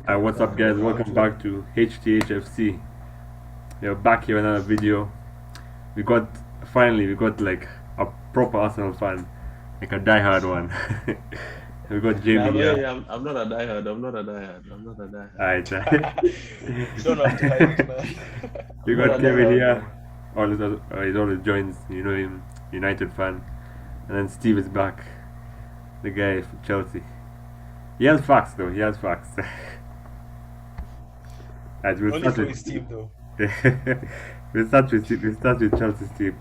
Hi, what's up, guys? Welcome back to HTHFC. We're back here with another video. We got we got like a proper Arsenal fan, like a diehard one. We got Nah, Jamie here. I'm not a diehard. I'm not a diehard. I'm not a diehard. Alright, You don't have to hide it, man. we I'm not got a Kevin diehard, here. man. He always joins. You know him, United fan. And then Steve is back, the guy from Chelsea. He has facts though. He has facts. Alright, we'll Only start for with his team, though. we'll start with Chelsea's team.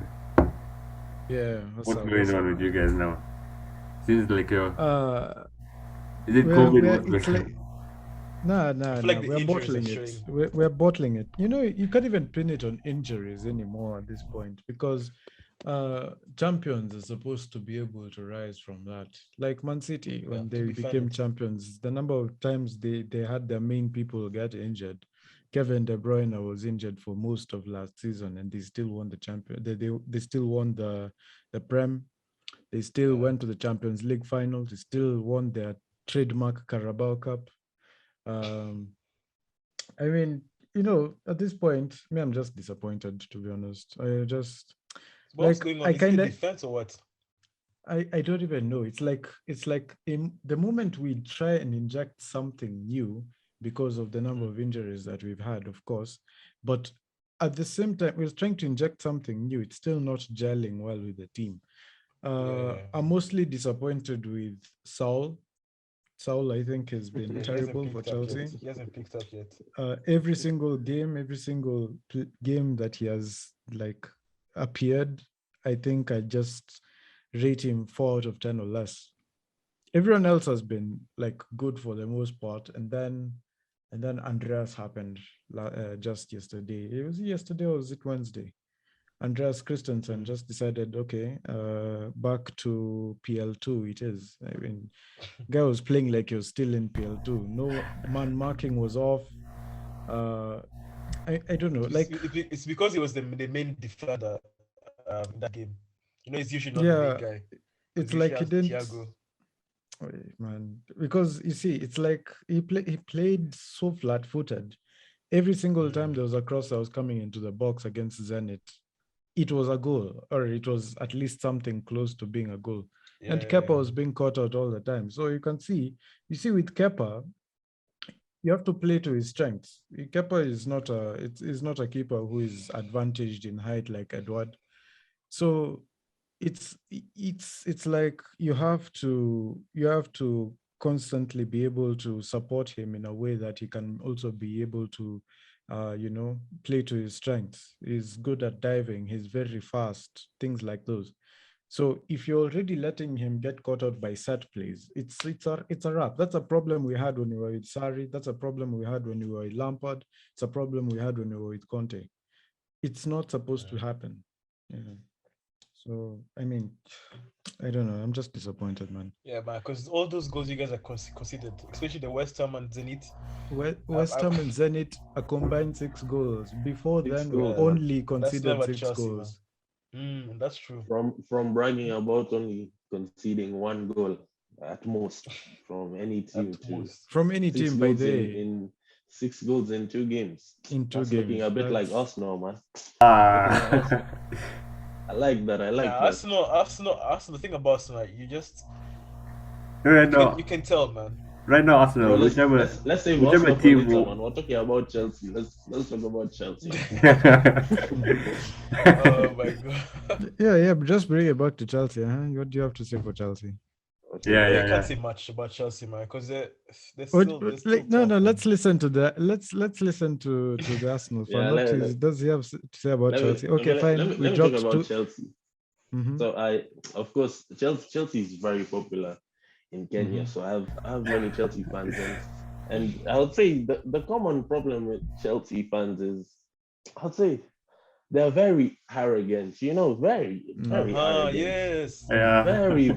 Yeah, What's going on with you guys now? Seems like is it we're COVID? What's it's going like no, I no, feel like no. the We're injuries are bottling showing. it. We're bottling it. You know, you can't even pin it on injuries anymore at this point because champions are supposed to be able to rise from that. Like Man City, when To they became defend it. champions, the number of times they had their main people get injured. Kevin De Bruyne was injured for most of last season, and they still won the champion. They still won the Prem. They still Yeah. went to the Champions League final. They still won their trademark Carabao Cup. Um, I mean, you know, at this point, me, I'm just disappointed, to be honest. I just What's like going on? I Is it kind the of defense or what? I don't even know. It's like in the moment we try and inject something new because of the number Mm. of injuries that we've had, of course, but at the same time we're trying to inject something new. It's still not gelling well with the team. Yeah. I'm mostly disappointed with Saul. Saul, I think, has been Yeah, he hasn't terrible for picked up yet. Chelsea. He hasn't picked up yet. Every single game, game that he has like appeared, I think I just rate him 4 out of 10 or less. Everyone else has been like good for the most part, and then Andreas happened just yesterday. It was yesterday or was it Wednesday? Andreas Christensen Mm. just decided, okay, back to PL2 it is. I mean, guy was playing like he was still in PL2. No man marking was off. Uh, I don't know. Like, It's because he was the main defender in that game. You know, he's usually not the main yeah, guy because it's usually like has he didn't, Thiago. man, because you see, it's like he played so flat-footed. Every single time Mm. there was a cross that was coming into the box against Zenit, it was a goal, or it was at least something close to being a goal. And Kepa Yeah. was being caught out all the time. So you see with Kepa, you have to play to his strengths. Kepa is not is not a keeper who is advantaged in height like Edward. So it's like you have to constantly be able to support him in a way that he can also be able to play to his strengths. He's good at diving, he's very fast, things like those. So if you're already letting him get caught out by set plays, it's a wrap. That's a problem we had when we were with Sarri. That's a problem we had when we were with Lampard. It's a problem we had when we were with Conte. It's not supposed to Mm. happen. Yeah. So I mean, I don't know. I'm just disappointed, man. Yeah, man. Because all those goals you guys are considered, especially the West Ham and Zenit. West Ham and Zenit a combined 6 goals. Before Six then, we goals, Yeah, man. only that's conceded never six Chelsea, man. goals. That's true. From bragging about only conceding one goal at most from any At team to most. From any six team, by goals the in 6 goals in 2 games. in two That's looking a games. bit like That's Arsenal, man. Looking like Ah, Arsenal. I like that. I like Nah, that. Arsenal. The thing about Arsenal, right you now, can tell, man. right now, Yo, Arsenal, let's save whichever Arsenal for team later, will. man. We're talking about Chelsea. Let's talk about Chelsea. Oh my god. yeah. But just bring it back to Chelsea. Huh? What do you have to say for Chelsea? Okay, Yeah, Yeah, yeah, you can't yeah. say much about Chelsea, man, because they're still Like, no, tough, man. let's listen to that. Let's listen to the Arsenal fan. yeah. What is does he have to say about Let me Chelsea? Okay, okay, fine. We let me talk dropped about two. Chelsea. Mm-hmm, So of course, Chelsea is very popular in Kenya. mm-hmm. So I have many Chelsea fans, and I would say the common problem with Chelsea fans is, I'd say they're very arrogant. Very arrogant. Yes. Very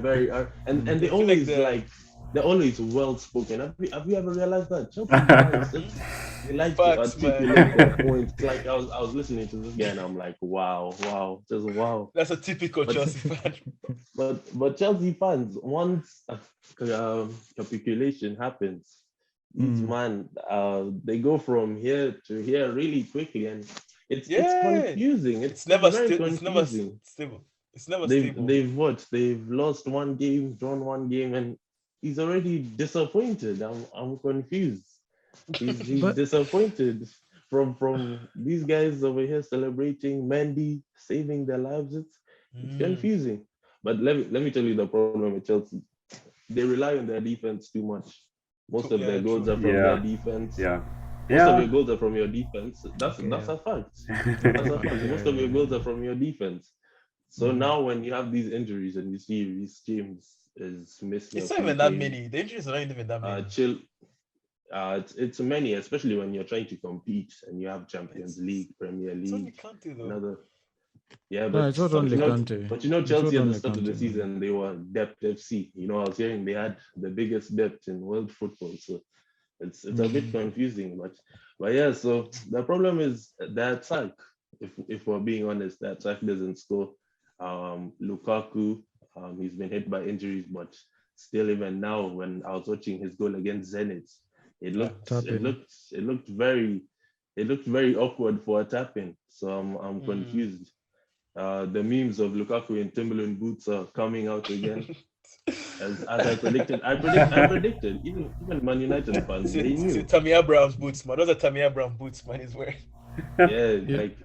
and They they feel like always the like they're always well spoken. Have you ever realized that Chelsea fans just they like to facts, man. articulate their points? Like I was listening to this guy and I'm like, wow, just wow. That's a typical But Chelsea fan. but Chelsea fans, once capitulation happens, Each Mm. man, they go from here to here really quickly, and it's Yeah. confusing. It's never very stable. It's never confusing. stable. It's never They've stable. they've lost one game, drawn one game, and he's already disappointed. I'm confused. He's But disappointed from these guys over here celebrating Mendy saving their lives. It's confusing. But let me tell you the problem with Chelsea. They rely on their defense too much. Most of their goals true. are from their defense. Yeah. Most of your goals are from your defense. That's Okay. a fact. That's a fact. Most of your goals are from your defense. So Mhm. now when you have these injuries and you see Reece James is missing, It's a not few even that games, many. The injuries are not even that many. chill. It's many, especially when you're trying to compete and you have Champions It's- League, Premier It's only League, Kante though. another. Yeah, no, it's not only Kante. but you know It's not Chelsea at the only start of the Kante, man. season they were depth FC. You know, I was hearing they had the biggest depth in world football, so it's a bit confusing. But yeah, so the problem is the attack. If we're being honest, the attack doesn't score. Lukaku, he's been hit by injuries, but still, even now, when I was watching his goal against Zenit, it looked very awkward for a tap-in. So I'm confused. The memes of Lukaku in Timberland boots are coming out again. As I predicted, I predicted. Even Man United fans, they knew. Tammy Abraham's boots, man. Those are Tammy Abraham boots, man. He's wearing. Yeah, like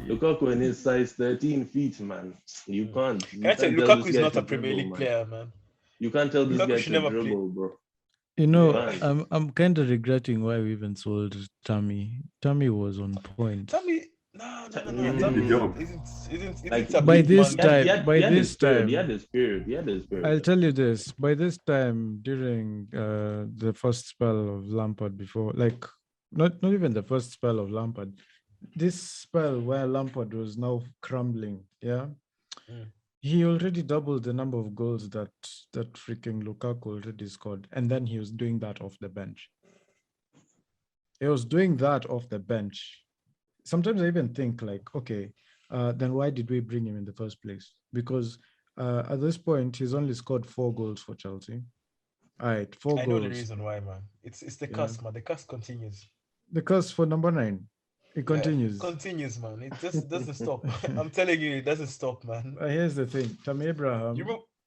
Lukaku in his size 13 feet, man. You can't. Can I tell you, Lukaku is not a Premier League player, man. You can't tell this Lukaku guy should to never dribble, bro. You know, Yeah. I'm kind of regretting why we even sold Tammy. Tammy was on point. Tammy, no. Mm. Tammy job. isn't Like, a by big this man. time, He had by his this period, time, he had his period. I'll tell you this. By this time, during the first spell of Lampard, before, like, not even the first spell of Lampard, this spell where Lampard was now crumbling, yeah, he already doubled the number of goals that freaking Lukaku already scored, and then he was doing that off the bench. He was doing that off the bench. Sometimes I even think like, okay, then why did we bring him in the first place? Because at this point, he's only scored 4 goals for Chelsea. All right, 4 I goals. know the reason why, man. It's the curse, man. The curse continues. The curse for number 9. It continues. Continues, man. It just doesn't stop. I'm telling you, it doesn't stop, man. Here's the thing. Tammy Abraham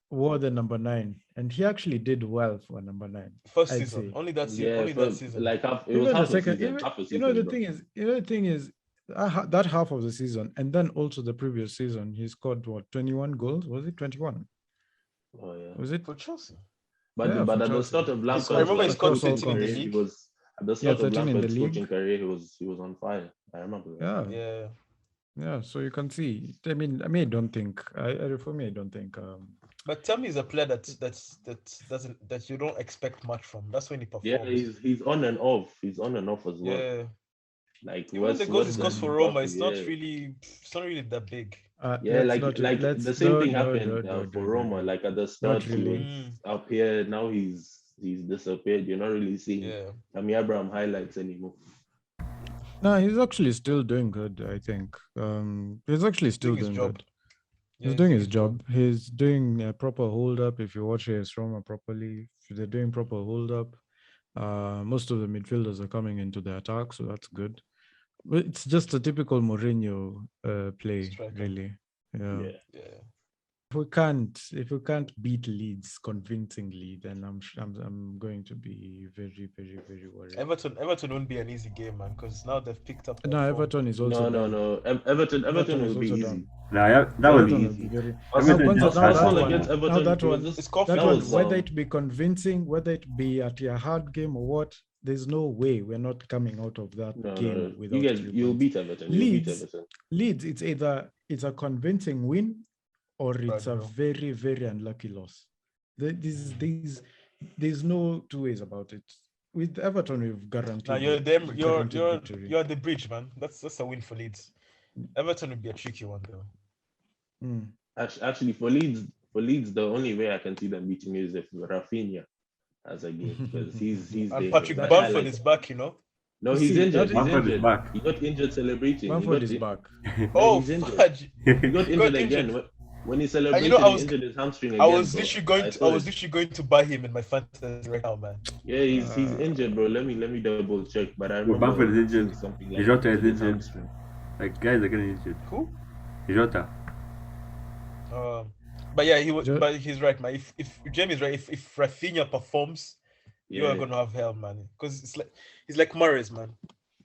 wore the number 9, and he actually did well for number 9. First I'd season. say. Only that season. Like it was Even half the a second, season. even, Half a you season. know, the bro. thing is, that half of the season, and then also the previous season, he scored what, 21 goals? Was it 21? Oh yeah. Was it? For Chelsea. But Yeah, but for at the Chelsea. start of Lampard's I remember he scored 13 in the career, league. he was at the start of 13 in the Lampard's league. coaching career, he was on fire. I remember that. Yeah. Yeah. Yeah, so you can see. I mean, I don't think. For me, I don't think. But Tammy is a player that you don't expect much from. That's when he performs. Yeah, he's on and off. He's on and off as well. Yeah. Like Even the goals he scores for Roma, it's not yeah. really that big. Yeah, the same thing happened for Roma. Like at the start, he was up here. Now he's disappeared. You're not really seeing Tammy Abraham highlights anymore. No, he's actually still doing good, I think. He's actually still doing good. He's doing his job. He's doing a proper hold-up. If you watch AS Roma properly, they're doing proper hold-up. Most of the midfielders are coming into the attack, so that's good. But it's just a typical Mourinho play, really. Yeah. If we can't beat Leeds convincingly, then I'm going to be very, very, very worried. Everton won't be an easy game, man, because now they've picked up. No, Everton is also no. Everton will be easy. That will be easy. Whether it be convincing, whether it be at your hard game or what, there's no way we're not coming out of that game without you'll beat Everton. Leeds, it's either it's a convincing win or it's a very, very unlucky loss. There's no two ways about it. With Everton, we've guaranteed. Now you're the bridge, man. That's a win for Leeds. Everton would be a tricky one, though. Actually, for Leeds, the only way I can see them beating is if Rafinha has a game, because he's and Patrick Bamford is back, you know. No, he's injured. Is back. He got injured celebrating. Bamford is back. Oh, he's injured. He got injured again. when he celebrated, I he injured his hamstring again. I was bro. literally going to buy him in my fantasy right now, man. Yeah, he's injured, bro. Let me double check. But I remember Bamford is seeing injured. something like Jota is his injured. hamstring. Like guys are getting injured. Who? Jota. But yeah, he was. But he's right, man. If Jamie is right, if Rafinha performs, you are gonna have hell, man. Because he's like Mahrez, man.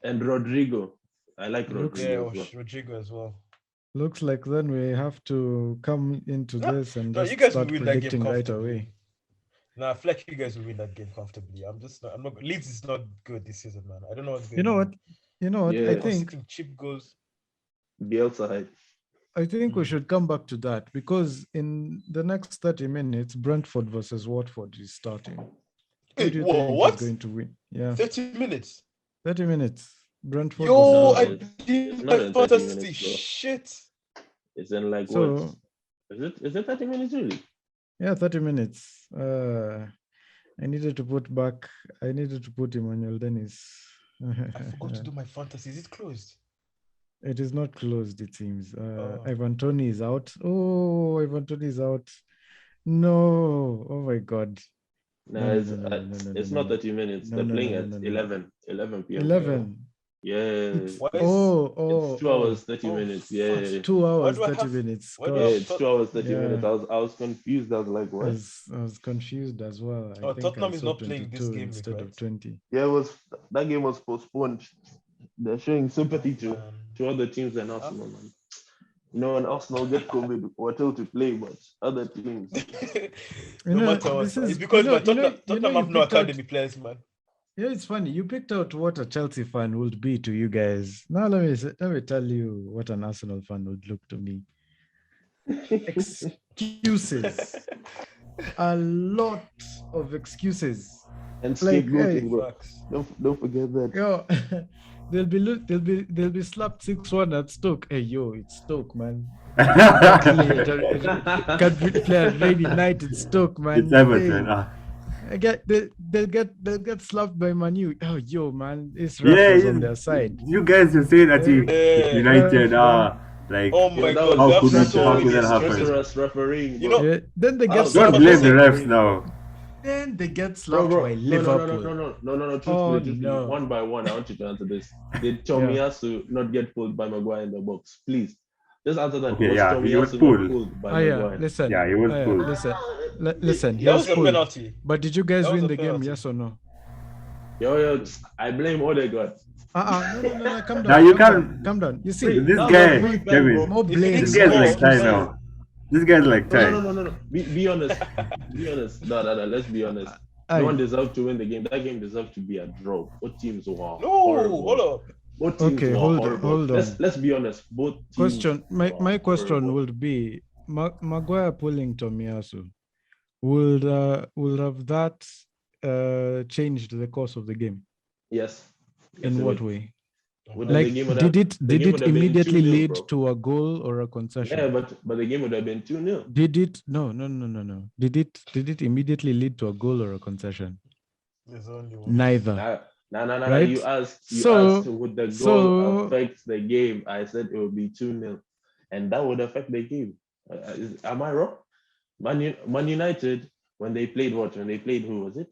And Rodrigo, I like Rodrigo. Yeah, Rodrigo as well. Looks like then we have to come into this and just you guys start will win that game predicting right comfortably. away. Nah, I feel like you guys will win that game comfortably. I'm not. Leeds is not good this season, man. I don't know what's going on. You know what? Yeah. I think cheap goals. Bielsa. I think we should come back to that because in the next 30 minutes, Brentford versus Watford is starting. Who do you think what? is going to win? Yeah, 30 minutes. 30 minutes. Brentford. Yo, versus I did not my in 30 fantasy minutes, bro. shit. It's in like So- what? Is it 30 minutes really? Yeah, 30 minutes. I needed to put Emmanuel Dennis. I forgot to do my fantasy. Is it closed? It is not closed, it seems. Oh. Ivan Toney is out. Oh, Ivan Toney is out. No. Oh my God. No, it's not 30 minutes. They're playing at 11 p.m. 11. Yeah. It's, What is- it's 2 hours, 30 minutes. Yeah. It's 2 hours, Why do I 30 have- minutes. why do Yeah, I Gosh, have- it's 2 hours, 30 Yeah. minutes. I was confused. I was like, what? I was confused as well. I think Tottenham I is saw not playing this 22 game week, instead right? of 20. Yeah, that game was postponed. They're showing sympathy to other teams than Arsenal, man. You know, when Arsenal get COVID, we're told to play, but other teams. You No know, matter what. this is- It's because you know- man, you know- Tottenham you have no picked out- academy players, man. Yeah, it's funny. You picked out what a Chelsea fan would be to you guys. Now let me tell you what an Arsenal fan would look to me. Excuses. A lot of excuses. And Like, scapegoating, hey. bro. Facts. Don't forget that. Yo, they'll be slapped 6-1 at Stoke. Hey yo, it's Stoke, man. Can't play a rainy night in Stoke, man. It's Everton. They'll get slapped by Manu. Oh yo, man, it's rough Yeah, on their side. you guys are saying that Yeah. United like Oh my Yeah, god, that how was could that's so that happen? treacherous refereeing. You bro. know- Yeah, then they get Oh, don't slapped. blame the Bro. refs now. Then they get Bro, slapped bro, by no, Liverpool. no. Truthfully, no. one by one, I want you to answer this. Did Tomiyasu not get pulled by Maguire in the box? Please, just answer that. Okay, was yeah, he was Tomiyasu pulled. not pulled by Oh yeah, Maguire? listen. Yeah, he was Oh, yeah, pulled. listen. He That was was a pulled. penalty. But did you guys That was win a the game? penalty. Yes or no? Yo, I blame Odegaard. No, calm down. Now you calm can't- down, calm down. You see, Wait, This that was guy, really bad, Kevin, bro. more If he blame. didn't This guy's score, like Ty man. now. This guy's like Ty. No. Be honest. Be honest. No. Let's be honest. Aye. No one deserved to win the game. That game deserved to be a draw. Both teams were No, horrible. hold up. Both teams Okay, were hold horrible. on. Let's be honest. Both teams Question. My were question horrible. would be: Maguire pulling Tomiyasu. Would have that changed the course of the game? Yes. In it what would. way? Would Like, the game would did have- it the game would have been immediately 2-0, lead bro. to a goal or a concession? Yeah, but the game would have been 2-0. Did it? No. Did it immediately lead to a goal or a concession? There's only one. Neither. No. Right? You asked So- would the goal so- affect the game? I said it would be 2-0. And that would affect the game. Am I wrong? Man United, when they played what? When they played who was it?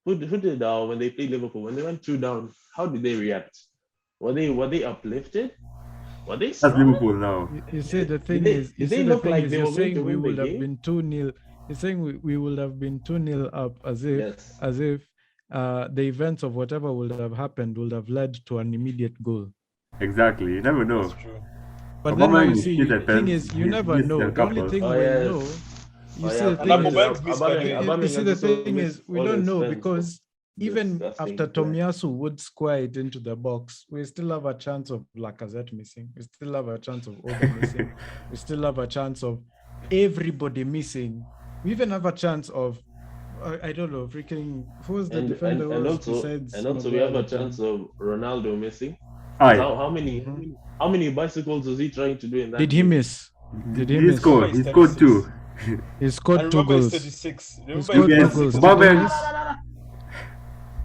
Who did when they played Liverpool? When they went 2 down, how did they react? Were they uplifted? Were they That's sad? Liverpool now. You see, the thing they- is, did they look like they you're were going to saying we win the would have game? been 2-0. You're saying we would have been 2-0 up as if Yes. the events of whatever would have happened would have led to an immediate goal. Exactly. You never know. That's true. But then Aubameyang now you is see, shit the at thing times. is, you He's never missed know. a The only couple. thing Oh, we yes. know, you Oh, see, yeah. the thing Aubameyang is, Aubameyang's missed by the- you see, the has also thing is, missed we all don't his know pens, bro. because even Disgusting, after bro. Tomiyasu would square it into the box, we still have a chance of Lacazette missing. We still have a chance of Oda missing. We still have a chance of everybody missing. We even have a chance of, I don't know, freaking, who was the defender? And was also besides we have a Maguire? chance of Ronaldo missing. Aye. How many bicycles was he trying to do in that? Did he game? miss? Did he He miss? scored. He scored 2. He scored And 2 remember it's goals. 36. He Remember scored You 2 guys- goals. Did Aubameyang- he miss?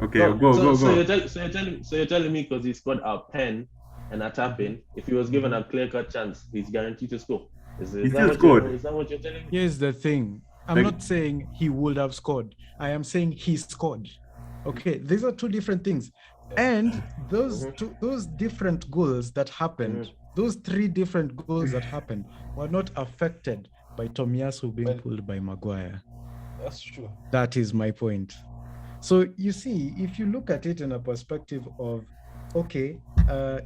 Okay, No, go. So you're telling me because he scored a pen and a tap in, if he was given a clear-cut chance, he's guaranteed to score. He still scored. Is that what you're telling me? Here's the thing. I'm not saying he would have scored. I am saying he scored. Okay, these are two different things. And those different goals that happened, those three different goals that happened, were not affected by Tomiyasu being pulled by Maguire. That's true. That is my point. So you see, if you look at it in a perspective of, okay,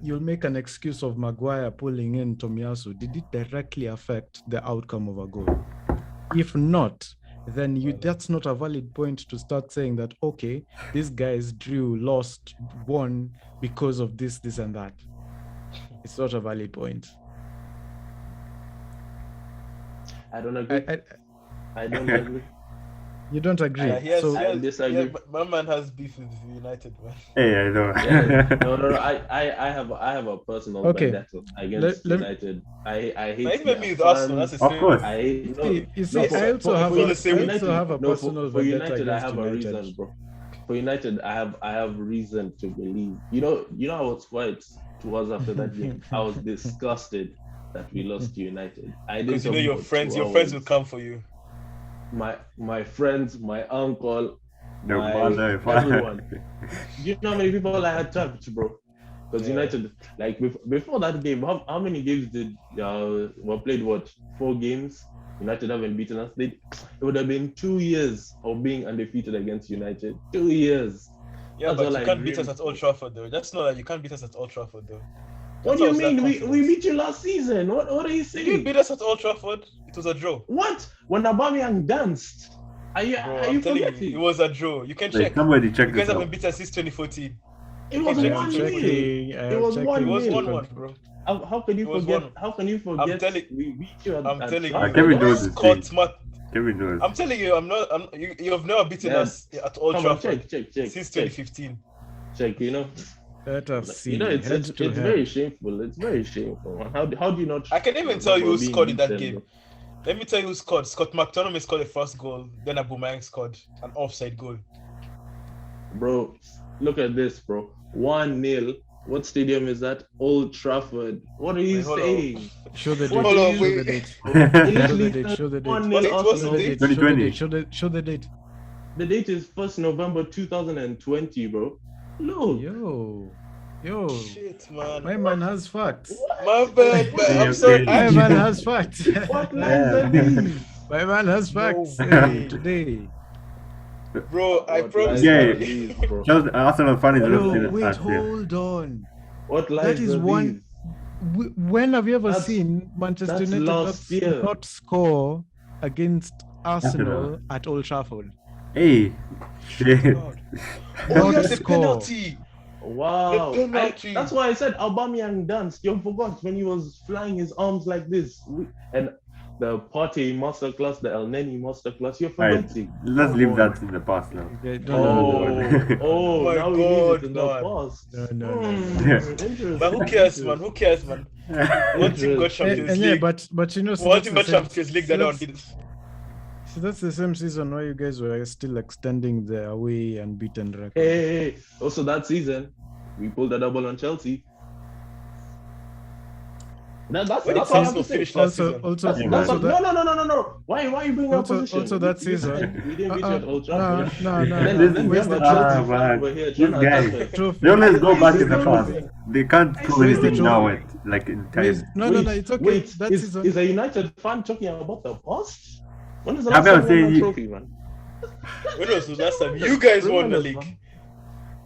you'll make an excuse of Maguire pulling in Tomiyasu. Did it directly affect the outcome of a goal? If not, then that's not a valid point to start saying that, okay, these guys drew, lost, won because of this, and that. It's not a valid point. I don't agree. I don't agree. You don't agree? I disagree. My man has beef with United, man. Hey, I know. No. I have a personal vendetta against United. I hate. Maybe with Arsenal. That's of course. I also have a personal for vendetta United. I have against a United. reason, bro. For United, I have reason to believe. You know, I was quite towards after that game. I was disgusted that we lost to United. Because you know your friends will come for you. My friends, my uncle, Father. everyone. You know how many people I had talked to, bro? Because United, like before that game, how many games did we played? What, 4 games? United haven't beaten us. It would have been 2 years of being undefeated against United. 2 years. Yeah, but you can't beat us at Old Trafford, though. That's not that you can't beat us at Old Trafford, though. What do you mean? We beat you last season. What are you saying? You beat us at Old Trafford. It was a draw. What? When Aubameyang danced? Are you forgetting? It was a draw. You can check. Somebody check. You guys haven't beaten us since 2014. It was 1-0. It was 1-1, bro. How can you forget? How can you forget? We beat you at I'm telling you. Kevin knows this. Kevin knows. I'm telling you, you have never beaten us at Old Trafford check, since 2015. Check, you know. Let us see. You know, it's very shameful. It's very shameful. How do you not? I can even tell you who scored in that game. Let me tell you who scored. Scott McTominay scored the first goal. Then Aubameyang scored an offside goal. Bro, look at this, bro. 1-0. What stadium is that? Old Trafford. What are you saying? Show the date. Show the date. 1-0. 2020. Show the date. The date is 1st November 2020, bro. Look. Yo. Shit, man. My man has facts. My bad, man. I'm sorry. My man has facts. What lines are these? My man has facts today. Bro, I promise. Yeah. Arsenal fan is wait, hold on. What lines that is are one. These? When have you ever seen Manchester United not score against Arsenal at Old Trafford? Hey, shit. Not score. Wow. That's why I said Aubameyang danced. You forgot when he was flying his arms like this. And the party masterclass, the El Neni masterclass, you're forgetting. Let's leave that in the past now. My now we leave it in the past. No. But who cares, man? One team got Champions League. But you know, one team got Champions League, the other one didn't. So that's the same season where you guys were still extending the away unbeaten record. Hey. Also that season, we pulled a double on Chelsea. That's Arsenal finished that season. No. Why are you bringing up position? Also that season. We didn't beat you at Old Trafford. This guy. They always go back in the past. They can't prove anything now in time. No, it's okay. Wait, that season. Is a United fan talking about the past? When was the last last time you you won a trophy, man? When was the last time you guys won the league?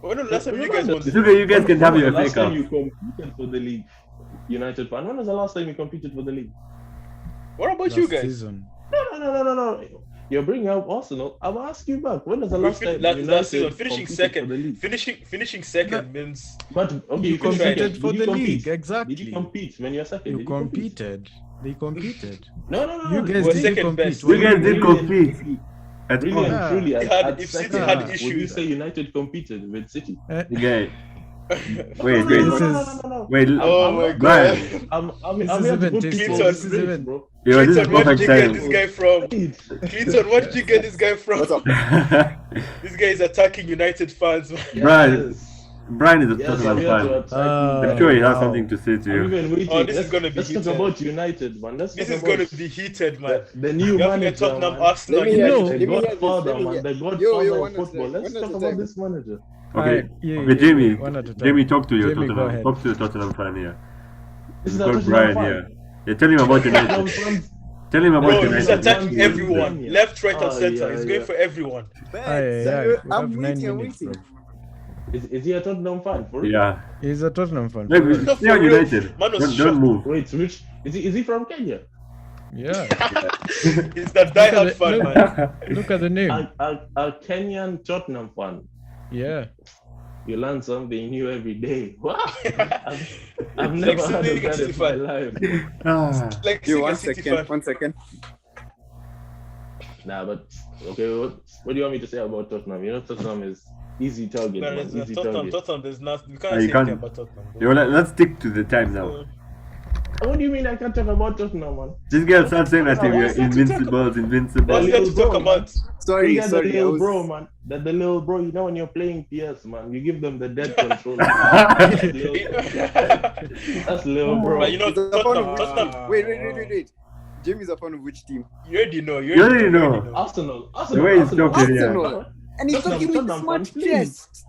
When was the last time you guys won the league? You guys can have your last FA time Cup. you competed for the league, United fan? When was the last time you competed for the league? What about you guys? Season. No. You're bringing up Arsenal. I'll ask you back. When was the last time last season, finishing second? Finishing second means. But okay, you competed for the league, exactly. Did you compete when you're second? You competed. They competed. No. You guys were did second compete. best. You guys did compete. Really and truly, if City had issues, would you say United competed with City? Okay. Wait. Wait. Oh my God. I'm here to put people on straight, bro. Clinton, where did you get this guy from? Clinton, where did you get this guy from? This guy is attacking United fans. Right. Brian is a Yes, Tottenham I'm here to fan. attack I'm you. sure he has wow. something to say to I'm you. even waiting. Oh, this is gonna be Let's talk heated. about United, man. Let's This talk is about going to be heated, man. the new You have to get manager, Tottenham, man. Arsenal, Let me hear No. this. United. The Let me hear this. godfather, Let me man. hear. The Yo, godfather one of at a football. time. Let's One at talk a about time. this manager. Okay, Yeah, okay, Jamie. one at a time. Jamie, talk to your Jamie, go Tottenham. ahead. Talk to your Tottenham fan here. This We've is a got Tottenham Brian fan. here. Yeah, tell him about Tottenham United. fans. Tell him about Bro, United. he's Tottenham attacking fans everyone. in Left, right, and Oh, center. yeah, He's going yeah. for everyone. Aye. We I'm have 9 waiting. I'm minutes, waiting. bro. Is he a Tottenham fan? For real? Yeah. He's a Tottenham fan. Like, for we real. stay on For real, United. man was Don't shocked. move. Wait, which is he from Kenya? Yeah. He's the die-hard fan, man. Look at the name. A Kenyan Tottenham fan. Yeah. You learn something new every day. Wow. I've Like never heard Sydney of that City in my fan. life. Ah. Like Yo, City one City second. fan. 1 second. Nah, but okay, what do you want me to say about Tottenham? You know, Tottenham is easy target, No, man. there's Easy Tottenham, target. there's nothing. You Ah, can't you say anything can't- about Tottenham. bro. Yo, let's stick to the time now. What do you mean I can't talk about Tottenham, man? This girl starts saying that What's we're that to talk invincibles, What's invincibles. there to talk about? Sorry, You got sorry. the I little was... bro, man. The little bro, you know when you're playing PS, man, you give them the dead control. That's little bro. But you know, He's a fan of Tottenham, which Tottenham, team? Wait. Jamie's a fan of which team? you already know. You already know. Arsenal. The way he's talking, Arsenal. And he's Tottenham, talking with Tottenham smart fan, please. chest.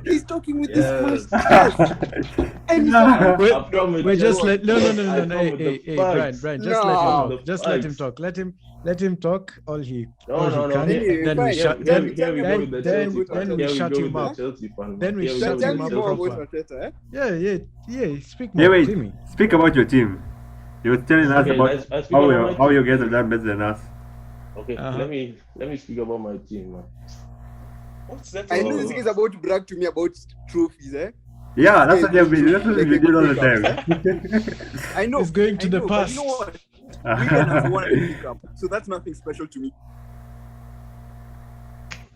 He's talking with Yes. this smart chest. And he's Nah. Wait, I promise Wait, you just what, let no. I Hey, come with the hey, facts. Brian, No. just let him talk. The Just let him facts. talk. Let him talk all he No, can. here- Then we fine. shut. Here Then we go with the then- Chelsea then fan. we Here shut go him with the up. Chelsea fan. Then we Here shut go Tell with me the more Chelsea about fan. Arteta, eh? Yeah. Speak Yeah, more, wait. Jimmy. Speak about your team. You were telling us Okay, about I speak about my how team. you guys have done better than us. Okay, Uh-huh. let me speak about my team, man. What's that? I know about? this is about to brag to me about trophies, eh? Yeah, that's what Hey, they've been. That's what like we the did all the good time. I know. It's going to I the know, but past. you know what? Wigan has won the League Cup, so that's nothing special to me.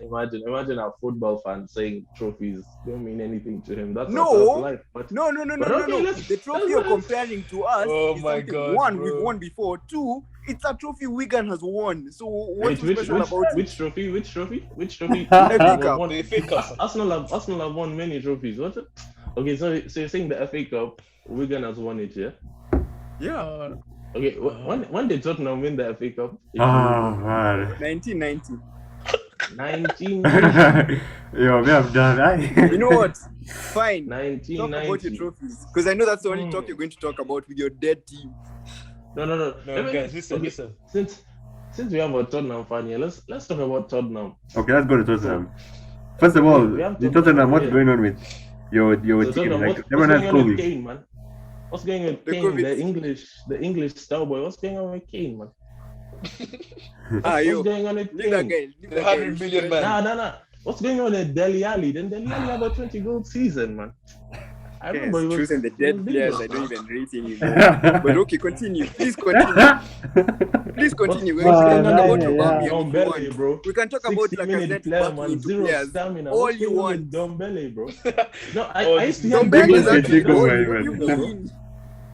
Imagine a football fan saying trophies don't mean anything to him. That's No. not life. But No. But okay, let's- The trophy let's- you're comparing to us Oh is my something God, one, bro. we've won before. Two, it's a trophy Wigan has won. So what's which special about it? which trophy? Which trophy? Which trophy? FA Cup. Won- The FA Cup. Arsenal have won many trophies. What? Okay, so you're saying the FA Cup, Wigan has won it, yeah? Yeah, Okay, when did Tottenham win the FA Cup? Oh man. 1990. 19. Yo, we have done. You know what? Fine. 1990. Talk about your trophies, because I know that's the only Hmm. talk you're going to talk about with your dead team. No. No, Let me- guys, listen, okay, listen. Since we have a Tottenham fan here, let's talk about Tottenham. Okay, let's go to Tottenham. First of all, We have the to- Tottenham, what's yeah. going on with your So team? Tottenham, Like what's everyone has going on with COVID. Kane, man? What's going on with The Kane? COVID. The English star boy. What's going on with Kane, man? Yo, What's going on with leave that Kane? guy. Leave The that 100 guy. million man. Nah. What's going on with Dele Alli? Then Dele Alli have a 20-goal season, man. I Yes, remember he was choosing the he dead was players, I big, don't man. even rate anymore. But okay, continue. Please continue. Please continue. What's We going can on talk with about Aubameyang if you Dombele, want. bro? We can talk about 60-minute Lacazette player, backing man. into Zero players. stamina. All What's you going on want. with Dombele, bro? No, Oh, I used to hear Dombele is Dombele actually is good. good, What do you man. mean?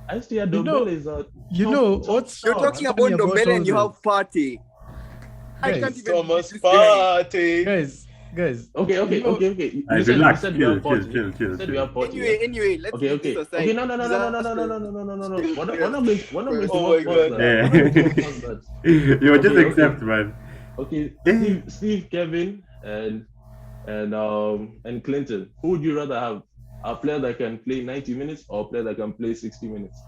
I used to hear You know- Dombele is a You know what's You're Oh, talking what's about funny Dombele all and you this? have Partey. I Guys, can't even Thomas beat this guy. Partey. Guys. Okay. You know- You Hey, said relax, we have chill. 40. You Chill. said we have 40. Anyway, let's Okay. leave this aside. Okay, no. We're not going to Oh my work God. past that. Yeah. We're not going to work past that. Yo, just Okay. accept, man. Okay, Yeah. Steve, Kevin, and Clinton. Who would you rather have? A player that can play 90 minutes or a player that can play 60 minutes?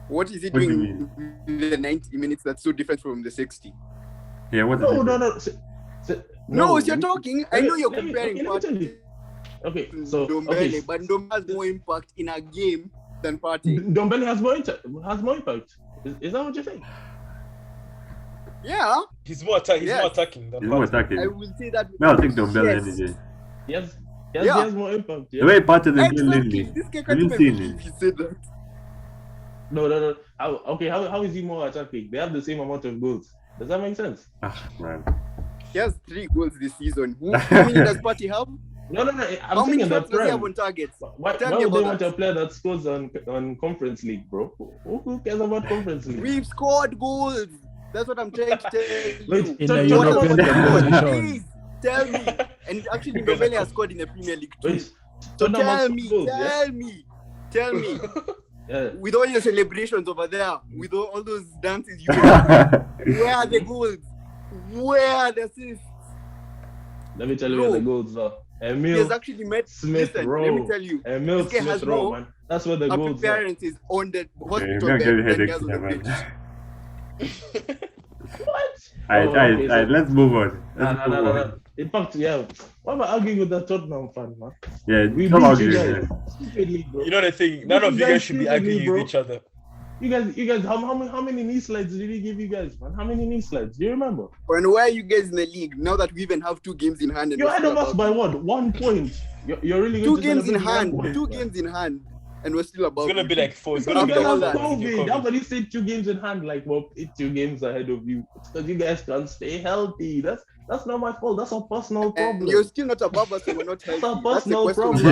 What is he What do you doing in the 90 minutes that's so different from the 60? Yeah, what is it? No, you're talking. I know you're let me- comparing okay, let me tell you. Partey Okay, to so Dombele, but Dombele has more impact in a game than Partey. Dombele has more impact. Is that what you're saying? Yeah, He's more attacking. Yes. He's more attacking than He's more Partey. attacking. I will say that. No, I'll take Dombele Yes. any day. Yes, Yeah. he has more impact. The Yeah. way Partey is playing Exactly. lately. This guy Have can't you even seen believe it? he said that. No. How is he more attacking? They have the same amount of goals. Does that make sense? Ah, man. He has 3 goals this season. How many does Partey have? No. How I'm many saying in the shots does he have Prem. on targets? Why Tell would me they about want that. a player that scores on Conference League, bro? Who cares about Conference League? We've scored goals. That's what I'm trying to tell Wait, you. In so a Tottenham European has scored. competition. Please tell me. And actually, Dombele has scored in the Premier League too. Wait, So Tottenham has tell some me, goals, yeah? tell me, Yeah. with all your celebrations over there, with all those dances you do, where are the goals? Where are the assists? Let me tell you where the goals are. He Emil has actually met. Smith Listen, Rowe. let me tell you, Emil this guy Smith has Rowe, more man. That's where the goals are. appearances on the Yeah, hospital not bed get than he headaches has on here, the man. pitch. What? Alright, let's move on. Nah. In fact, yeah. Why am I arguing with that Tottenham fan, man? Yeah, We come beat out you here. guys stupidly, bro. You know the thing, none of you guys should be arguing with each other. You guys, how many knee slides did he give you guys, man? How many knee slides? Do you remember? And why are you guys in the league now that we even have 2 games in hand? And You're we're ahead still of us above by you? what? 1 point. You're really Two going to games in celebrate hand. 1 point, 2 man. games in hand, and we're still above. It's gonna you. be like 4. It's Because gonna you be guys like have 4. COVID. Nobody said 2 games in hand, like we're 2 games ahead of you. It's because you guys can't stay healthy. That's not my fault. That's a personal problem. And you're still not above us, so we're not healthy. That's a That's the personal question problem.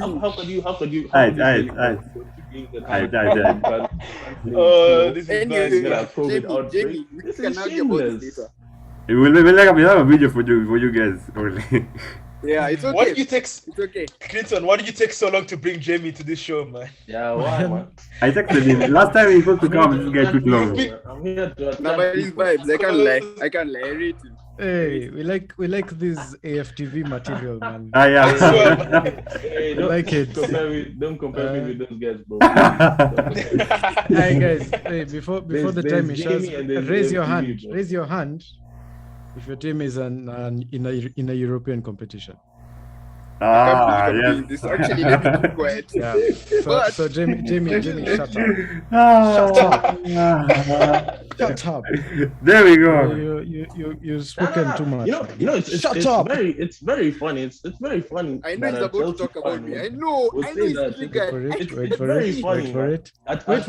I'm asking you. How could you Aight. This is Anyway, nice. Get a COVID outbreak. Jamie, we This can is argue about this shameless. later. We'll have a video for you guys only. Yeah, it's okay. Why did you take It's okay. Clinton? Why did you take so long to bring Jamie to this show, man? Yeah, why, man? I texted him. Last time he was supposed to come, this guy took long. I'm here to attack Nah, but these people. vibes, I can't lie. I rate him. Hey, we like this AFTV material, man. Yeah. Hey, like it. Don't compare me with those guys, bro. Hi guys. Hey, before There's the time is Jamie and there's raise your AFTV, hand. bro. Raise your hand if your team is in a European competition. Yes. This actually let me keep quiet. Yeah. But- So Jamie, shut up. Shut up. There we go. You've spoken too much. You know, it's Shut up. It's very funny. It's very funny. I know that he's a about to Chelsea talk about fan me. I know would say he's that. triggered. Wait for very it. funny, Wait for man. it. Wait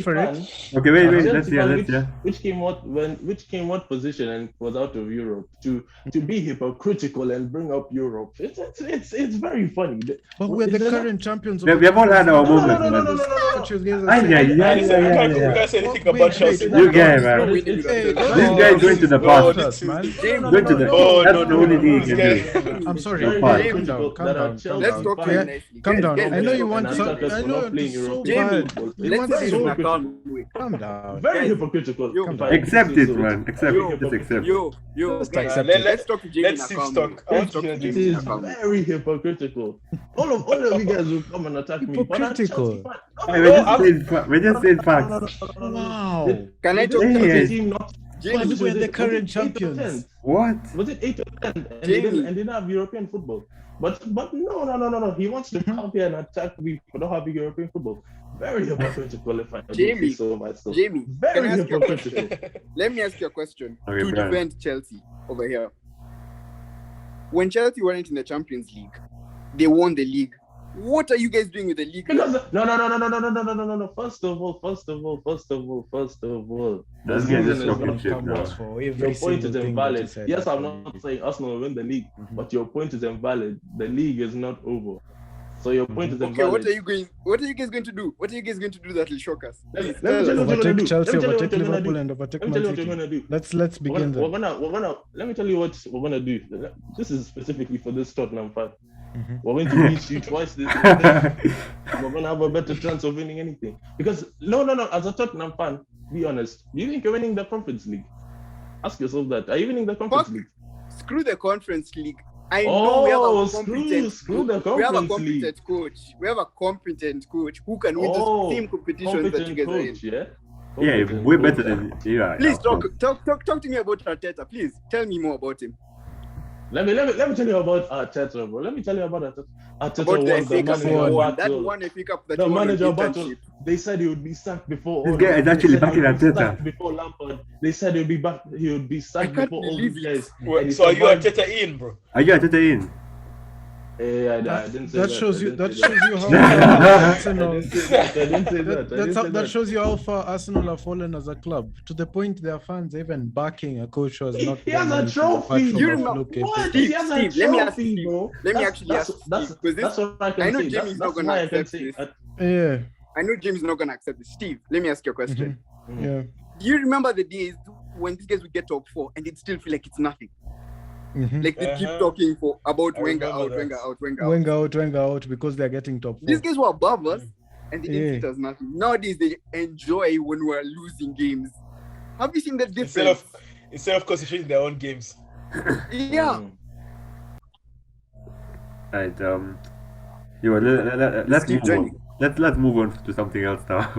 for it. Okay, wait. Chelsea Let's fan hear. which came what position and was out of Europe to be hypocritical and bring up Europe. It's very funny. But we're the Is it not? current champions. We have all had our moments. No. Yeah. You can't say anything about Chelsea. You guys, man. This guy is going to the past. Going to the. That's the only thing he can do. I'm sorry. You're Calm fine. down. Let's talk Yeah. nicely. Calm down. Guys, I know you let's want talk some. nicely. I know We're not playing it's so European bad. football. You Let's want say it in a so. calm way. Calm down. Very hypocritical. Yo, If I Accept say it, so. man. Accept it. Just accept it. Yo, Just guys, accept it. let's talk to Jamie in Let's a see calm stock. way. I want Let's to talk hear to It Jamie in is a calm way. very hypocritical. All of you guys will come and attack me. But I'm Hypocritical. Chelsea fan. We just said facts. Wow. Can I talk This to was Yes. a team not- Jamie? this we're was the it. current Was it 8 or champions. 10? What? Was it 8 or 10? And Jamie. they didn't have European football. But no. He wants to come here and attack me for not having European football. Very hypocritical, if I do Jamie. say so myself. Jamie, Very can I ask you a hypocritical. question? Let me ask you a question Okay, to Brian. defend Chelsea over here. When Chelsea weren't in the Champions League, they won the league. What are you guys doing with the league? Because no. First of all. Let's the get season this is talking not shit come now. out. For every Your point single is thing that you invalid. said, Yes, I'm actually. not saying Arsenal will win the league, Mhm. but your point is invalid. The league is not over. So your point is Okay, invalid. what are you guys going to do? What are you guys going to do that will shock us? Let me Please, tell you tell us. what you're gonna Overtake do. Chelsea, Let me tell you what overtake you're gonna Liverpool, do. and overtake Let me tell you Man what you're City. gonna do. Let's begin We're then. gonna. Let me tell you what we're gonna do. This is specifically for this Tottenham fan. Mhm. We're going to beat you twice this season. We're gonna have a better chance of winning anything. Because no. As a Tottenham fan, be honest. Do you think you're winning the Conference League? Ask yourself that. Are you winning the Conference Fuck. League? Screw the Conference League. I know we have a competent screw the we have a Conference League. competent coach. We have a competent coach who can win the same competitions that you guys are in. Coach, yeah. Yeah, Competent way coach. better than you are. Please talk to me about Arteta. Please tell me more about him. Let me tell you about Arteta, bro. Let me tell you about Arteta. Arteta About the won FA Cup manager one. That battle. one FA Cup that The he won on manager battle. internship. They said he would be sacked before. This all guy of is them. actually They said backing he would be Arteta. sacked before Lampard. They said he would be I sacked can't before all believe these it. guys. Well, And he so are you survived. Arteta in, bro? Are you Arteta in? I didn't say That that. shows I you. didn't That say shows you how I Arsenal. didn't say that. I didn't say that. I didn't say That that. shows you how far Arsenal have fallen as a club, to the point their fans are even backing a coach who has not. He has done a anything apart trophy. from You a remember- fluke What? FA Cup. He has a Steve, let me ask trophy, Steve. bro. Let me actually ask Steve, That's because what I can I know say. Jamie's not That's gonna why I can accept say. this. Yeah, I know James is not gonna accept this. Steve, let me ask you a question. yeah. Do you remember the days when these guys would get top 4 and it'd still feel like it's nothing? Like they keep Uh-huh. talking about I Wenger remember out, that. Wenger out, Wenger out. Wenger out because they're getting top 4. These guys were above us, and they didn't Yeah. treat us nothing. Nowadays, they enjoy when we're losing games. Have you seen that Instead difference? of concentrating their own games. Yeah. Right. Let's keep move journey. on. Let's move on to something else now.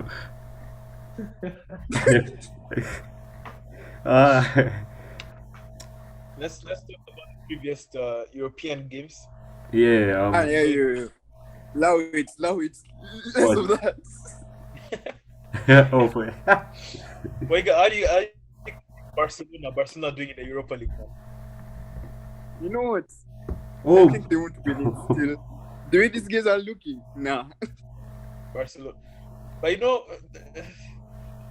uh, Let's talk about the previous European games. yeah. Yeah. Allow it. Less What? of that. Oh, boy. But how do you think Barcelona doing in the Europa League now? You know what? Oh. I think they won't win it still. The way these guys are looking, nah. Barcelona. But you know,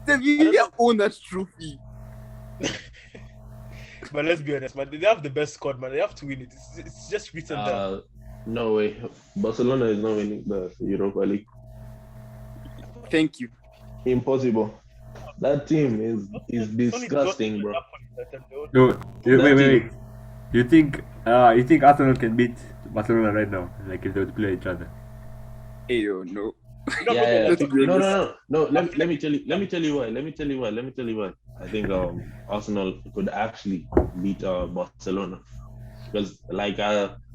Sevilla own that trophy. but let's be honest, man. They have the best squad, man. They have to win it. It's just written down. No way. Barcelona is not winning the Europa League. Thank you. Impossible. That team is disgusting, bro. No, wait. You think Arsenal can beat Barcelona right now? Like if they would play each other? Ayo, no. Yeah. Let's be honest. No. Let me tell you why. I think Arsenal could actually beat Barcelona because like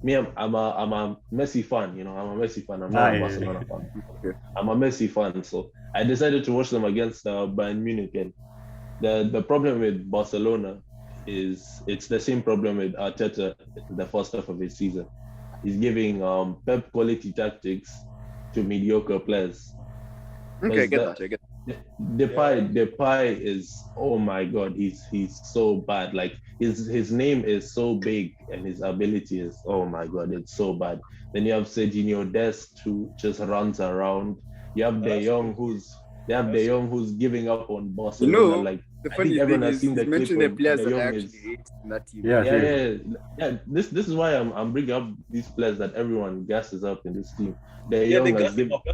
me, I'm a Messi fan. You know, I'm a Messi fan. I'm not a Barcelona fan. Okay. I'm a Messi fan, so I decided to watch them against Bayern Munich. And the problem with Barcelona is it's the same problem with Arteta the first half of his season. He's giving Pep quality tactics to mediocre players. Okay, I get that. Depay is, oh my god, he's so bad. Like his name is so big and his ability is, oh my god, it's so bad. Then you have Serginho Dest who just runs around. You have De Jong who's giving up on Barcelona. You know, like the I funny think everyone thing has is, seen the you clip mentioned the when players De that I Jong actually is. hate in that team. Yeah. This is why I'm bringing up these players that everyone gasses up in this team. De Jong has given up.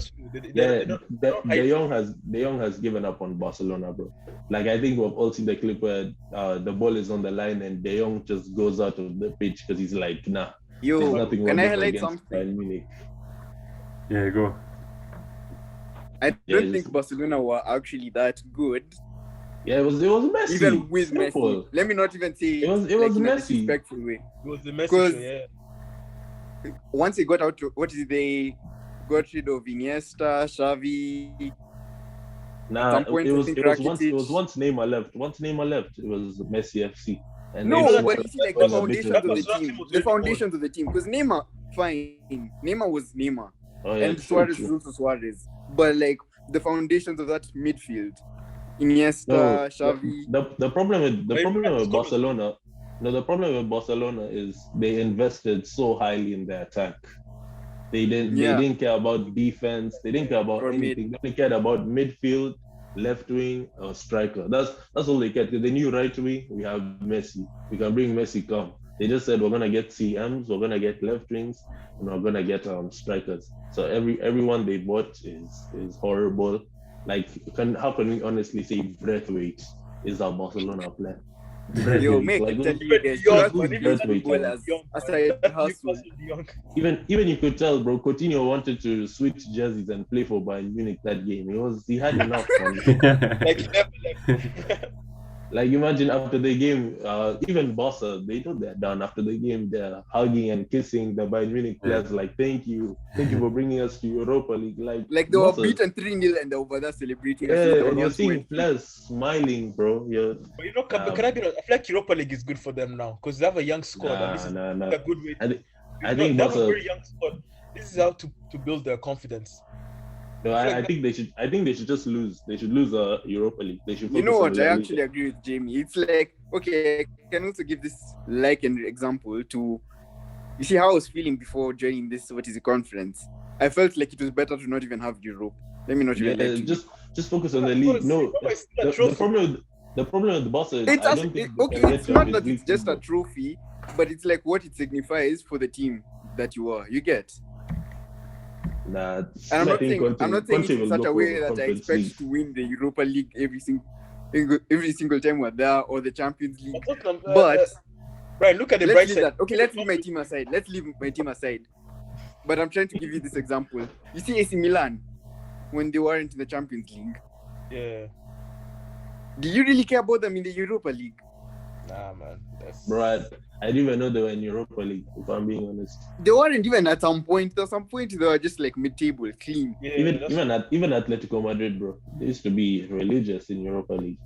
De Jong has given up on Barcelona, bro. Like I think we've all seen the clip where the ball is on the line and De Jong just goes out of the pitch because he's like, nah. Yo, there's nothing can I wonderful highlight against something? Bayern Munich. Yeah, go. I don't think Barcelona were actually that good. Yeah, it was Messi. Even with Simple. Messi. Let me not even say it was in a Messi. disrespectful way. It was the Messi show, yeah. Once they got out to they got rid of Iniesta, Xavi. Nah, it was once Neymar left. It was Messi FC. And no, but you see, like the foundations of the team. Because Neymar, fine. Neymar was Neymar. Oh, yeah, and Suarez was also Suarez. But like the foundations of that midfield, Iniesta, Xavi. The problem with Barcelona. No, the problem with Barcelona is they invested so highly in their attack. They didn't care about defense. They didn't care about anything. They cared about midfield, left wing, or striker. That's all they cared. Because they knew right away we have Messi. We can bring Messi. Come. They just said we're gonna get CMs, we're gonna get left wings, and we're gonna get strikers. So everyone they bought is horrible. Like how can we honestly say Braithwaite is our Barcelona player? Yo, make it tell you guys. Even you could tell, bro. Coutinho wanted to switch jerseys and play for Bayern Munich that game. He had enough fun. Like he never left. Like imagine after the game, even Barca, they know they're done. After the game, they're hugging and kissing the Bayern Munich players. Like thank you for bringing us to Europa League. Like they were beaten 3-0 and they were there celebrating. Yeah, and you're seeing players smiling, bro. But you know, can I be honest? I feel like Europa League is good for them now because they have a young squad. And this is a good way. I think they have a very young squad. This is how to build their confidence. No, I think they should just lose. They should lose Europa League. They should. You know what? I actually agree with Jamie. It's like, okay, I can also give this like an example to. You see how I was feeling before joining this. What is the conference? I felt like it was better to not even have Europe. Let me not even. Just focus on the league. No, the problem with the Barca is it's not that it's just a trophy, but it's like what it signifies for the team that you are. You get. Nah, and I'm not saying it in such a way that I expect to win the Europa League every single time we're there or the Champions League. But Right, look at the Let's bright leave side. that. Okay, let's leave my team aside. But I'm trying to give you this example. You see AC Milan, when they weren't in the Champions League, Yeah. do you really care about them in the Europa League? Nah, man. That's... Bro, I didn't even know they were in Europa League, if I'm being honest. They weren't even at some point. At some point, they were just like mid-table, clean. Yeah, Even Atletico Madrid, bro. They used to be religious in Europa League.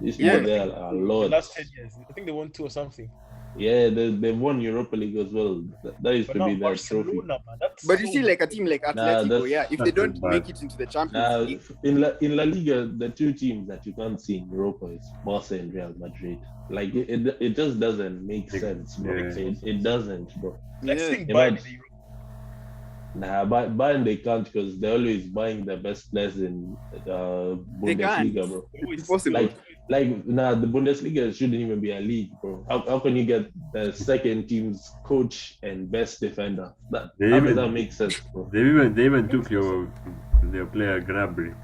They used to Yeah. be there a the lot. last 10 years. I think they won 2 or something. Yeah, they won Europa League as well. That used But to now be their trophy. Barcelona, man. That's But you so see, like a team like Atletico, that's- if they that's don't bad. make it into the Champions League, In La Liga, the two teams that you can't see in Europa is Barca and Real Madrid. Like it just doesn't make sense, bro. Yeah. It doesn't, bro. Let's yeah. think Imagine- Bayern in the Euro. Nah, Bayern they can't because they're always buying the best players in They can't. Bundesliga, bro. It's possible. The Bundesliga shouldn't even be a league, bro. How can you get the second team's coach and best defender? How does that make sense, bro? They even took their player Gnabry.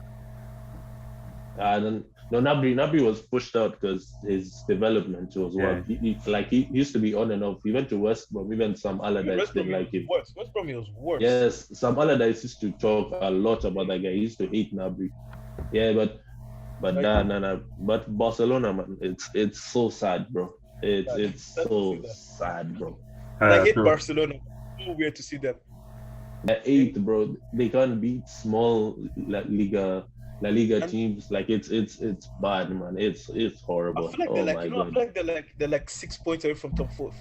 No, Gnabry was pushed out because his development was Yeah. he used to be on and off. He went to West Brom, even some Allardyce West Brom didn't like him. was worse. West Brom was worse. Yes, some Allardyce used to talk a lot about that guy. He used to hate Gnabry. Yeah, but nah. But Barcelona, man, it's so sad, bro. It's That's so sad. sad, bro. I hate So- Barcelona. So weird to see them. They're 8th, bro. They can't beat small La Liga And- teams. Like it's bad, man. It's horrible. I feel like Oh they're my I god. feel like they're like 6 points away from top four.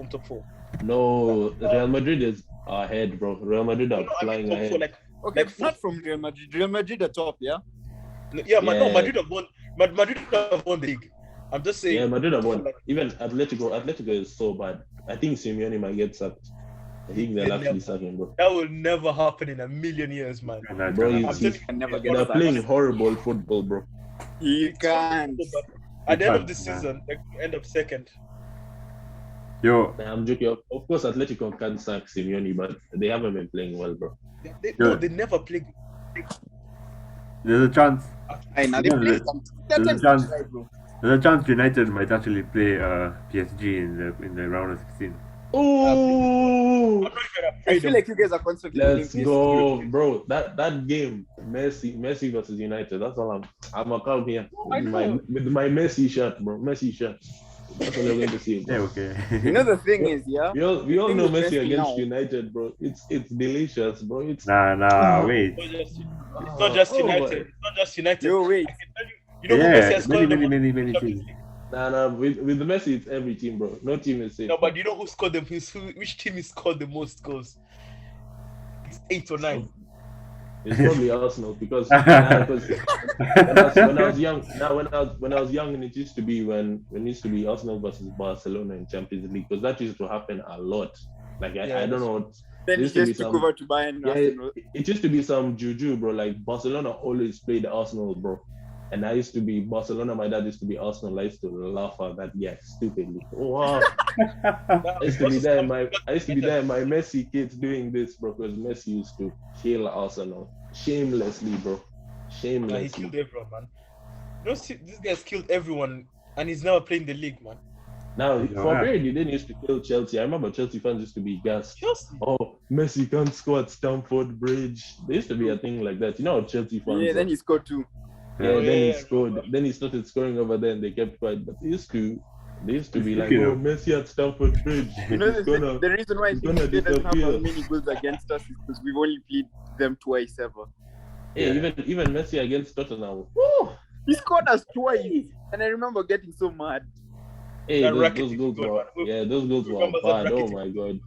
No, Real Madrid is ahead, bro. Real Madrid are No, I flying mean top ahead. four, like Okay, like not from Real Madrid. Real Madrid are top, yeah? yeah, man. No, Yeah. Madrid have won. Madrid have won the league. I'm just saying. Yeah, Madrid have won. Like, Even Atletico is so bad. I think Simeone might get sacked. I think they'll They actually never- sack him, bro. that will never happen in a million years, man. Bro, I'm he's- telling Can never get They're sacked. playing horrible football, bro. He can't. At the end of can't, the man. season, like, end of second. Yo, Nah, I'm joking. Of course, Atletico can sack Simeone, but they haven't been playing well, bro. They never played. there's a chance. Hey, now they Yeah, play the- some. there's a That's chance. right, bro. There's a chance United might actually play PSG in the round of 16. Oh, I'm not even I afraid feel of like you guys are constantly let's playing go, bro. That game, Messi versus United. That's all I'm a come here I know. with my Messi shirt, bro. Messi shirt. That's all you're going to see. Yeah, Bro. okay. You know the thing is, yeah. We all thing know with Messi Messi against now- United, bro. It's delicious, bro. It's Nah, wait. It's not just United. It's not just United. Yo, wait. I can tell you. You know who Messi Yeah, has scored the most many Champions teams. League? Nah. With the Messi, it's every team, bro. No team is safe. No, but you know who scored them? Which team is scored the most goals? It's 8 or 9. It's probably Arsenal because when I was young, when I was young, and it used to be when it used to be Arsenal versus Barcelona in Champions League because that used to happen a lot. Like I don't know. Then he used to be just took some- over to Bayern. Yeah, Arsenal. it used to be some juju, bro. Like Barcelona always played Arsenal, bro. And I used to be Barcelona. My dad used to be Arsenal. I used to laugh at that, yeah, stupidly. Oh, wow. I used to be there in my Messi kids doing this, bro. Because Messi used to kill Arsenal shamelessly, bro. He Shamelessly. killed everyone, man. You know, this guy's killed everyone, and he's never playing the league, man. Now, for a Yeah. period, he didn't used to kill Chelsea. I remember Chelsea fans used to be gassed. Chelsea. Oh, Messi can't score at Stamford Bridge. There used to be a thing like that. You know how Chelsea fans Yeah, are. then he scored two. Yeah, Oh, then he yeah, scored. remember. Then he started scoring over there, and they kept quiet. But they used to be like, Speaking "Oh, of- Messi at Stamford Bridge." You know, He's gonna- the reason why I he's think gonna he doesn't have disappear. as many goals against us is because we've only played them twice ever. Yeah, Yeah. even Messi against Tottenham. Woo! He scored us twice, and I remember getting so mad. Hey, That those Rakitic goals goal, were man. those goals were Remember that bad. Oh Rakitic? my god.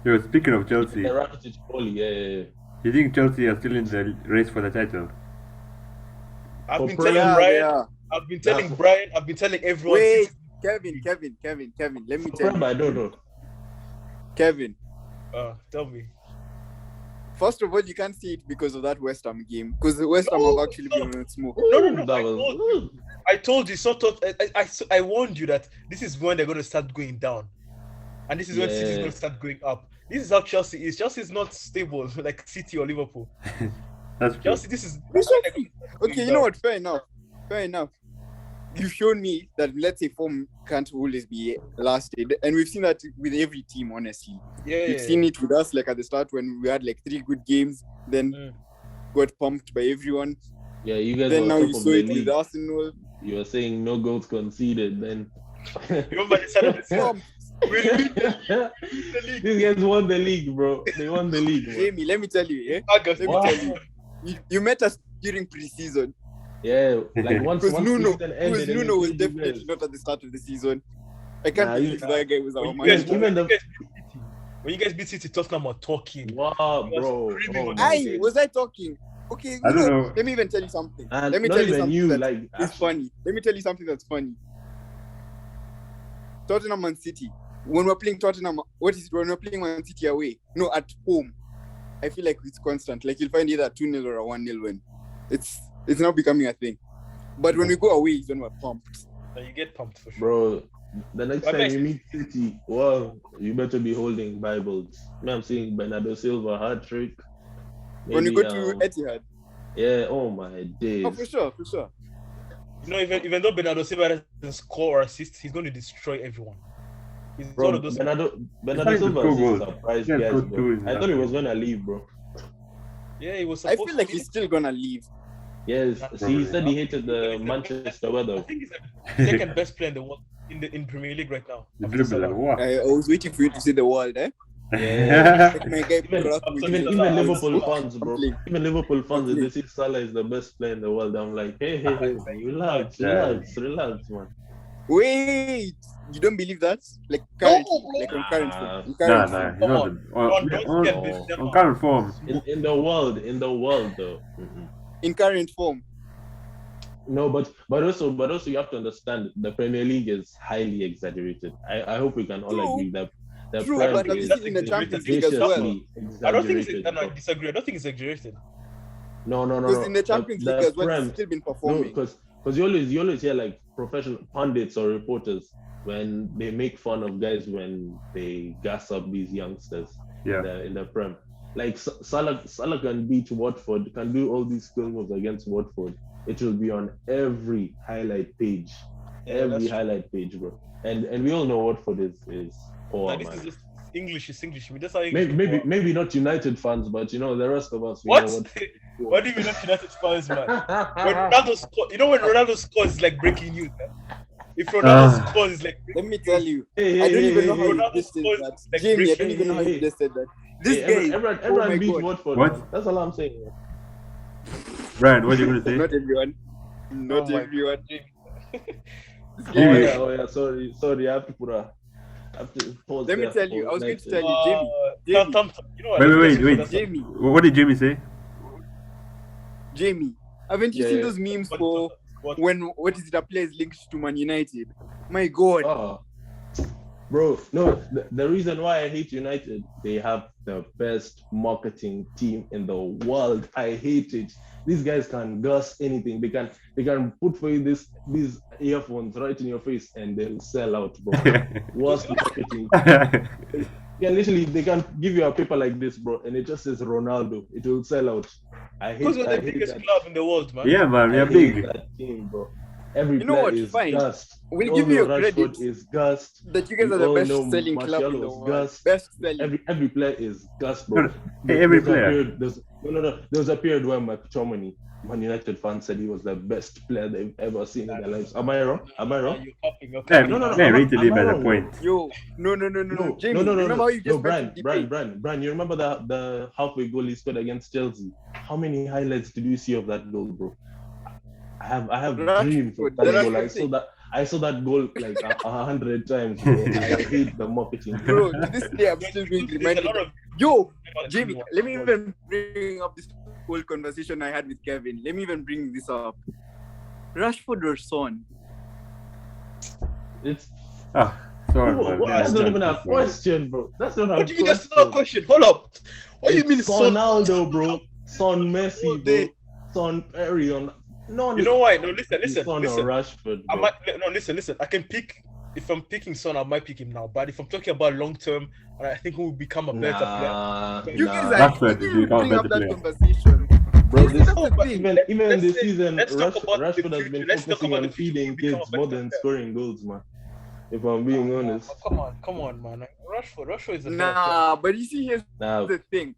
Yo, speaking of Chelsea, The do Rakitic goal, yeah. you think Chelsea are still in the race for the title? I've For been Premier- telling Yeah, Brian. yeah. I've been telling Yeah. Brian. I've been telling everyone. Wait, Kevin. Let me tell Remember, I you, don't know. Kevin. Tell me. First of all, you can't see it because of that West Ham game. Because the West Ham No, have actually been on smoke. No. That was. I told you. I warned you that this is when they're going to start going down, and this is when City is Yeah. going to start going up. This is how Chelsea is. Chelsea is not stable like City or Liverpool. That's true. Chelsea, this is. Okay, you know what? Fair enough. you've shown me that, let's say, form can't always be lasted, and we've seen that with every team. Honestly, we've seen it with us, like at the start when we had like 3 good games, then got pumped by everyone. Yeah, you guys. Then were now top you of saw the it with league. Arsenal. You were saying no goals conceded, then. Remember the start of the season? These guys won the league, bro. They won the league. Jamie, let me tell you, yeah. August. Let me tell you, you met us during pre-season. Yeah, like once Because Nuno, season ended, and Nuno was we played you definitely guys. not at the start of the season. I can't believe that guy was our When you guys, manager. when you guys beat City, Tottenham were talking. Wow, bro. screaming on Aye, was I talking? Okay, I don't know. let me even tell you something. And Let me not tell you even something you, that like is funny. Let me tell you something that's funny. Tottenham and City. When we're playing Tottenham, what is it? When we're playing Man City away? No, at home. I feel like it's constant. Like you'll find either a 2-0 or a 1-0 win. It's now becoming a thing. But when we go away, is when we're pumped. So you get pumped for sure. Bro, the next But time next- you meet City, well, you better be holding Bibles. Me, I'm seeing Bernardo Silva hat-trick. When we Maybe, go to Etihad. yeah, oh my days. Oh, for sure. You know, even though Bernardo Silva doesn't score or assist, he's going to destroy everyone. He's one Bro, of those. Bernardo Starting to Silva score is goals. a surprise Yeah, guy, good bro. goals in I that thought he was game. gonna leave, bro. Yeah, he was I supposed feel like to. he's still gonna leave. Yes, That's see, he probably- said he hated the Manchester I weather. think he's the second best player in the world in Premier League right now. The after dribble, like, Salah. what? I was waiting for you to say the world, eh? Yeah. Like my guy Even- Brock with even- you. Even Salah, Liverpool Salah. fans, bro. Complain. Even Liverpool fans, if Complain. they see Salah is the best player in the world, I'm like, hey, relax, Yeah. relax, man. Wait, you don't believe that? Like current, bro. like on current Nah. form. On Nah, current nah, form. he's Come not on. the- Come on, don't on, get on- Benzema. on current form. In the world, though. Mm-mm. In current form. No, but also you have to understand the Premier League is highly exaggerated. I hope we can all True. agree that the True, Prem but have you is seen in the Champions League as well? viciously I don't think it's. exaggerated, No, I bro. disagree. I don't think it's exaggerated. No. Because in the Champions League as well, it's still been No, performing. because you always hear like professional pundits or reporters when they make fun of guys when they gas up these youngsters Yeah. in the Prem. Like Salah can beat Watford, can do all these skill moves against Watford. It will be on every highlight page, Yeah, that's true. highlight page, bro. And we all know Watford is poor, Like, this man. is just English. It's English. I mean, that's how English. Maybe people are. maybe not United fans, but you know the rest of us. We What? Know Watford. What do you mean not United fans, man? When Ronaldo scores, you know when Ronaldo scores, it's like breaking news. Man. If Ronaldo scores, it's like Let me tell you, Hey, I don't even know hey, how Ronaldo you just said scores that. like Jamie, I breaking don't even know how you news. just said that. This hey, guy, everyone my beat God. Watford. What? Man. That's all I'm saying. Brian, what are you going to say? Not everyone. Not Oh my everyone. Jamie. Oh yeah. Sorry. I have to pause. Let me there tell you, for I was going next to tell thing. you, Jamie. You know what? Wait. Jamie, What did Jamie say? Jamie, haven't you Yeah, seen yeah. those memes for when a player is linked to Man United? My God. Oh. Bro, no, the reason why I hate United, they have the best marketing team in the world. I hate it. These guys can guess anything. They can put for you these earphones right in your face and they'll sell out, bro. Worst marketing. Yeah, literally, they can give you a paper like this, bro, and it just says Ronaldo. It will sell out. I hate, Because we're I the hate biggest that. club in the world, man. Yeah, man, we I are hate big. that team, bro. Every You know player what? is Fine. gassed. We'll We give all you know your Rashford credit is gassed. that you guys We are the all best know selling club Martial in the was world. gassed. Best selling. Every player is gassed, bro. Hey, every There's a player. period- There was a period where McTominay, Man United fans said he was the best player they've ever seen in their lives. Am I wrong? You're copying. Yeah, No, no, no. yeah, rated it by the wrong. point. Yo, no. Jamie, remember how you just mentioned debate? Brian, you remember the halfway goal he scored against Chelsea? How many highlights did you see of that goal, bro? I have dreams of that goal. I saw that goal like 100 times, bro. I hate the marketing. Bro, to this day, I'm still being reminded. Yo, Jamie, let me even bring up this whole conversation I had with Kevin. Let me even bring this up. Rashford or Son? It's Sorry, bro, man. that's not even a question, bro. That's not a What do you mean question. that's not a question? Hold up. What do you mean It's son? Ronaldo, bro. Son Messi, bro. Son Perry on. No, You know why? No, listen. Son or Rashford, I bro. might listen. I can pick. If I'm picking Son, I might pick him now. But if I'm talking about long term, I think he will become a better player. You guys Rashford didn't will become a bring up better that player. conversation. Bro, That's this the thing. even this season, let's talk about the Rashford has future. been Let's talk focusing about on the future. feeding We become kids a more better than player. scoring goals, man. If I'm being honest. Come on, man. Rashford is a better player. Nah, but you see, here's Now, the thing.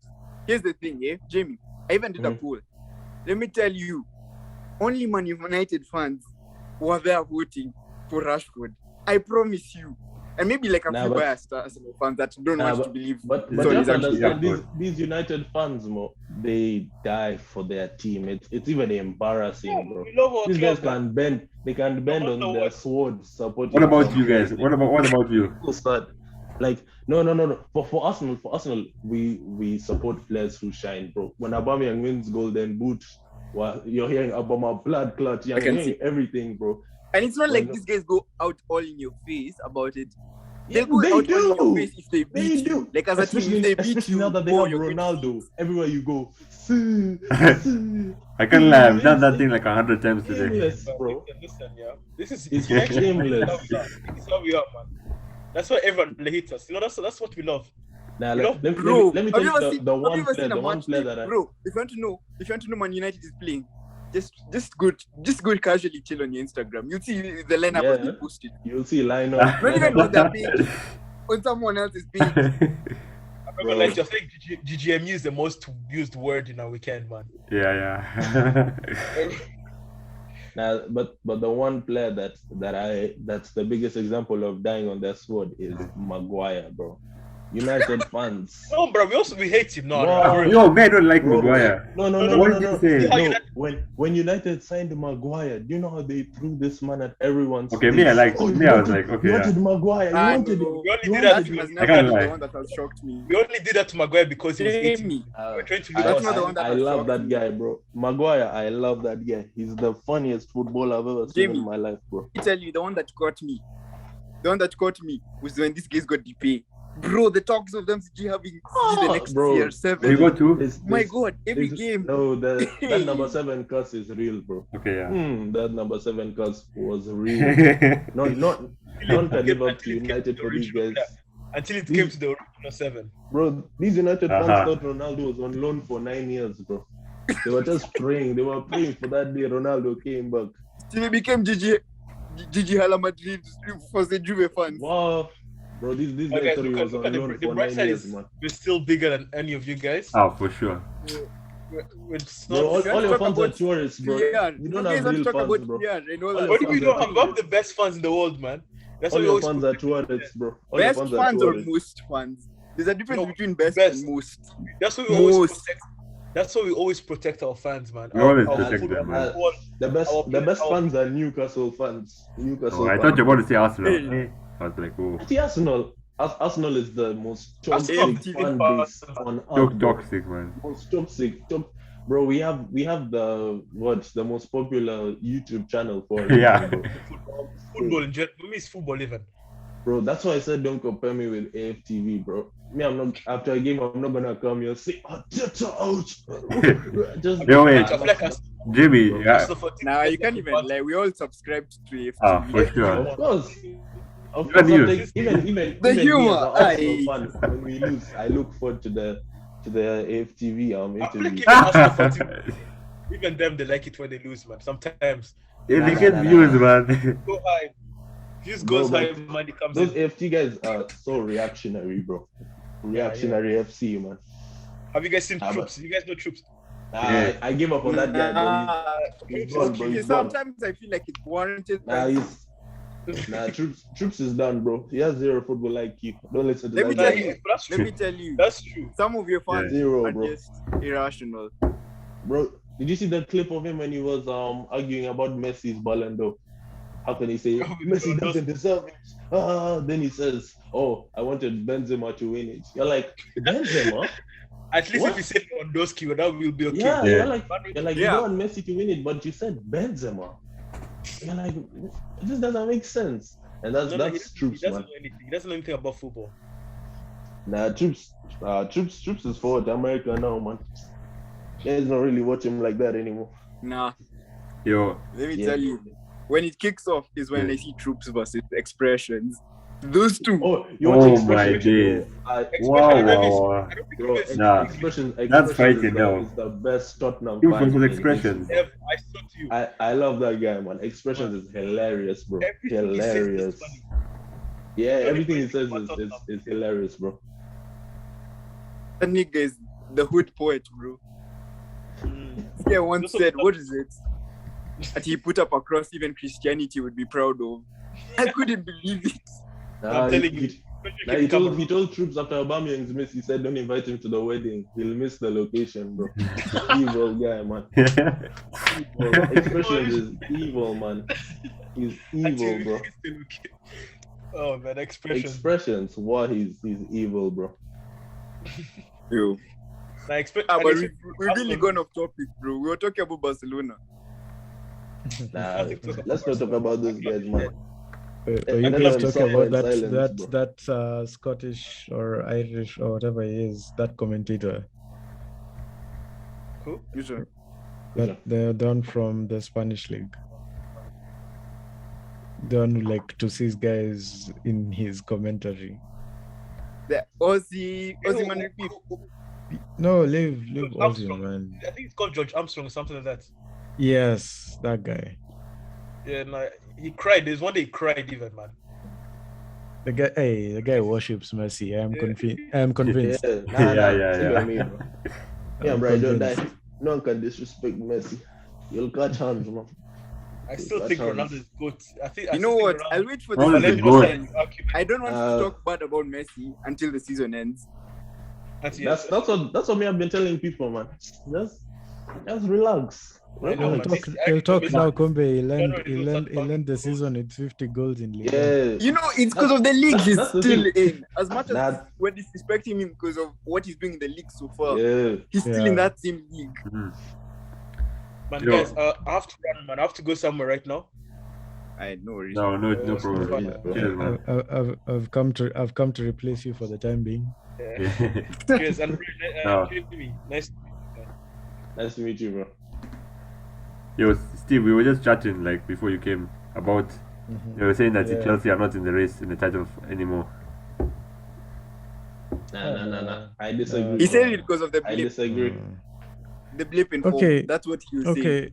Here's the thing, Jamie. I even did a poll. Let me tell you, only Man United fans were there voting for Rashford. I promise you. And maybe like a few biased Arsenal fans that don't want to believe. But Sorry, just it's actually understand these United fans, they die for their team. It's even embarrassing, bro. We love our These club, guys can bend. They can bend on their sword supporting. What about you guys? What about you? Like no. For Arsenal, we support players who shine, bro. When Aubameyang wins Golden Boot, well, you're hearing Aubameyang blood clot. You're hearing everything, bro. And it's not like these guys go out all in your face about it. Yeah, They'll go they out do. all in your face if they beat you. Like as a team, if they beat you, now that they have Ronaldo, everywhere you go. I can't lie, I've done that thing like 100 times today. Shameless, bro. Listen, yeah. This is It's actually shameless. This is how we are, man. That's why everyone hates us. You know, that's what we love. Now, You know, let me have tell you you ever seen the have one you ever player, seen a the one match player day? that I Bro, if you want to know Man United is playing, just go casually chill on your Instagram. You'll see the lineup has been posted. you'll see Lionel. Not even on their page, on someone else's page. I'm not gonna lie to you, I think GGMU is the most used word in our weekend, man. Yeah. Now, but the one player that's the biggest example of dying on their sword is Maguire, bro. United fans. No, bro, we hate him. No, Yo, man, I don't like Maguire. No. What did you say? No, when United signed Maguire, do you know how they threw this man at everyone's Okay, face? me, I was like, okay, you wanted Maguire. I You wanted know. We only did That that. has I never can't been lie. the one that has shocked me. We only did that to Maguire because he was 18. Jamie. We're trying to That's not the one that I has love shocked that me. guy, bro. Maguire, I love that guy. He's the funniest footballer I've ever seen Jamie. in my life, bro. I tell you, the one that caught me was when these guys got the pay. Bro, the talks of them having the next year 7. We got two. My God, every game. No, that number 7 curse is real, bro. Okay, yeah. That number 7 curse was real. None can live up to United for these guys. Until it came to the original 7. Bro, these United fans thought Ronaldo was on loan for 9 years, bro. They were just praying. They were praying for that day Ronaldo came back. Till he became Gigi Hala Madrid for the Juve fans. Wow. Bro, this guy thought he was on loan for 9 years, man. We're still bigger than any of you guys. Oh, for sure. It's Bro, not. all your fans are tourists, bro. You don't have real fans, bro. What do we do? Above the best fans in the world, man. That's All what we your always fans are tourists, bro. All Best your fans fans are or tourists. most fans? There's a difference No, between best best. and most. That's why we always Most. protect. That's why we always protect our fans, man. We always Our protect football- them, man. The best fans are Newcastle fans. Oh, I thought you were about to say Arsenal. I was like, oh. See, Arsenal is the most toxic Arsenal fan base on So earth. bro. toxic, man. Most toxic. Bro, we have the most popular YouTube channel for it, Yeah. bro. Football in general. For me, it's football even. Bro, that's why I said don't compare me with AFTV, bro. Me, I'm not after a game. I'm not gonna come here and say, Just Yo, wait. I feel like Jimmy, yeah. Nah, you can't even lie. We all subscribed to AFTV. Ah, for sure. Of course. Even you. Even The me humor, as an Arsenal fan, when we lose, I look forward to the AFTV I feel like interview. even Arsenal fans, even them, they like it when they lose, man. Sometimes If they get views, man. go high. Views Bro, goes but high, money comes Those in. AFT guys are so reactionary, bro. Reactionary FC, man. Have you guys seen Ah, Troops? You guys know Troops? Yeah. I gave up on that guy, bro. He's gone, bro. Okay, He's gone. sometimes I feel like it's warranted. Troops is done, bro. He has 0 football IQ. Don't listen to Let me that tell guy. you. That's Let true. me tell you, That's true. some of your fans Zero, are bro. just irrational. Bro, did you see the clip of him when he was arguing about Messi's Ballon d'Or? How can he say Messi doesn't deserve it? Then he says, "Oh, I wanted Benzema to win it." You're like, Benzema? At least What? if you said Lewandowski, that will be okay. Yeah, Yeah. you're like you Yeah. don't want Messi to win it, but you said Benzema. You're like, this doesn't make sense. And that's He Troops, doesn't man. know anything. He doesn't know anything about football. Nah, Troops is forward to America now, man. Guys don't really watch him like that anymore. Nah, Yo, let me Yeah. tell you, when it kicks off is when Yeah. I see Troops versus Expressions. Those two. Oh, you want Oh expression? my days. Expression, I don't know if Wow. I don't think Bro, it's Nah, expression that's fighting now. is the best Tottenham Two fan for in expressions. history. ever. I saw to you. I love that guy, man. Expressions is hilarious, bro. Everything he says Hilarious. is funny. Yeah, Funny everything he person, says what's up, is hilarious, bro. That nigga is the hood poet, bro. Yeah, once said, what is it? That he put up across even Christianity would be proud of. I couldn't believe it. I'm telling you. He told troops after Aubameyang's miss, he said, don't invite him to the wedding. He'll miss the location, bro. Evil guy, man. Evil. Expressions is evil, man. He's evil, bro. Oh man, Expressions, what he's evil, bro. Yo. But But we've really gone off topic, bro. We were talking about Barcelona. Nah, let's not talk about those guys, man. You guys talking about silence, that Scottish or Irish or whatever he is, that commentator. Who? You sure? That they're done from the Spanish league. Done like to see guys in his commentary. The Aussie man repeat. No, leave Aussie, Armstrong. man. I think it's called George Armstrong or something like that. Yes, that guy. Yeah, no, he cried. There's one day he cried even, man. The guy worships Messi. I am convinced. Yeah. Yeah, bro, don't die. No one can disrespect Messi. You'll catch hands, man. I still think Ronaldo is good. You know what? I'll wait for the Ronaldo season. is good. I don't want to talk bad about Messi until the season ends. That's what me I've been telling people, man. Just relax. He'll talk now, Kombe. He'll end the season with 50 goals in league. Yeah. You know, it's because of the league he's still in. As much as That- we're disrespecting him because of what he's doing in the league so far, Yeah. he's still in that same league. Man, Yo. guys, I have to run, man. I have to go somewhere right now. I know. No problem. Yeah. Cheers, man. I've come to replace you for the time being. Yeah. Cheers, and No. Jimmy, nice. Nice to meet you, bro. Yo, Steve, we were just chatting like before you came about. You were saying that Chelsea are not in the race in the title anymore. Nah. I disagree. He said it because of the I blip. disagree. The blip in form. Okay. That's what he was saying.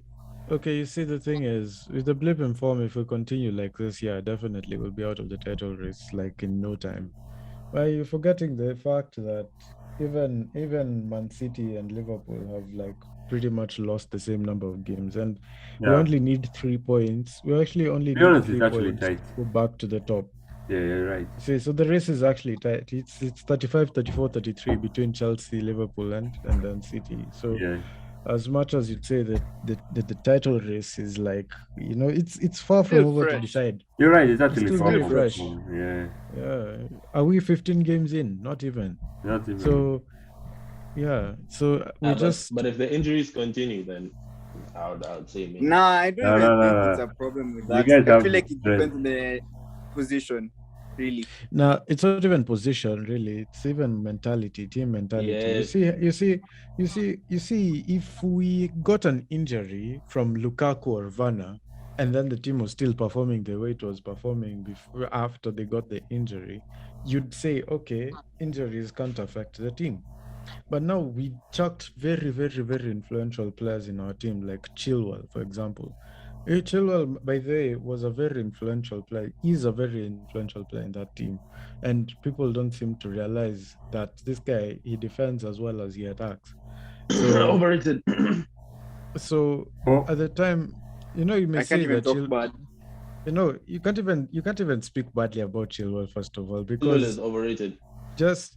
Okay, you see, the thing is, with the blip in form, if we continue like this, yeah, definitely we'll be out of the title race like in no time. But you're forgetting the fact that even Man City and Liverpool have like pretty much lost the same number of games, and we only need 3 points. We actually only To be need honest, 3 it's actually points tight. to go back to the top. Yeah, you're right. See, so the race is actually tight. It's 35, 34, 33 between Chelsea, Liverpool, and then City. So Yeah. as much as you'd say that the title race is like, it's far from Still over to fresh. decide. You're right. It's actually still far very from fresh. Yeah. Yeah. Are we 15 games in? Not even. Not even. So, yeah. So we But if the injuries continue, then I would say maybe. Nah, I don't No, even no, think no, it's no. a problem with You that. guys I have feel like it strength. depends on the position, really. Now it's not even position, really. It's even mentality, team mentality. Yeah. You see. If we got an injury from Lukaku or Werner, and then the team was still performing the way it was performing before after they got the injury, you'd say, okay, injuries can't affect the team. But now we chucked very, very, very influential players in our team, like Chilwell, for example. Chilwell, by the way, was a very influential player. He's a very influential player in that team. And people don't seem to realize that this guy, he defends as well as he attacks. So, Overrated. so Oh. at the time, you may I say can't even that talk bad. you can't even speak badly about Chilwell, first of all, Chilwell because is overrated. just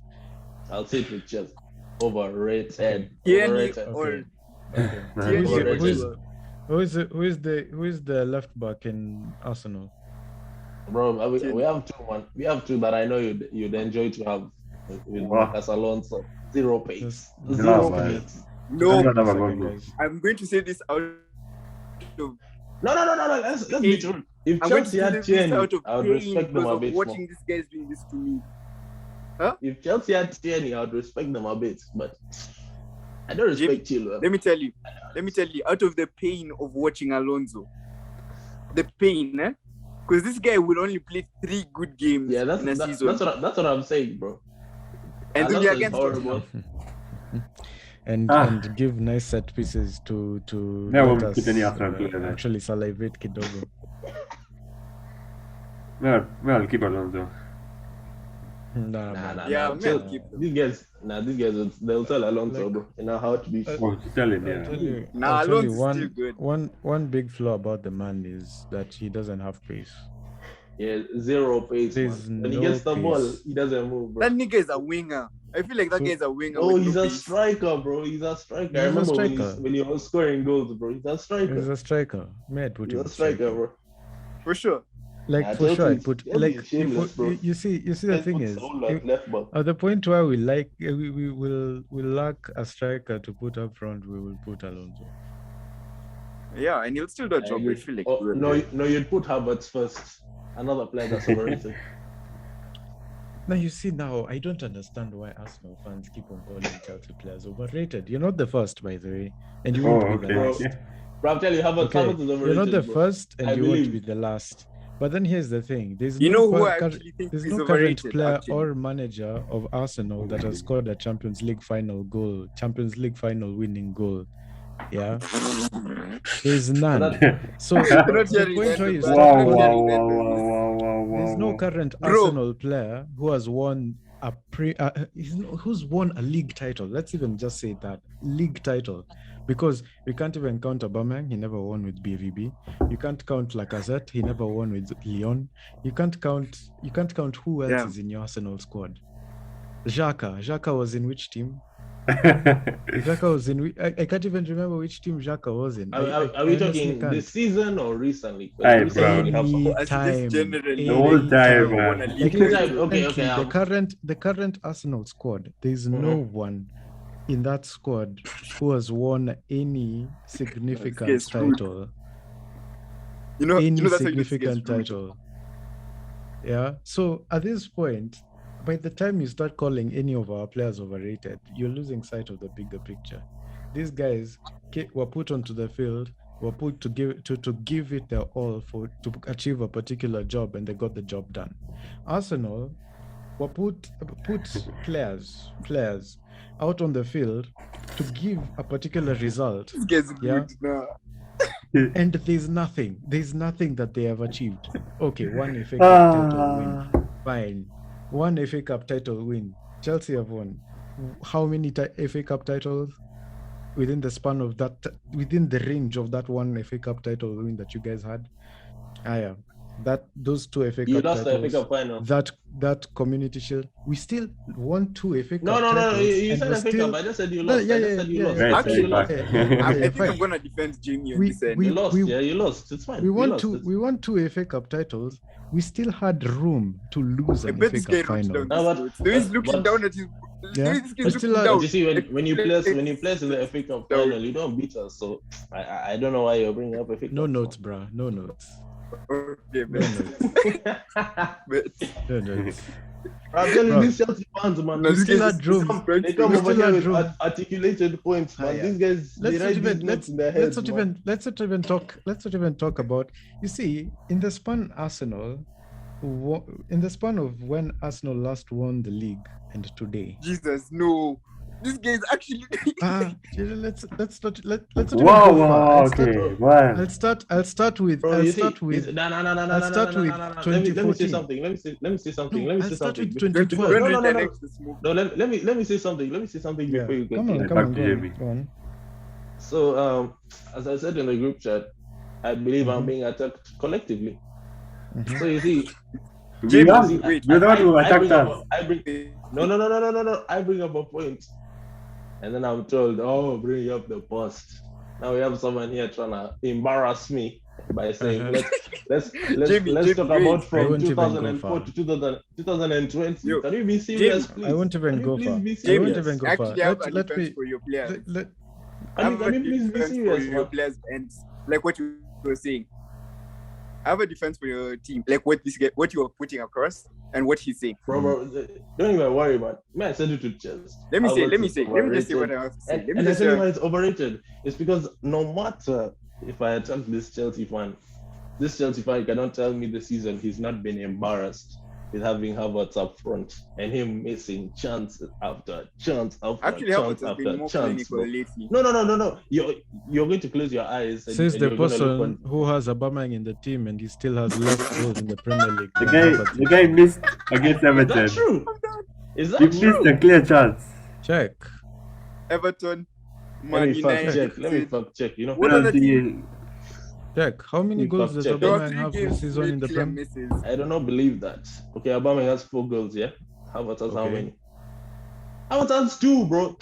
I'll say it with chest. Overrated. Tierney Overrated. or okay. Tierney or Overrated. Chilwell. Who is the left back in Arsenal? Bro, we have two, man. We have two that I know you'd enjoy to have with Wow. Marcus Alonso. Zero pace. Yes. Zero man. pace. No, That's not a Second, good guys. I'm going to say this out of No. Let's be true. If I'm going to Chelsea say had this Tierney, out of I would pain respect them because a of bit watching more. these guys doing this to me. If Chelsea had Tierney, I would respect them a bit. But I don't respect Chilwell. Let me tell you, out of the pain of watching Alonso, the pain, Because this guy will only play 3 good games Yeah, in a season. that's what I'm saying, bro. And then Alonso you're is against horrible. and give nice set pieces to Never let will us put any Arsenal player there. actually salivate kidogo. Well, keep Alonso. Nah, Nah. Yeah, Chill. man, keep them. These guys, they'll tell Alonso, bro. You know how to be. Oh, tell him, I'll yeah. tell you, Nah, I'll tell you Alonso's still good. one big flaw about the man is that he doesn't have pace. Yeah, zero pace. There's Man. When he no gets the ball, pace. he doesn't move, bro. That nigga is a winger. I feel like that So- guy is a winger. Oh, with he's no a pace. striker, bro. He's a striker. He's I a remember striker. when he was scoring goals, bro. He's a striker. He's a striker. May I put He's him a striker, bro. For sure. Like Nah, for sure, I Chelsea's- put Chelsea's like shameless, bro. you see the thing is left back. at the point where we like we will lack a striker to put up front, we will put Alonso. Yeah, and he'll still do a I job. I agree. feel like. Oh, no, you'd put Havertz first. Another player that's overrated. Now you see, now I don't understand why Arsenal fans keep on calling Chelsea players overrated. You're not the first, by the way, and you Oh, won't be the okay. last. Yeah. Bro, I'm telling you, Havertz is overrated. You're not the bro. first, and I you won't believe. be the last. But then here's the thing: there's You no know who I cur- actually think there's is no current overrated, player actually? or manager of Arsenal that has scored a Champions League final goal, Champions League final winning goal. Yeah, there's none. So Not the hearing point that, where you but- start Wow, calling wow, wow, wow, wow, wow, there's no wow. current Bro. Arsenal player who has won a who's won a league title. Let's even just say that league title, because we can't even count Aubameyang. He never won with BVB. You can't count Lacazette. He never won with Lyon. You can't count who else Yeah. is in your Arsenal squad. Xhaka was in which team? Xhaka was in. I can't even remember which team Xhaka was in. Are we I talking honestly can't. this season or recently? Hey, Recently bro. we have some- As Anytime, this generally, The whole time, never won a man. league. Anytime, okay, The current Arsenal squad, there's no one in that squad who has won any significant This guy's rude. title. You know Any that's how you know this guy's significant rude. title. Yeah. So at this point, by the time you start calling any of our players overrated, you're losing sight of the bigger picture. These guys were put onto the field, were put to give it their all to achieve a particular job, and they got the job done. Arsenal were put players out on the field to give a particular result, This guy's Yeah. good now. and there's nothing that they have achieved. Okay, one FA Cup title win, fine. One FA Cup title win. Chelsea have won how many FA Cup titles within the span of that, within the range of that one FA Cup title win that you guys had? Yeah, those two FA You Cup lost the FA titles, Cup final. that Community Shield, we still won two FA Cup No. titles. You and said we're FA still- Cup. I just said you No, lost. yeah, I just said you yeah, lost. yeah. Actually, you lost. I Okay, think fine. I'm gonna defend Jamie on We- this end. we- You lost. Yeah, you lost. It's fine. We You won lost. we won two FA Cup titles. We still had room to lose I an bet FA this guy Cup wrote final. down No, but- this note. The way he's looking but- down at his. The way this I guy's still looking had- down. But you see, when you play in the FA Cup final, you don't beat us. So I don't know why you're bringing up FA Cup. No notes, bruh. No notes. Okay, No man. notes. But No notes. I'm telling Bro. you, these Chelsea fans, man. No, they this still guy had is- drums. this They is come we over still here had with drums. articulated points, man. yeah. These guys, they Let's write not these even notes in their heads, let's not even talk about. You see, in the span of when Arsenal last won the league and today. Jesus, no. This guy is actually. Let's not even Wow, go far. wow, okay, wow. I'll start with. Bro, I'll you start see, with. no. I'll start with Let me say 2014. something. Let me say something. No, Let me I'll say start something. with Don't 2012. No. redirect the smoke. No, let me say something. Let me say something Yeah. before you Come continue. on, Back to Jamie. go on. So, as I said in the group chat, I believe I'm Mhm. being attacked collectively. Mhm. So you see, Jamie, Yeah. wait. You're the one who I attacked bring up us. I bring no. I bring up a point, and then I'm told, "Oh, bring up the post." Now we have someone here trying to embarrass me by saying, Uh-huh. "Let's Jamie, talk wait. about I from won't even go 2004 far. to 2020." Yo, Can we be serious, Jamie, please? I won't even Can you go please far. be I serious? won't even go far. Actually, I have a Let defense me. for your players. Let, I have Can a you please be defense for serious, your man? players, and like what you were saying. I have a defense for your team, like what you were putting across and what he's saying. Bro, don't even worry, man. May I send you to chest? Let me just say what overrated. I have to say. And Let me I just tell you why say, it's overrated. It's because no matter if I attack this Chelsea fan, this Chelsea fan cannot tell me this season he's not been embarrassed with having Havertz up front and him missing chance after chance after Actually, chance Havertz has after been more chance. clinical Bro. lately. No. You're going to close your eyes. And, Says and the you're gonna look person on- who has Aubameyang in the team and he still has less goals in the Premier League. The than guy, Havertz. the guy missed against Is that Everton. true? Is that He true? missed a clear chance. Check. Everton, Let Man me fact United. check. Let me fact check. You know, What other Penalty. Check. How many You goals fact does check. There were Aubameyang 3 have this games season in the with clear Premier? misses. I do not believe that. Okay, Aubameyang has 4 goals. Yeah, Havertz has how Okay. many? Havertz has 2, bro.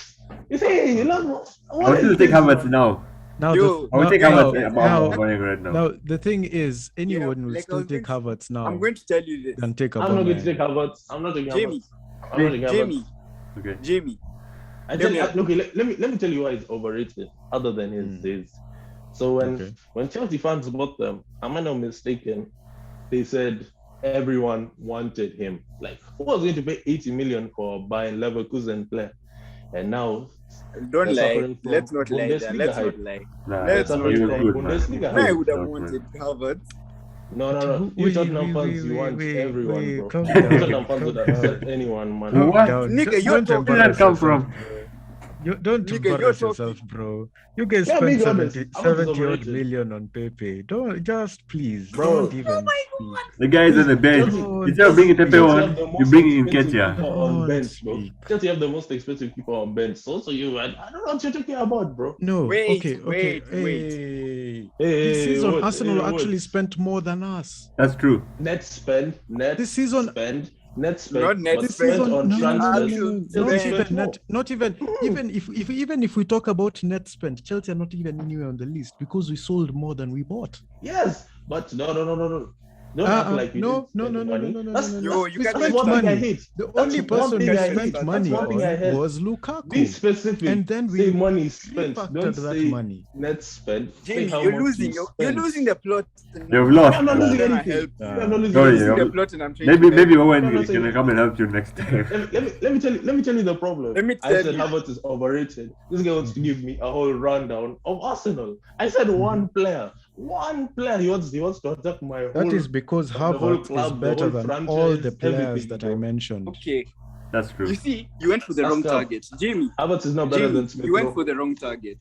You see, look, I want you to take Havertz now. Now, Yo, I will take now, Havertz now, right now. now, the thing is, anyone will like I still was take going Havertz now I'm going to tell you this. than take I'm not going to Aubameyang. take Havertz. I'm not taking Jamie. Havertz. I'm not taking Jamie, Havertz. Okay. Jamie. I tell you, Jamie. okay, let me tell you why it's overrated. Other than his. So when Chelsea fans bought them, am I not mistaken? They said everyone wanted him. Like, who was going to pay 80 million for buying Leverkusen player? And now Don't they're lie. suffering from Let's not lie. Bundesliga Let's hype. not lie. Nah, Let's he not was lie. good, man. Bundesliga I hype. would have wanted Havertz. No. You Tottenham fans, you want everyone, bro. calm Tottenham down. fans would Calm accept down. anyone, man. Calm What? down. Nigga, Don't you're talking- Where did that come embarrass from? yourself, bro. Don't Nigga, you're embarrass talking- yourself, bro. You guys Yeah, spent be honest. 70 Havertz is 70 odd overrated. million on Pepe. Don't just please. Bro. Don't even. speak. The guy is on the bench. Chelsea- Instead of bringing Pepe Chelsea have on, the you most bring in expensive Ketia. keeper on Don't bench, bro. speak. Chelsea have the most expensive keeper on bench. So you, I don't know what you're talking about, bro. No. Wait, okay. wait. Hey. Hey, This season, what? Arsenal Hey, what? actually spent more than us. That's true. Net spend, net This season- spend, net spend, Not net but This spend. spent season, on no, transfers. no, Chelsea spend. spent more. not even if we talk about net spend, Chelsea are not even anywhere on the list because we sold more than we bought. Yes, but no. Don't act like we no, didn't no, spend no, the no, money. no, no, That's- no, Yo, no. you We can't That's spent one thing I money. hate. The That's only one person thing we I hate. spent That's money one thing I on hate. was Be Lukaku, specific. and then say we money spent. Don't refactored that say money. net spend. Say Jamie, how you're much losing. you You're spent. losing the plot. You've lost. I'm not losing Gonna anything. help. I'm not losing Sorry, anything. Losing yeah. the plot, and I'm trying Maybe to help. Owen No, no, is say- gonna come and help you next time. Let me tell you the problem. Let me I tell said you. Havertz is overrated. This guy wants to give me a whole rundown of Arsenal. I said one player. He wants to attack my whole. That is because the whole Havertz is club, the better whole than all the franchise, players everything, that bro. I mentioned. Okay, That's true. you see, you went for the That's wrong tough. target, Jamie. Havertz is not better Jamie, than Smith you went Rowe. for the wrong target.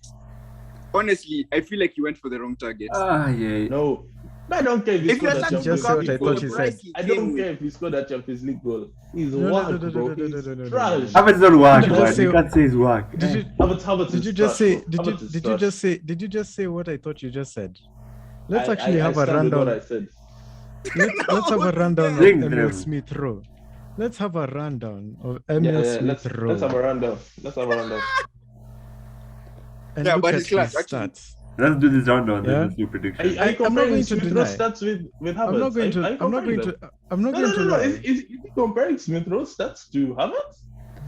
Honestly, I feel like you went for the wrong target. Ah, yeah. No, I don't care if he If scored you're a such Just Champions say what League I goal. thought you said. he I came don't with. care if he scored a Champions League goal. He's No, no, whack, no, no, bro. no, no, He's no, no, no, no, trash. no. Havertz don't work, Did you man. just You say- can't say he's work. Did you Havertz did is you just trash, say bro. Havertz is trash. did you just say what I thought you just said? Let's I actually have a stand with what I rundown. said. Let's have a rundown of Bring Emil them. Smith Rowe. Let's have a rundown of Yeah, Emil yeah, Smith Rowe. let's have a rundown. Let's have a rundown. And Yeah, look but at it's class, his actually. stats. Let's do this rundown. Yeah. Then let's do Are prediction. you I'm not comparing going to Smith deny. Rowe stats with Havertz? I'm not going Are you to. I'm not comparing going them? to. I'm not going to No. lie. Is he comparing Smith Rowe stats to Havertz?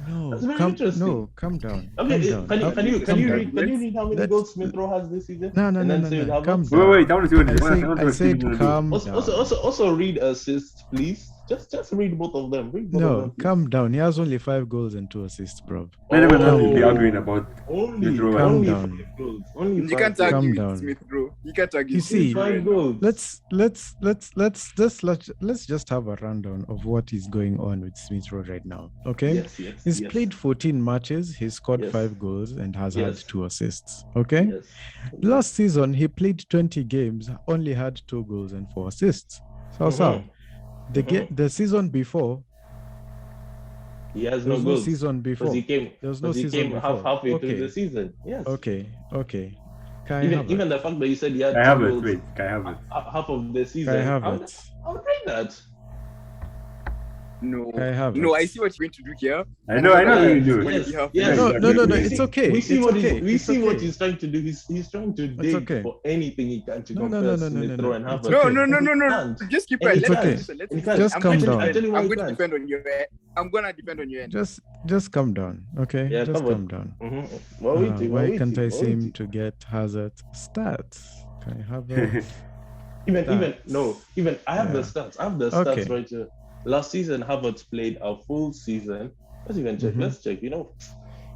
No, That's very interesting. calm down. Okay, calm can down. you Calm down. read how many Let's- goals Smith Rowe has this season? No, And then say with no. Calm Havertz? down. Wait, I want to see what I said Steven gonna do. calm down. Also read assists, please. Just read both of them. Read both of No, them, please. calm down. He has only 5 goals and 2 assists, bro. Wait a minute, Oh. we'll be arguing about. Only Smith Rowe. Calm 5 goals. Only You 5 can't goals. Calm argue down. with Smith, bro. You can't argue. You with see, Smith, 5 bro. goals. Let's just have a rundown of what is going on with Smith Rowe right now. Okay, Yes. he's yes. played 14 matches. He's scored Yes. 5 goals and has had Yes. 2 assists. Okay, Yes. last season he played 20 games, only had 2 goals and 4 assists. So the season before, He has there no was no goals. season before. There was no season came before. halfway Okay. through the season. Yes. Okay. Kai Even Havertz. the fact that you said he had Kai 2 Havertz, goals wait, Kai Havertz. half of the season. Kai I would Havertz. rate that. No. Kai Havertz. No, I see what you're going to do here. I know what you do. Yes. No, No, it's okay. We see It's what okay. we It's see what okay. he's trying to do. He's trying to dig okay. for anything he can to No, compare no. Smith Rowe and It's Havertz. No, okay. no. Just keep It's quiet. okay. Listen. Just I'm calm going to down. defend- I tell you why I'm you going to can't. defend on your end. I'm gonna defend on your end. Just calm down, okay? Yeah, just come on. calm down. Why Why can't I seem to get Hazard stats? Kai Havertz. Even I have the Yeah. stats. I have the Okay. stats right here. Last season, Havertz played a full season. Let's even check. Mhm. Let's check. You know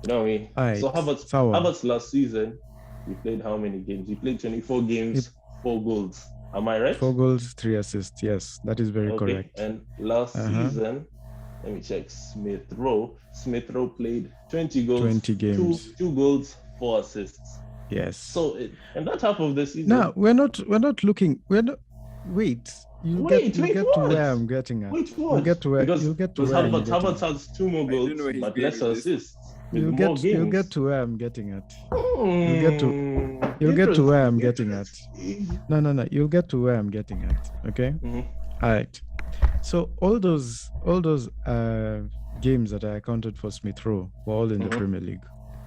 what I mean. Alright, So Havertz Sawa. last season, he played how many games? He played 24 games, 4 goals. Am I right? 4 goals, 3 assists. Yes, that is very correct. And last Uh-huh. season, let me check. Smith Rowe played 20 goals, 20 games. 2 goals, 4 assists. Yes. So in that half of the season. Now we're not looking. Wait. You'll get to where I'm getting at. Wait, what? You'll get to where Havertz has 2 more goals, but less assists. You'll get to where I'm getting at. You'll get to where I'm getting at. No. You'll get to where I'm getting at. Okay. Mm-hmm. All right. So all those games that I accounted for Smith Rowe were all in the Premier League.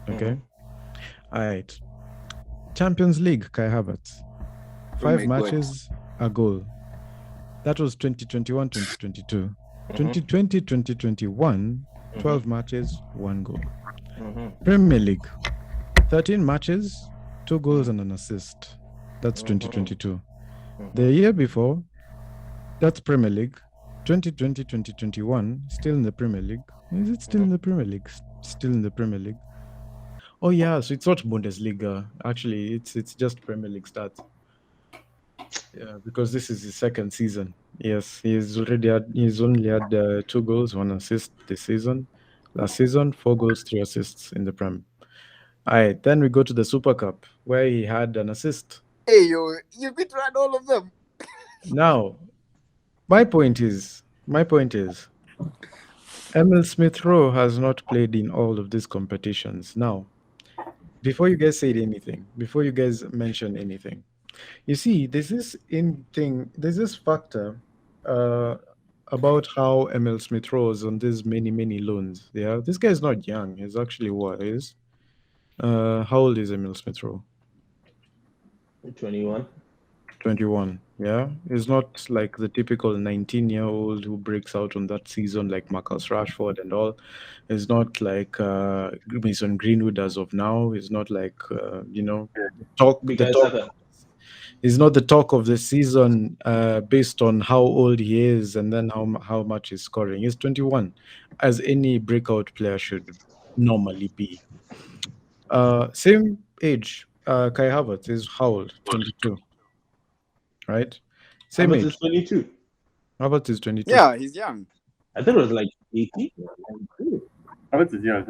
Okay. All right. Champions League, Kai Havertz. 5 matches, a goal. That was 2021, 2022. 2020, 2021, 12 matches, 1 goal. Premier League, 13 matches, 2 goals and an assist. That's 2022. The year before, that's Premier League. 2020, 2021, still in the Premier League. Is it still in the Premier League? Still in the Premier League. Oh yeah, so it's not Bundesliga. Actually, it's just Premier League stats. Yeah, because this is his second season. Yes, he's only had 2 goals, 1 assist this season. Last season, 4 goals, 3 assists in the Prem. All right, then we go to the Super Cup where he had an assist. Hey, yo, you could run all of them. Now, my point is, Emil Smith Rowe has not played in all of these competitions. Now, before you guys say anything, before you guys mention anything, you see, there's this factor about how Emil Smith Rowe is on these many loans. Yeah, this guy is not young. He's actually what is? How old is Emil Smith Rowe? 21. 21. Yeah, he's not like the typical 19-year-old who breaks out on that season like Marcus Rashford and all. He's not like Mason Greenwood as of now. He's not like He's not the talk of the season based on how old he is and then how much he's scoring. He's 21, as any breakout player should normally be. Same age, Kai Havertz is how old? 22. Right? Same Havertz age. is 22. Havertz is 22. Yeah, he's young. I thought it was like 18. Havertz is young.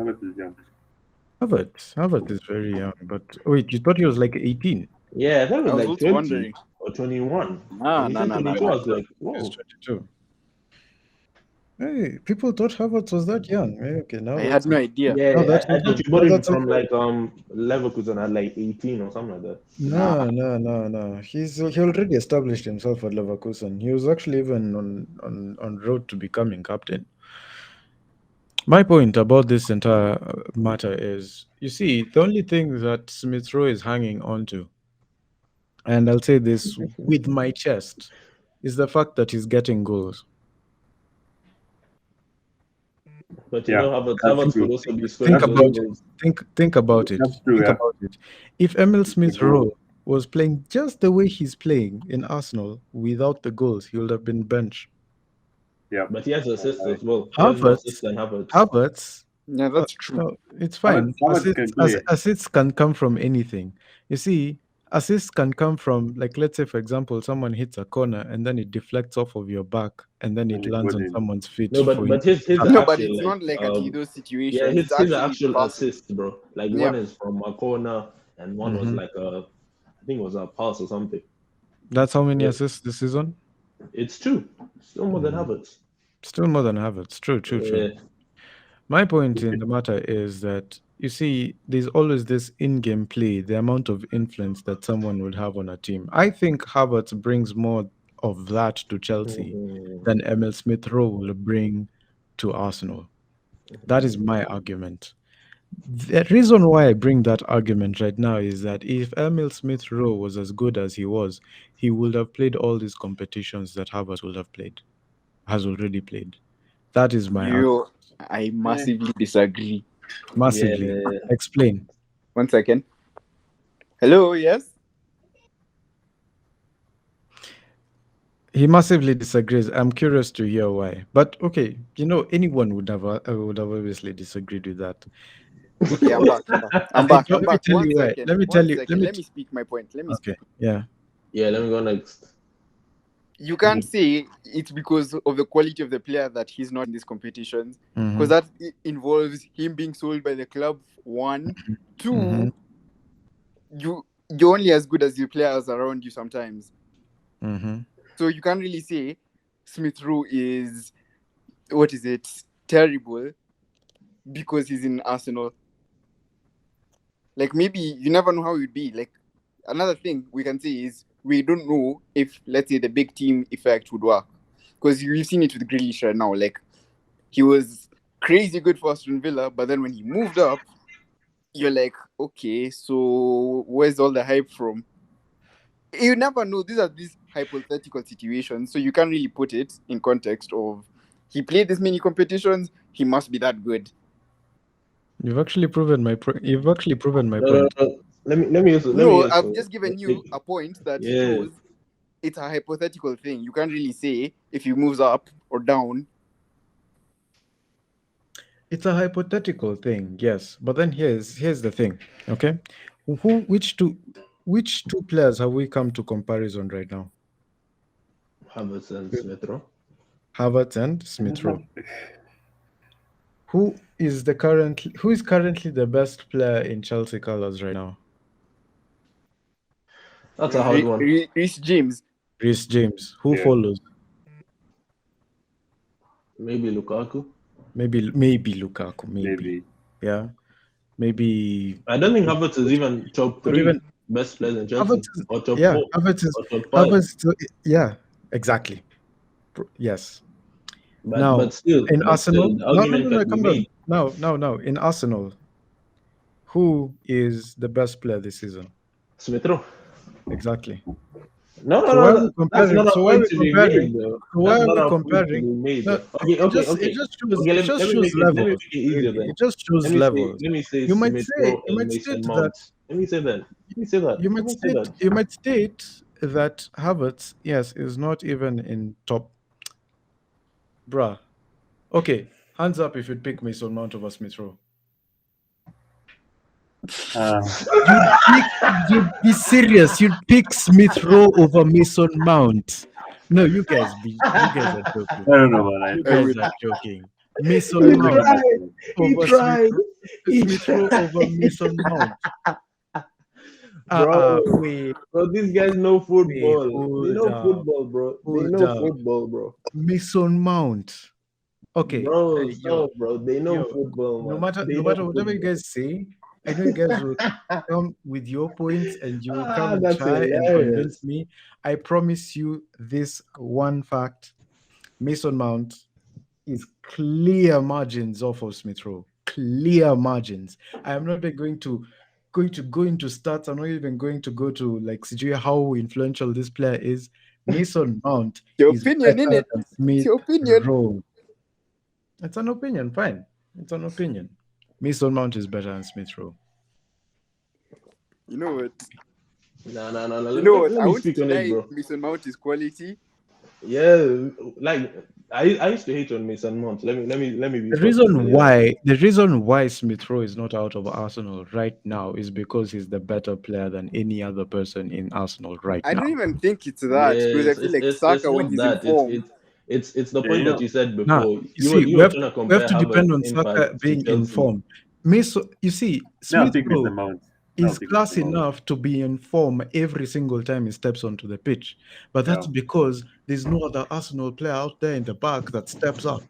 Havertz is very young. But wait, you thought he was like 18? Yeah, I thought it was like also 20 wondering. or 21. No. 22, I was like, whoa. He's 22. Hey, people thought Havertz was that young. Okay, now I had no idea. Yeah, No, that's I okay. thought you bought him That's from okay. like Leverkusen at like 18 or something like that. No. He already established himself at Leverkusen. He was actually even on road to becoming captain. My point about this entire matter is, you see, the only thing that Smith Rowe is hanging on to, and I'll say this with my chest, is the fact that he's getting goals. But you Yeah, know, that's Havertz true. could also be scoring Think those about goals. Think about it. That's true, Think yeah. about it. If Emil Smith Rowe was playing just the way he's playing in Arsenal without the goals, he would have been benched. Yeah. But he has assists as well. He has more assists than Havertz. Havertz, Yeah, that's true. no, it's fine. Havertz can play. Assists can come from anything. You see, assists can come from, like, let's say, for example, someone hits a corner and then it deflects off of your back and then it And it lands goes on in. someone feet. No, for you. but his No, actual, but it's like, not like a those situations. yeah, It's his actually actual passing. assists, bro. Like Yeah. one is from a corner and one was Mhm. like I think it was a pass or something. That's how many Yeah. assists this season? It's 2. Still more than Havertz. Still more than Havertz. True. Yeah. My point in the matter is that, you see, there's always this in-game play, the amount of influence that someone would have on a team. I think Havertz brings more of that to Chelsea than Emil Smith Rowe will bring to Arsenal. That is my argument. The reason why I bring that argument right now is that if Emil Smith Rowe was as good as he was, he would have played all these competitions that Havertz would have played, has already played. That is my argument. I massively disagree. Massively. Yeah. Explain. 1 second. Hello, yes? He massively disagrees. I'm curious to hear why. But okay, anyone would have obviously disagreed with that. Okay, I'm back. I'm back. Let me tell you why. Let me tell you. Let me speak my point. Okay. Yeah. Yeah, let me go next. you can't say it's because of the quality of the player that he's not in these competitions, Mhm. because that involves him being sold by the club. 1, 2, Mhm. you're only as good as the players around you sometimes. Mhm. So you can't really say Smith Rowe is terrible because he's in Arsenal. Like, maybe you never know how it would be. Like, another thing we can say is we don't know if, let's say, the big team effect would work, because you've seen it with Grealish right now. Like, he was crazy good for Aston Villa, but then when he moved up, you're like, okay, so where's all the hype from? You never know. These hypothetical situations, so you can't really put it in context of he played this many competitions, he must be that good. You've actually proven my point. No. Let me also. No, I've just given you a point that Yeah. shows it's a hypothetical thing. You can't really say if he moves up or down. It's a hypothetical thing, yes. But then here's the thing, okay? Which two players have we come to comparison right now? Havertz and Smith Rowe. Havertz and Smith Rowe. Who is currently the best player in Chelsea colours right now? That's a hard one. Reece James. Reece James. Who Yeah. follows? Maybe Lukaku. Maybe Lukaku. Maybe. Yeah. Maybe. I don't think Havertz is even top 3 even- best players in Chelsea. Or top 4. Havertz is. Or top 5. Yeah, exactly. Yes. But still, in Arsenal, the argument can be made. No. In Arsenal, who is the best player this season? Smith Rowe. Exactly. No. That's not a point to be made, though. Why That's not are a we point to be comparing? made. No, Okay. It just shows Let me levels. make it easier then. It just shows levels. Let me say You might Smith say- Rowe you and might Mason state Mount. Let me say that. You might state that Havertz, yes, is not even in top. Bruh. Okay, hands up if you'd pick Mason Mount over Smith Rowe. You'd be serious. You'd pick Smith Rowe over Mason Mount. No, you guys are joking. I don't know, man. You guys are joking. Mason Mount over Smith Rowe over Mason Mount. Wait. Bro, these guys know football. Hold They know up. football, bro. They Hold know up. football, bro. Mason Mount. Okay. Bro, Yo, stop, bro. They know yo, football, man. no matter They know whatever you football. guys say, I know you guys will come with your points and you will come and That's try and hilarious. convince me. I promise you this one fact: Mason Mount is clear margins off of Smith Rowe. Clear margins. I am not even going to go into stats. I'm not even going to go to see how influential this player is. Mason Mount Your is opinion, better innit? than It's Smith your opinion. Rowe. It's an opinion, fine. It's an opinion. Mason Mount is better than Smith Rowe. You know what? No. You know what? Let I me won't speak on deny it, bro. Mason Mount is quality. Yeah, like I used to hate on Mason Mount. Let me be The reason why Smith Rowe is not out of Arsenal right now is because he's the better player than any other person in Arsenal right I now. don't even think it's that, because I feel like Saka, when he's in form, It's the point that you said before. Nah, You we were have, trying to we have compare to depend on Havertz's Saka impact to being in Chelsea. form. You see, Now Smith pick Rowe Mason Mount. is class enough to be in form every single time he steps onto the pitch. But that's Yeah. because there's no other Arsenal player out there in the back that steps up.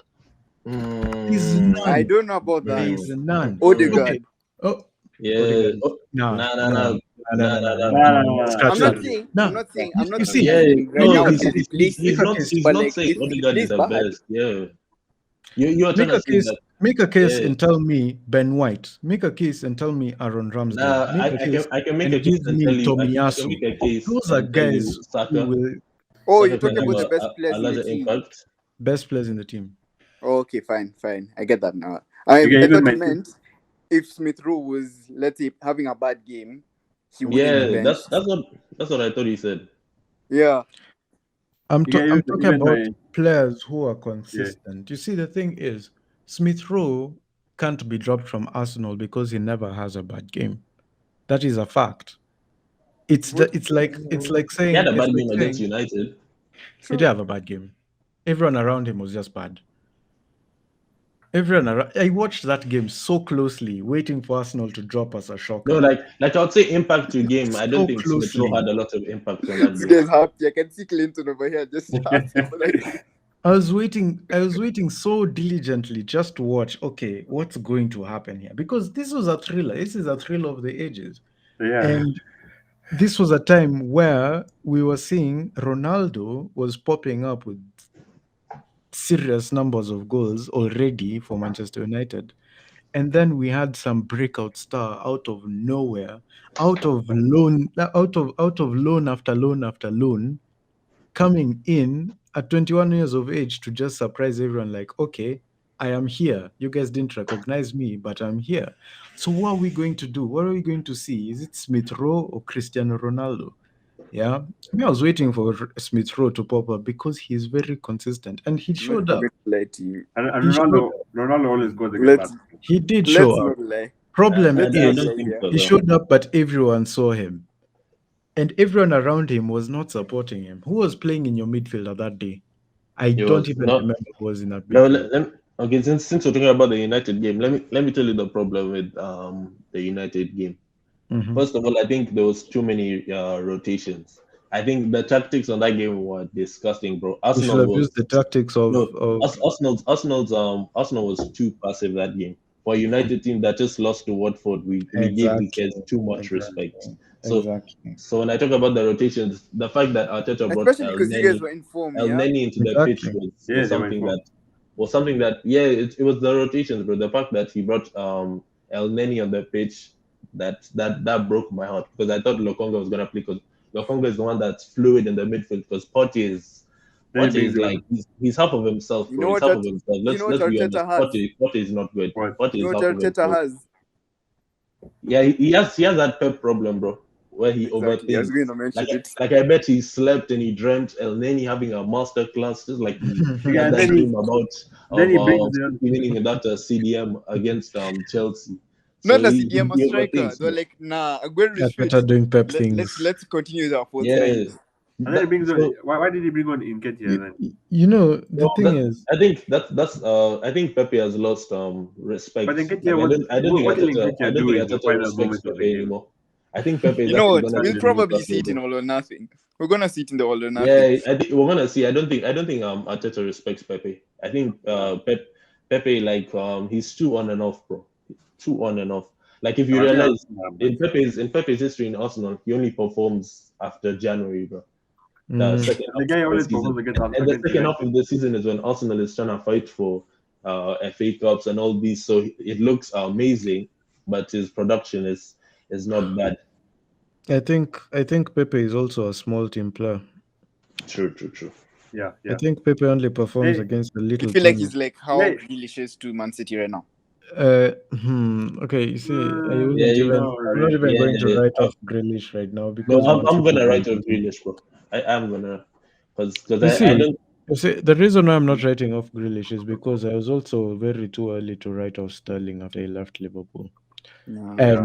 There's none. I don't know about that. There's none. Odegaard. Okay. Oh, Yeah. Odegaard. No. I'm not saying You see, right now he's he's replacing, not saying if he Odegaard is plays the bad, best. Yeah. You're trying to say that. make a case Yeah. and tell me Ben White. Make a case and tell me Aaron Ramsdale. Nah, I can make a case and tell you. I can make a case. Those are and tell you guys Saka. who will you're talking about the best players a in the larger team. impact. best players in the team. Oh, okay, fine. I get that now. I even thought my you meant if Smith Rowe was, let's say, having a bad game, he wouldn't be Yeah, benched. that's what I thought he said. Yeah. I'm talking even about my- players who are consistent. You see, the thing is, Smith Rowe can't be dropped from Arsenal because he never has a bad game. That is a fact. It's like saying He had a bad game against United. He did have a bad game. Everyone around him was just bad. Everyone around. I watched that game so closely, waiting for Arsenal to drop us a shocker. No, like I'd say impact to game. I don't So think Smith closely. Rowe had a lot of impact on that This game. guy's happy. I can see Clinton over here just happy. I was waiting so diligently just to watch, okay, what's going to happen here? Because this was a thriller. This is a thriller of the ages. Yeah. And this was a time where we were seeing Ronaldo was popping up with serious numbers of goals already for Manchester United. And then we had some breakout star out of nowhere, out of loan after loan after loan, coming in at 21 years of age to just surprise everyone like, okay, I am here. You guys didn't recognize me, but I'm here. So what are we going to do? What are we going to see? Is it Smith Rowe or Cristiano Ronaldo? Yeah. I was waiting for Smith Rowe to pop up because he's very consistent and he showed up. And He showed Ronaldo always got the Let's- good. He did Let's show up. not lie. Problem Let's I is, don't think so. he though. showed up, but everyone saw him. And everyone around him was not supporting him. Who was playing in your midfielder that day? I It don't was even not- remember who was in that No, midfield. okay. Since we're talking about the United game, let me tell you the problem with the United game. Mhm. First of all, I think there was too many rotations. I think the tactics on that game were disgusting, bro. We should Arsenal have was used the tactics of, no, of Arsenal was too passive that game. For a United team that just lost to Watford, we gave these Exactly. guys too much Exactly. respect. So exactly. so when I talk about the rotations, the fact that Arteta brought Especially because you guys were in form, El yeah? Neni into the Exactly. pitch was, Yeah, was they were something in form. that was something that it was the rotations, bro. The fact that he brought El Neni on the pitch that broke my heart because I thought Lokonga was gonna play because Lokonga is the one that's fluid in the midfield because Pote is like he's half of himself, You bro. know He's what half of himself. you know what Let's be Arteta honest. has? Pote is not good. What? Pote You is know half what of Arteta himself. has? Yeah, he has that Pep problem, bro, where he Exactly. I was overthinks. going to mention it. Like I bet he slept and he dreamt El Neni having a master class, just like he Yeah, had and that then he- dream about then he brings winning that CDM against Chelsea. Not So a he CDM, a striker. overthinks, They're bro. like, nah, Aguero is fit. Arteta doing Pep things. Let's continue with our fourth Yeah. line. And then he brings So- on. Why did he bring on Nketiah then? You know, the Well, thing is, I think I think Pepe has lost respect. But Like, Nketiah I don't think what did Arteta Nketiah do in the Arteta final respects moments of the Pepe game? anymore. I think Pepe is You know actually what? gonna We'll leave probably Newcastle, see it in bro. All or Nothing. We're gonna see it in the All or Nothing. Yeah, I think we're gonna see. I don't think Arteta respects Pepe. I think Pepe like he's too on and off, bro. Too on and off. Like if you realize in Pepe's history in Arsenal, he only performs after January, bro. The second The guy half of always the season. performs against And the second half of the season is when Arsenal is trying to fight for FA Cups and all these. So it looks amazing, but his production is not bad. I think Pepe is also a small team player. True. Yeah. I think Pepe only performs Hey, against the I little feel like teams. he's like how Yeah. Grealish is to Man City right now. Okay, you see, I Yeah, wouldn't you even, know, I'm not even yeah, going to yeah. write off Grealish right now No, because I'm Man gonna City write are off Grealish, bro. I am gonna because You I see, don't. You see, the reason why I'm not writing off Grealish is because I was also very too early to write off Sterling after he left Liverpool. Yeah.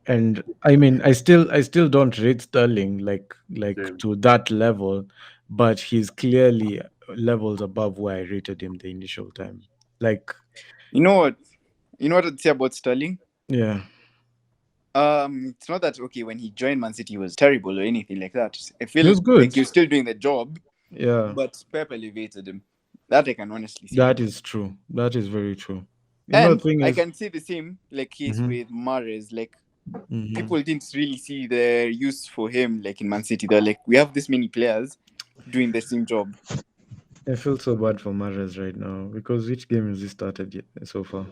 And I mean, I still don't rate Sterling like Same. to that level, but he's clearly levels above where I rated him the initial time. Like, You know what I'd say about Sterling? yeah, It's not that okay when he joined Man City he was terrible or anything like that. I feel He was good. like he was still doing the job, yeah, but Pep elevated him. That I can honestly say. that is true. That is very true. You know, And the thing I is, can say the same like case Mhm. with Mahrez. Like Mhm. people didn't really see the use for him like in Man City. They're like, we have this many players doing the same job. I feel so bad for Mahrez right now because which game has he started yet so far?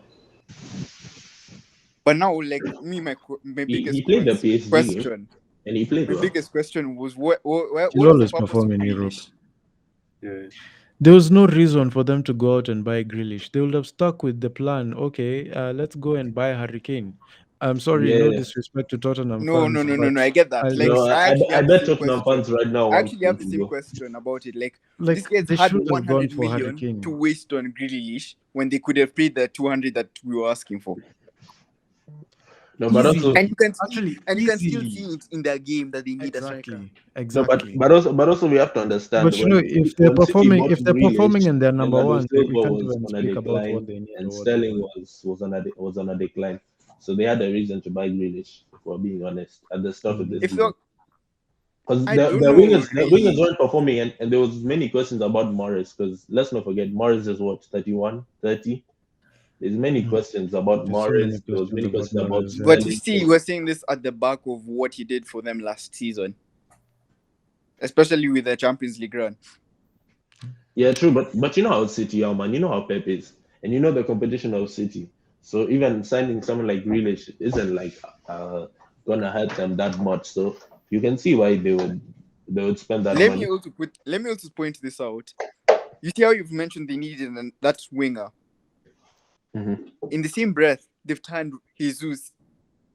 But now, like me, my biggest He played the PSG game question, and he played my well. biggest question was what He's was the always purpose of performing in Europe. Grealish? Yeah. There was no reason for them to go out and buy Grealish. They would have stuck with the plan. Okay, let's go and buy Harry Kane. I'm sorry, no Yeah. disrespect to Tottenham No. fans. but I get that. I Like No, I actually I have the bet same Tottenham question. fans right now I want actually have the him to same go. question about it. Like like these guys they had should have gone 100 for Harry million Kane. to waste on Grealish when they could have paid the 200 that we were asking for. No, but also And you can Actually, still easily. see it in their game that they need a striker. no, Exactly. but also we have to understand But you know, if they're when City performing, bought if they're Grealish, performing in their number Bernardo one, we Silva can't was even on a speak about decline, what they need and or what they Sterling want. was on a decline. So they had a reason to buy Grealish, if we're being honest, at the start of this If season. you're, Because I the don't know wingers really. weren't performing, and there was many questions about Morris. Because let's not forget, Morris is what 31, 30. There's many questions about There's so many Morris. There was questions many about questions about Mahrez, But you Sterling. see, we're saying this at the back of what he did for them last season, especially with the Champions League run. Yeah, true, but you know how City are, man. You know how Pep is, and you know the competition of City. So even signing someone like Grealish isn't like gonna hurt them that much. So you can see why they would spend that Let money. me also point this out. You see how you've mentioned they needed that winger. Mm-hmm. In the same breath, they've turned Jesus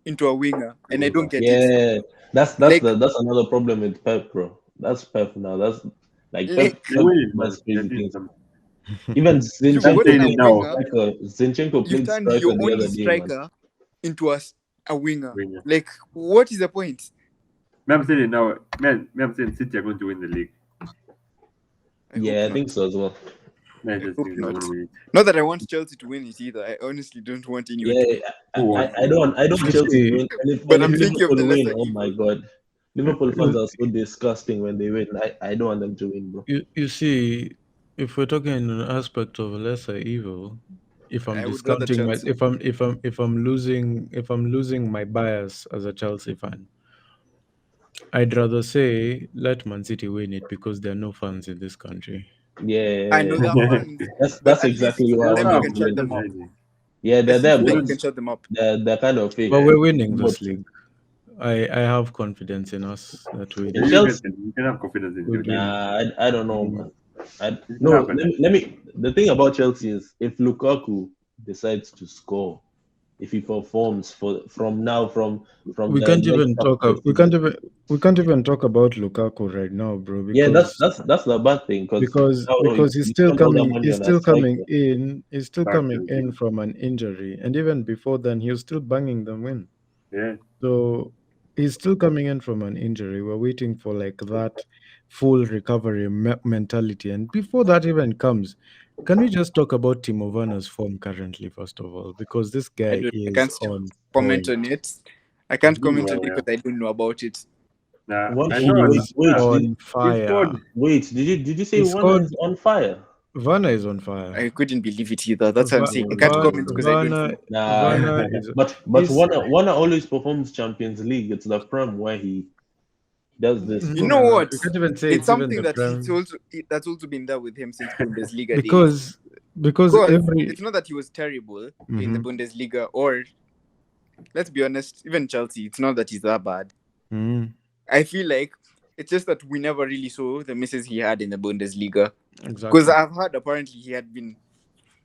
into a winger, and I don't get it. Yeah, that's Like- that's another problem with Pep, bro. That's Pep now. That's like Like- Pep They win, man. does crazy They beat things. them. Even You've Zinchenko gotten a played now. winger. Zinchenko You've played turned striker your the only other day, man. striker into a winger. Winger. Like, what is the point? I'm saying it now. Man, I'm saying City are going to win the league. Yeah, I think so as well. Man, I just hope think they're not. going to win it. Not that I want Chelsea to win it either. I honestly don't want anyone to win. Yeah, I don't Chelsea to win. But And I'm if thinking of the Liverpool win, lesser oh my evil. god. Liverpool fans are so disgusting when they win. I don't want them to win, bro. You see, if we're talking in an aspect of lesser evil, if I'm I would rather discounting my, Chelsea. if I'm losing my bias as a Chelsea fan, I'd rather say let Man City win it because there are no fans in this country. Yeah, I know they're fans. that's but at exactly least what them I you want can to shut win. them up. Yeah, they're It there, seems like but you can shut them up. they're kind of fake. But we're winning But this league. I have confidence in us that we In You Chelsea, can have confidence in We'll your team. nah, I don't know, man. It No, can happen. let me. The thing about Chelsea is if Lukaku decides to score, if he performs from we the can't next even couple talk of we seasons. can't even talk about Lukaku right now, bro, Yeah, because that's the bad thing because now because he's you still spend all that coming money on a striker. he's still Back to coming the in team. from an injury, and even before then he was still banging them in. Yeah. So he's still coming in from an injury. We're waiting for like that full recovery mentality, and before that even comes, can we just talk about Timo Werner's form currently first of all, because this guy I is can't on comment point. on it. I can't Doing comment well, on it yeah. because I don't know about it. Nah, One I He know. wait, is wait, on He fire. scored. did you say He Warner is scored. on fire? Werner is on fire. I couldn't believe it either. That's what I'm saying. I can't comment because I don't know. Nah, Werner is. but He's, Warner always performs Champions League. It's the Prem where he does this. You know what? We can't even say It's it's even something the that Prem that's also been there with him since Bundesliga days. because Because every it's not that he was terrible in the Mhm. Bundesliga, or let's be honest, even Chelsea, it's not that he's that bad. Mhm. I feel like it's just that we never really saw the misses he had in the Bundesliga. Exactly. Because I've heard apparently he had been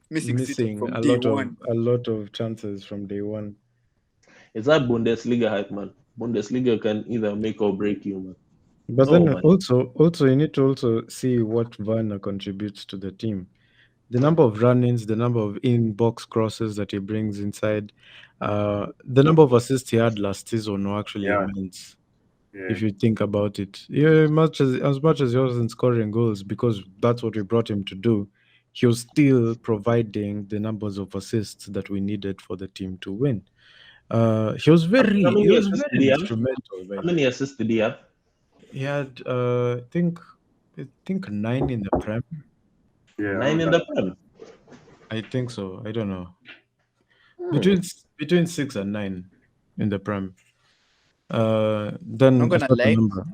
missing from a day lot one. of a lot of chances from day one. It's that Bundesliga hype, man. Bundesliga can either make or break you, man. But Oh, then man. also you need to also see what Werner contributes to the team. The number of run-ins, the number of in-box crosses that he brings inside, the number of assists he had last season were actually Yeah. immense. Yeah. If you think about it, yeah, much as he wasn't scoring goals because that's what we brought him to do, he was still providing the numbers of assists that we needed for the team to win. He was How very many assists did he have? instrumental. How many assists did he have? He had I think 9 in the Prem. Yeah. 9 in the Prem. I think so. I don't know. Hmm. Between 6 and 9 in the Prem. Then Not gonna I forgot the lie. number.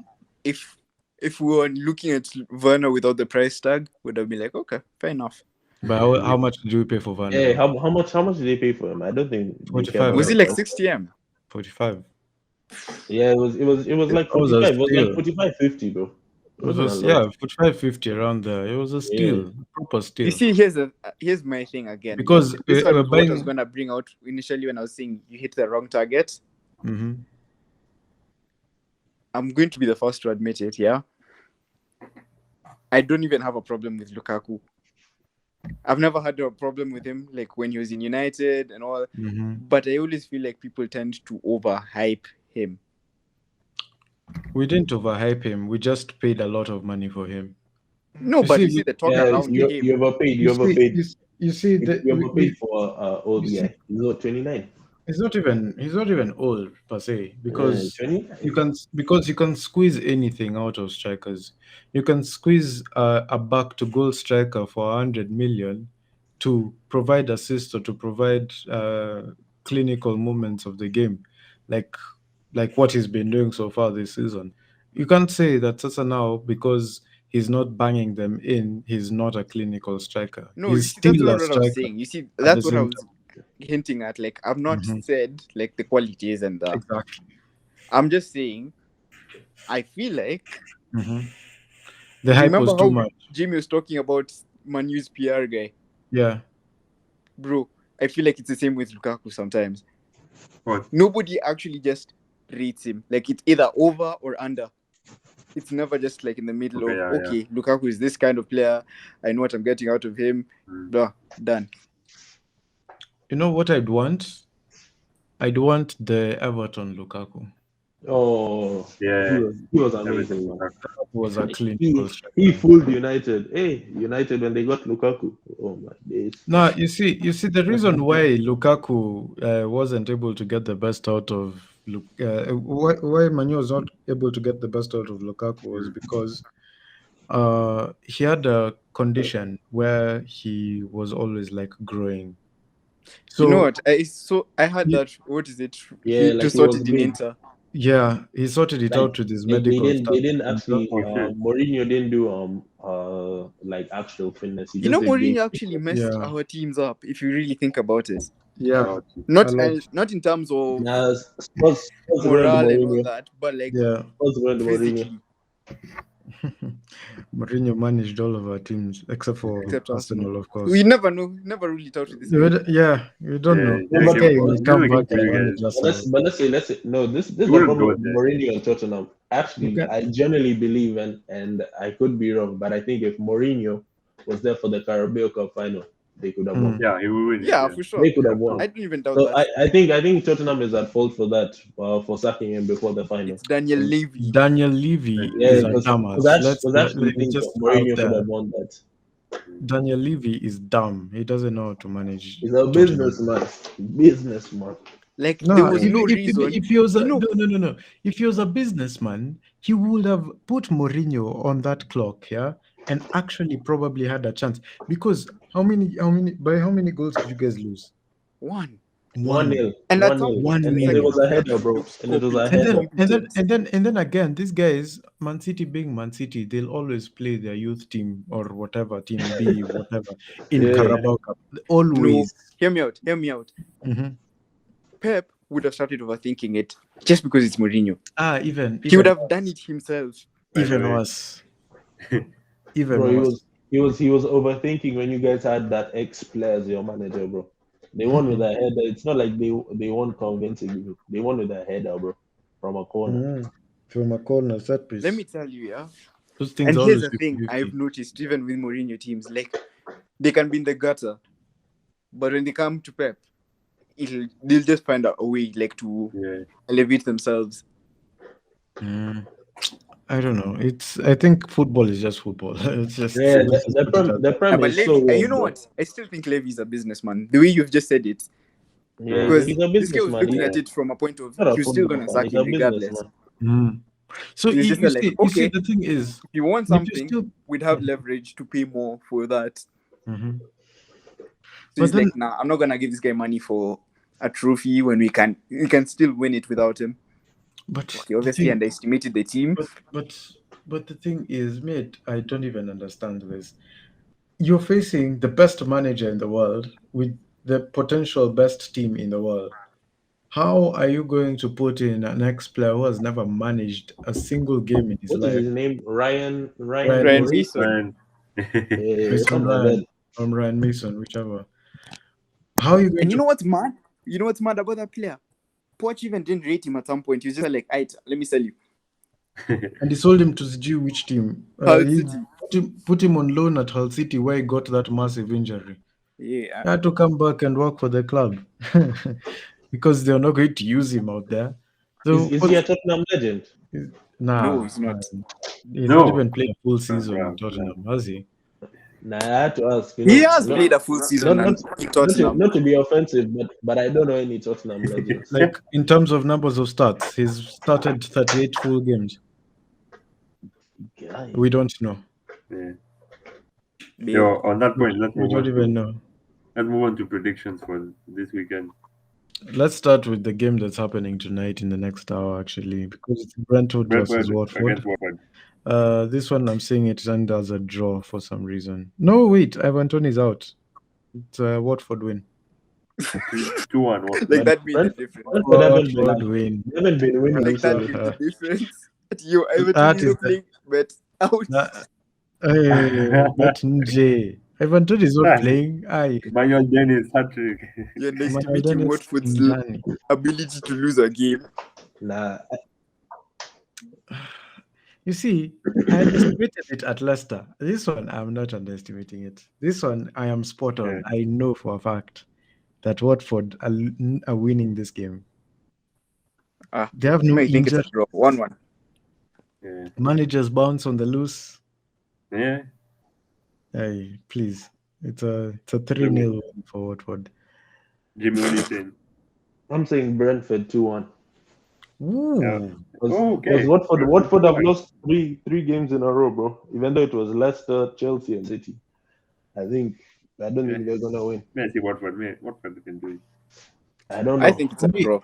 If we were looking at Werner without the price tag, would have been like, okay, fair enough. But how much did you pay for Werner? Yeah, how much did they pay for him? I don't think they care 45. about Was the it like price. 60 M? 45. Yeah, it was like That was a 45. It was like steal. 45, 50, bro. It It wasn't a was, lot. 45, 50 around there. It was a steal, proper steal. You see, here's my thing again. Because this we're was what I was buying. gonna bring out initially when I was saying you hit the wrong target. Mhm. I'm going to be the first to admit it. Yeah, I don't even have a problem with Lukaku. I've never had a problem with him, like when he was in United and all. Mhm. But I always feel like people tend to overhype him. We didn't overhype him. We just paid a lot of money for him. No, You but see, you see the talk Yeah, around you him. overpaid. You you see, overpaid. you see that You overpaid for old you see- guy. He's not 29. he's not even old per se, because 29. you can squeeze anything out of strikers. You can squeeze a back to goal striker for 100 million to provide assist or to provide clinical moments of the game, like what he's been doing so far this season. You can't say that Sasa now, because he's not banging them in, he's not a clinical striker. No, you He's see, that's still not a what I was striker saying. You see, at the that's what I same was hinting at. Like, I've not Mhm. said like the qualities and the. Exactly. I'm just saying, I feel like. Mhm. The hype Remember was too how much. Jimmy was talking about Manu's PR guy, Yeah. bro? I feel like it's the same with Lukaku sometimes. What? Nobody actually just rates him. Like it's either over or under. It's never just like in the middle Okay, of yeah, okay, Lukaku is this kind of player. I know what I'm getting out of him. Blah, done. You know what I'd want? I'd want the Everton Lukaku. Oh, Yeah. he was amazing, man. That was a clinical striker. He fooled United. Hey, United when they got Lukaku. Oh my days. No, you see, the reason why Lukaku wasn't able to get the best out of why Manu was not able to get the best out of Lukaku was because he had a condition where he was always like growing. So you know what? I had Yeah. that. What is it? Yeah, He like just he was sorted in big. Inter. yeah, he sorted it Like, out with his like medical they stuff. didn't actually Oh, shit. Mourinho didn't do like actual fitness. He You know, just did game. Mourinho actually messed Yeah. our teams up. If you really think about it, Yeah, not a lot. not in terms of Nah, Spurs ruined morale and all Mourinho. that, but like Yeah. Spurs ruined Mourinho. physically. Mourinho managed all of our teams except for Except Arsenal, of course. We never know. Never really talked to this guy. Yeah, you don't know. Yeah, This but guy it will was come really back good for and you manage guys. Arsenal. But let's say no. This is the wouldn't problem go with there. Mourinho and Tottenham. Actually, Okay. I genuinely believe, and I could be wrong, but I think if Mourinho was there for the Carabao Cup final, they could have won. Yeah, he will win. Yeah, for sure. They could have won. I don't even doubt So that. I think Tottenham is at fault for that, for sacking him before the final. It's Daniel Levy. Daniel Levy Yeah, is a because dumbass. I actually Let me think just Mourinho out could there. have won that. Daniel Levy is dumb. He doesn't know how to manage. He's a Tottenham. businessman. Like No, there was no reason. if he was a, You know, no. If he was a businessman, he would have put Mourinho on that clock, yeah, and actually probably had a chance. Because by how many goals did you guys lose? 1. 1-0. And at some 1-0. point in And the it second was a half, we header, actually bro. looked And it was a competent. header. And then again, these guys, Man City being Man City, they'll always play their youth team or whatever, team B, whatever, in Yeah. Carabao Cup. No, Always. hear me out. Mhm. Pep would have started overthinking it just because it's Mourinho. Even He would have done it himself. even Right. worse. Even Bro, worse. he was overthinking when you guys had that ex-player as your manager, bro. They won with a header. It's not like they won convincingly. They won with a header, bro, from a corner. From a corner set piece. Let me tell you, yeah. Those things And always here's the thing 50-50. I've noticed, even with Mourinho teams, like they can be in the gutter, but when they come to Pep, they'll just find a way like to elevate themselves. I don't know. I think football is just football. It's just The Prem But is Levy, so and you weird, know bro. what? I still think Levy's a businessman. The way you've just said it, Yeah, because he's a this guy was businessman. looking Yeah. at it from a point of Not a he was still football gonna fan, sack he's him a regardless. businessman. So He's you just see, like, you see, okay, the thing is, if you want if you something, still- we'd have leverage to pay more for that. Mhm. So he's like, nah, I'm not gonna give this guy money for a trophy when we can still win it without him. But Okay, obviously underestimated the team. But the thing is, mate, I don't even understand this. You're facing the best manager in the world with the potential best team in the world. How are you going to put in an ex-player who has never managed a single game in his What life? is his name? Ryan Ryan Mason. Ryan. Something like that. Ryan Mason, whichever. How are you going And you to? know what's mad? You know what's mad about that player? Poch even didn't rate him at some point. He was just like, "Aight, let me sell you." And he sold him to G which team? Hull City. put him on loan at Hull City where he got that massive injury. Yeah. He had to come back and work for the club because they're not going to use him out there. So Is he a Tottenham legend? nah, No, he's not. he's No. not even played a full season no, in Tottenham, has he? Nah, I had to ask. He has played a full season not, in Tottenham. not to be offensive, but I don't know any Tottenham legends. Like in terms of numbers of starts, he's started 38 full games. Guy. We don't know. Yeah. Yo, on that point, let's We move don't even know. on to predictions for this weekend. Let's start with the game that's happening tonight in the next hour, actually, because it's Brentford versus Watford. Against Watford. This one I'm seeing it end as a draw for some reason. No, wait, Ivan Toney's out. It's a Watford win. 2-1 Watford. Like that made the difference. Watford win. They haven't been winning Like that recently. made the difference. Yo, Everton That is is not playing, but out. But Nj. Ivan Toney is not playing. Aye. Manuel Dennis hat-trick. You're Emmanuel underestimating Dennis Watford's Ndani. ability to lose a game. Nah, You see, I underestimated it at Leicester. This one, I'm not underestimating it. This one, I am spot on. Yeah. I know for a fact that Watford are winning this game. They have no I think it's injury. a draw. 1-1. Yeah. Managers bounce on the loose. Yeah. Hey, please. It's a 3-0 win for Watford. Jimmy, what are you saying? I'm saying Brentford 2-1. Ooh. Yeah. Because Watford have lost three games in a row, bro. Even though it was Leicester, Chelsea, and City. I don't think they're gonna win. May I see Watford can do it. I don't know. I think it's a draw.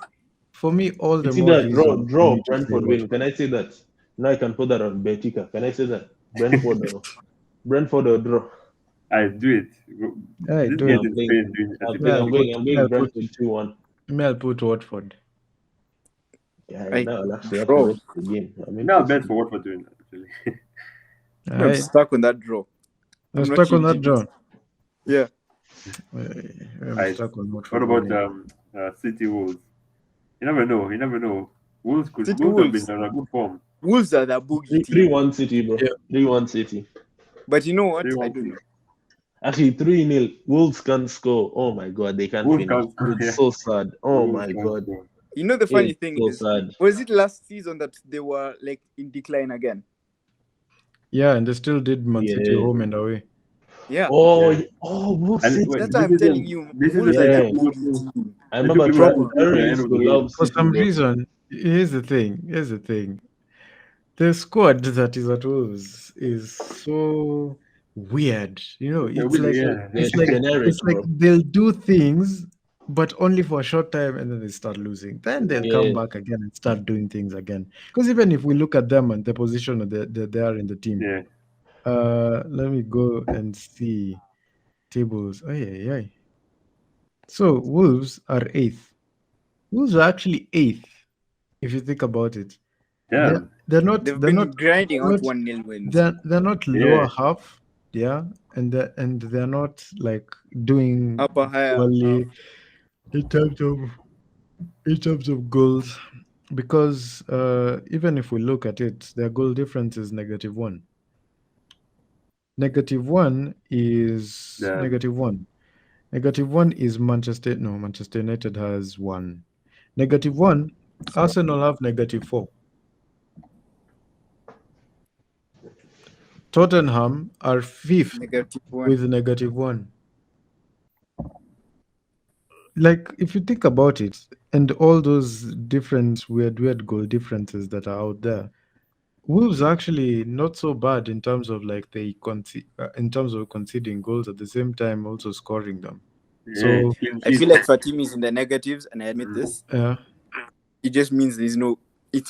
For me, all the It's more either reason draw for me to Brentford say win. Watford. Can I say that? Now I can put that on Betika. Can I say that? Brentford or draw? I do it. Hey, This do game it. in Spain doing I'm it. going Brentford 2-1. I'll put Watford. Yeah, Right. now I'll actually have Draw. to watch the game. Now bet for Watford doing that, actually. I'm Aye. stuck on that draw. I'm I'm not stuck on that changing draw. it. Yeah. I'm Aye. stuck on What Watford. about City Wolves? You never know. Wolves City have Wolves. been on a good form. Wolves are the boogie team. 3-1 City, bro. Yeah. 3-1 City. But you know what? 3-1 I don't know. Actually, 3-0. Wolves can't score. Oh my god, they can't Wolves finish. can't score, It's yeah. so sad. Oh Wolves my can't god. score. You know the funny It's thing so is, sad. was it last season that they were like in decline again? Yeah, and they still did Man City Yeah. home and away. Yeah. Wolves And City. wait, That's why I'm telling you, this is Wolves the are time the people boogie team. I remember people Travis have to Terry play used end to of the game. love For City, some bro. reason, here's the thing. The squad that is at Wolves is so weird. You know, it's like Generic, it's like bro. they'll do things, but only for a short time, and then they start losing. Then they'll come back again and start doing things again. Because even if we look at them and the position that they are in the team, Yeah. let me go and see tables. Oh yeah. So Wolves are 8th. Wolves are actually 8th, if you think about it. Yeah. They're not. They've They're been not. grinding Not, out 1-0 wins. they're not lower half, yeah, and they're not like doing Upper higher poorly half. in terms of goals, because even if we look at it, their goal difference is -1. -1 is -1. -1 is Manchester. No, Manchester United has 1. -1. Arsenal have -4. Tottenham are 5th -1. with -1. Like, if you think about it, and all those different weird goal differences that are out there, Wolves are actually not so bad in terms of like in terms of conceding goals at the same time also scoring them. Yeah, So I feel like Fatimi is in the negatives, and I admit this. yeah, It just means it's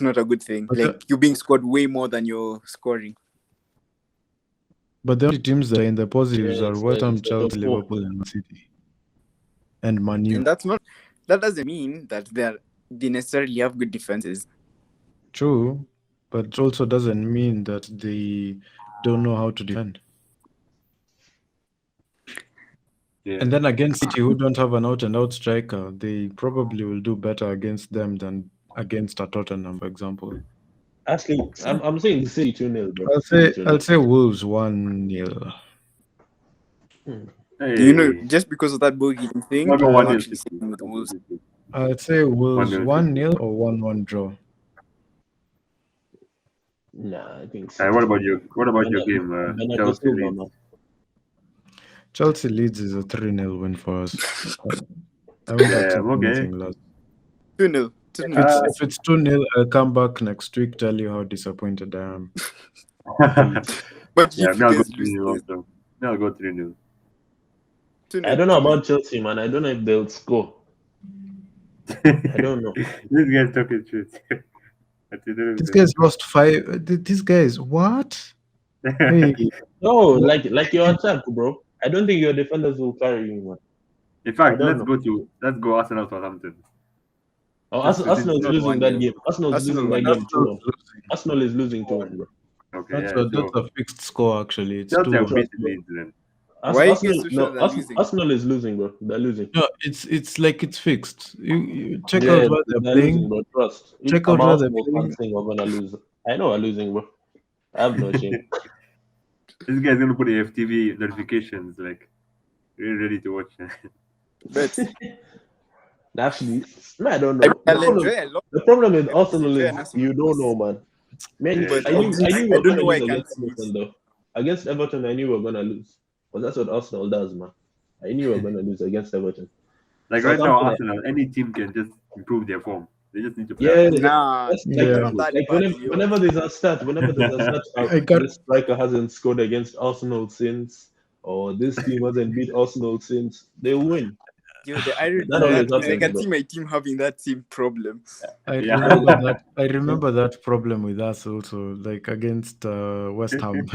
not a good thing. But like you're being scored way more than you're scoring. but the only teams that are in the positives are West Ham, it's the Chelsea, top four. Liverpool, and Man City, and Man U. And that doesn't mean that they necessarily have good defenses. True, but it also doesn't mean that they don't know how to defend. Yeah. And then against City, who don't have an out-and-out striker, they probably will do better against them than against a Tottenham, for example. Actually, I'm saying City 2-0, bro. I'll say Wolves 1-0. Do you know, just because of that bogey thing, I'll go I'm 1-0 actually City. sticking with Wolves. I'll say Wolves 1-0 1-0 or 1-1 draw. Nah, I think. Hey, what about your game, Bernardo Chelsea Silva, Leeds? man. Chelsea Leeds is a 3-0 win for us. I won't accept okay. anything less. 2-0. If it's 2-0, I'll come back next week, tell you how disappointed I am. But Yeah, if now you I'll go guys lose 3-0 this, also. Now I'll go 3-0. 2-0. I don't know about Chelsea, man. I don't know if they'll score. I don't know. This guy's talking shit. These guys lost 5. These guys, what? Hey, No, like your attack, bro. I don't think your defenders will carry you, man. In fact, I let's don't go Arsenal Southampton. Oh, This is Arsenal is not losing 1-0. that game. Arsenal is Arsenal losing that won. game 2-1. Arsenal is losing 2-1, bro. Okay, that's yeah. a fixed score, actually. It's Chelsea 2-1. have beat Leeds then. Why are you guys so sure they're losing? Arsenal is losing, bro. They're losing. No, it's like it's fixed. You check Yeah, out what they're playing. losing, bro. Trust. Check I'm out what they're Arsenal playing. fan saying we're gonna lose. I know we're losing, bro. I have no shame. This guy's gonna put the FTV notifications, like really ready to watch. But Actually, I don't know. I'll enjoy a lot. The problem with Arsenal enjoy is an Arsenal you don't know, man. Man, Yeah. I knew I we were don't gonna know why lose I can't against Everton, though. Against Everton, I knew we were gonna lose. But that's what Arsenal does, man. I knew we were gonna lose against Everton. Like right now, Southampton, Arsenal, any team can just improve their form. They just need to play. Yeah, Nah, that's they're not that like bad, whenever there's a stat, this striker hasn't scored against Arsenal since, or this team hasn't beat Arsenal since, they win. Yo, the irony That always is I happens, can bro. see my team having that same problem. I Yeah. remember that problem with us also, like against West Ham.